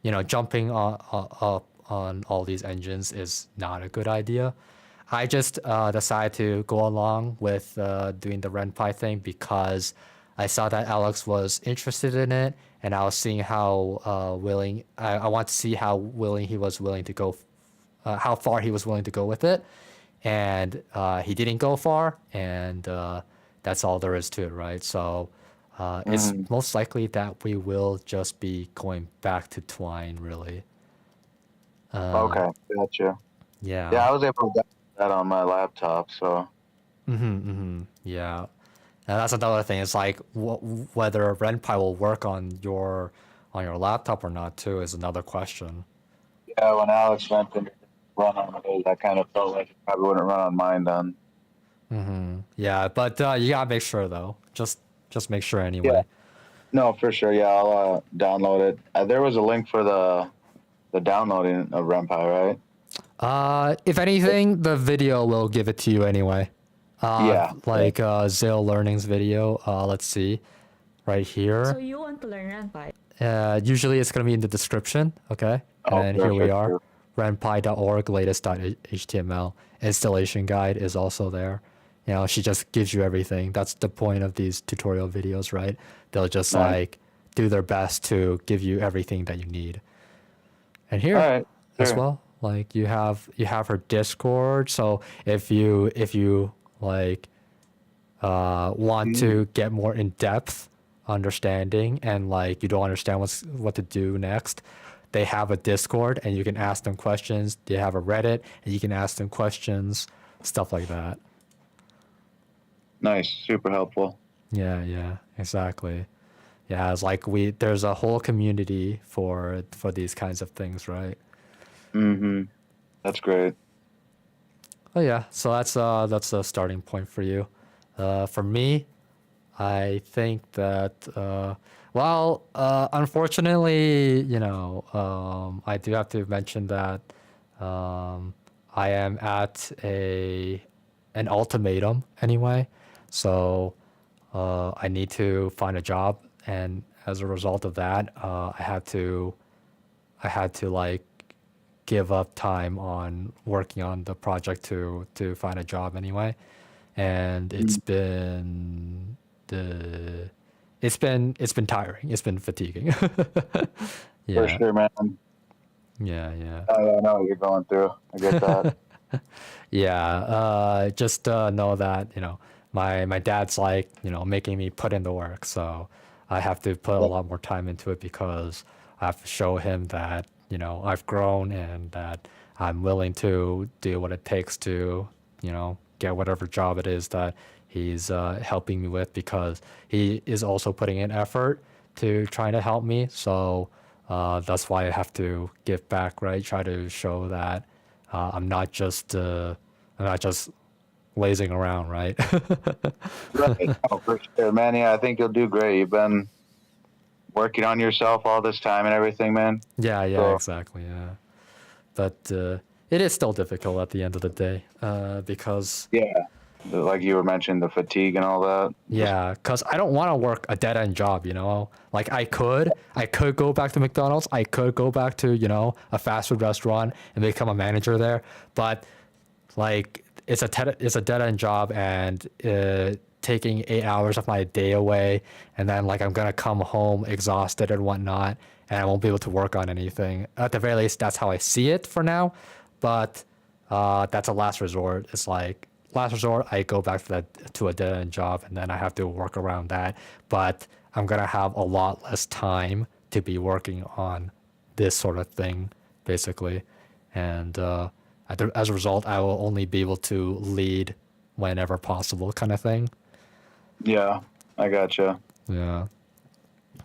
you know, jumping up on all these engines is not a good idea. I just decided to go along with doing the RenPy thing because I saw that Alex was interested in it, and I was seeing how willing I want to see how willing he was willing to go, how far he was willing to go with it, and he didn't go far, and that's all there is to it, right? So it's most likely that we will just be going back to Twine, really. Okay, gotcha. Yeah. Yeah, I was able to get that on my laptop, so. Yeah. And that's another thing. It's like whether RenPy will work on your laptop or not too is another question. Yeah, when Alex mentioned run on his, I kind of felt like it probably wouldn't run on mine then. Yeah, but you gotta make sure though. Just make sure anyway. Yeah. No, for sure. Yeah, I'll download it. There was a link for the downloading of RenPy, right? If anything, the video will give it to you anyway. Yeah. Like Zale Learning's video. Let's see, right here. So you want to learn RenPy? Usually it's gonna be in the description. Okay. And here we are. RenPy.org latest.html installation guide is also there. You know, she just gives you everything. That's the point of these tutorial videos, right? They'll just like do their best to give you everything that you need. And here as well, like you have her Discord. So if you like want to get more in depth understanding and like you don't understand what to do next, they have a Discord and you can ask them questions. They have a Reddit and you can ask them questions, stuff like that. Nice, super helpful. Yeah, exactly. Yeah, it's like there's a whole community for these kinds of things, right? That's great. Oh yeah, so that's a starting point for you. For me, I think that unfortunately, you know, I do have to mention that I am at an ultimatum anyway. So I need to find a job, and as a result of that, I had to like give up time on working on the project to find a job anyway, and it's been tiring. It's been fatiguing. Yeah. For sure, man. Yeah. I know what you're going through. I get that. Yeah. Just know that, you know, my dad's like, you know, making me put in the work, so I have to put a lot more time into it because I have to show him that, you know, I've grown and that I'm willing to do what it takes to, you know, get whatever job it is that he's helping me with, because he is also putting in effort to trying to help me. So that's why I have to give back, right? Try to show that I'm not just lazing around, right? Right. Oh, for sure, man. Yeah, I think you'll do great. You've been working on yourself all this time and everything, man. Yeah, So- exactly, yeah. But it is still difficult at the end of the day because Yeah. Like you were mentioning, the fatigue and all that. yeah, because I don't want to work a dead end job, you know. Like I could go back to McDonald's, I could go back to, you know, a fast food restaurant and become a manager there, but like it's a dead end job, and taking 8 hours of my day away, and then like I'm gonna come home exhausted and whatnot, and I won't be able to work on anything. At the very least, that's how I see it for now. But that's a last resort. It's like last resort, I go back to a dead end job, and then I have to work around that. But I'm gonna have a lot less time to be working on this sort of thing, basically, and as a result, I will only be able to lead whenever possible, kind of thing. Yeah, I gotcha. Yeah,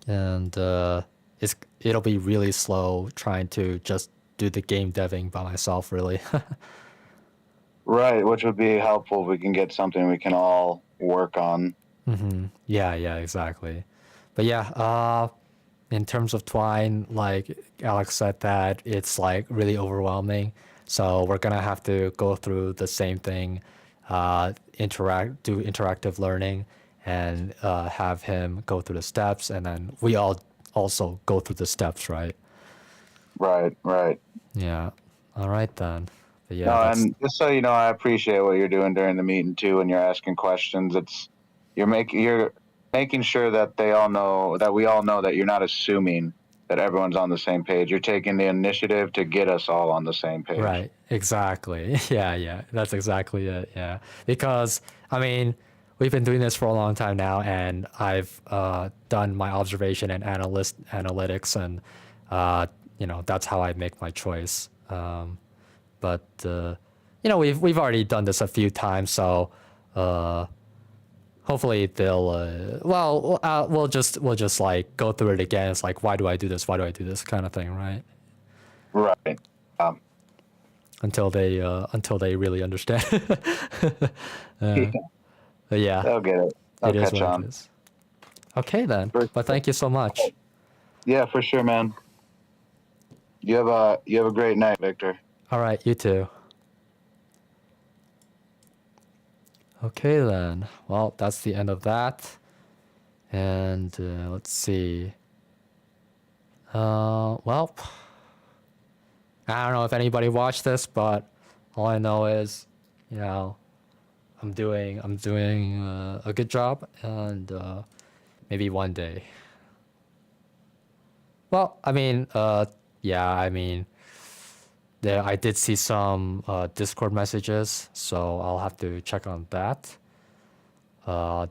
and it'll be really slow trying to just do the game deving by myself, really. Right, which would be helpful if we can get something we can all work on. Yeah, exactly. But yeah, in terms of Twine, like Alex said, that it's like really overwhelming. So we're gonna have to go through the same thing, do interactive learning, and have him go through the steps, and then we all also go through the steps, right? Right. Yeah. All right then. But yeah, No, and just so you know, I appreciate what you're doing during the meeting too, when you're asking questions. You're making sure that we all know that you're not assuming that everyone's on the same page. You're taking the initiative to get us all on the same page. Right, exactly. Yeah, that's exactly it. Yeah, because I mean, we've been doing this for a long time now, and I've done my observation and analytics, and that's how I make my choice. But we've already done this a few times, so hopefully they'll we'll just like go through it again. It's like, why do I do this kind of thing, right? Right. Until they really understand. But yeah, They'll get it. They'll catch on. It is. Okay then, but thank you so much. Yeah, for sure, man. You have a great night, Victor. All right, you too. Okay then. Well, that's the end of that. And let's see. Well, I don't know if anybody watched this, but all I know is, I'm doing a good job, and maybe one day. Well, I mean, I did see some Discord messages, so I'll have to check on that.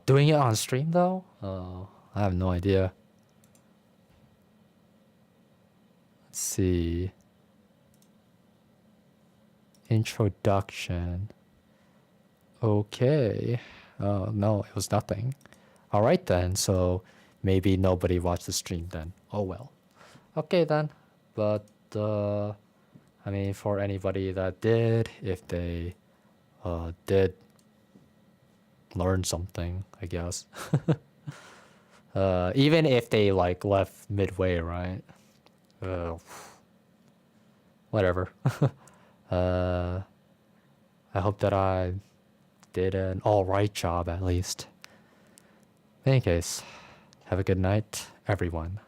Doing it on stream though, I have no idea. Let's see. Introduction. Okay. Oh no, it was nothing. All right then. So maybe nobody watched the stream then. Oh well. Okay then. But for anybody that did, if they did learn something, I guess. Even if they like left midway, right? Whatever. I hope that I did an alright job at least. In any case, have a good night, everyone.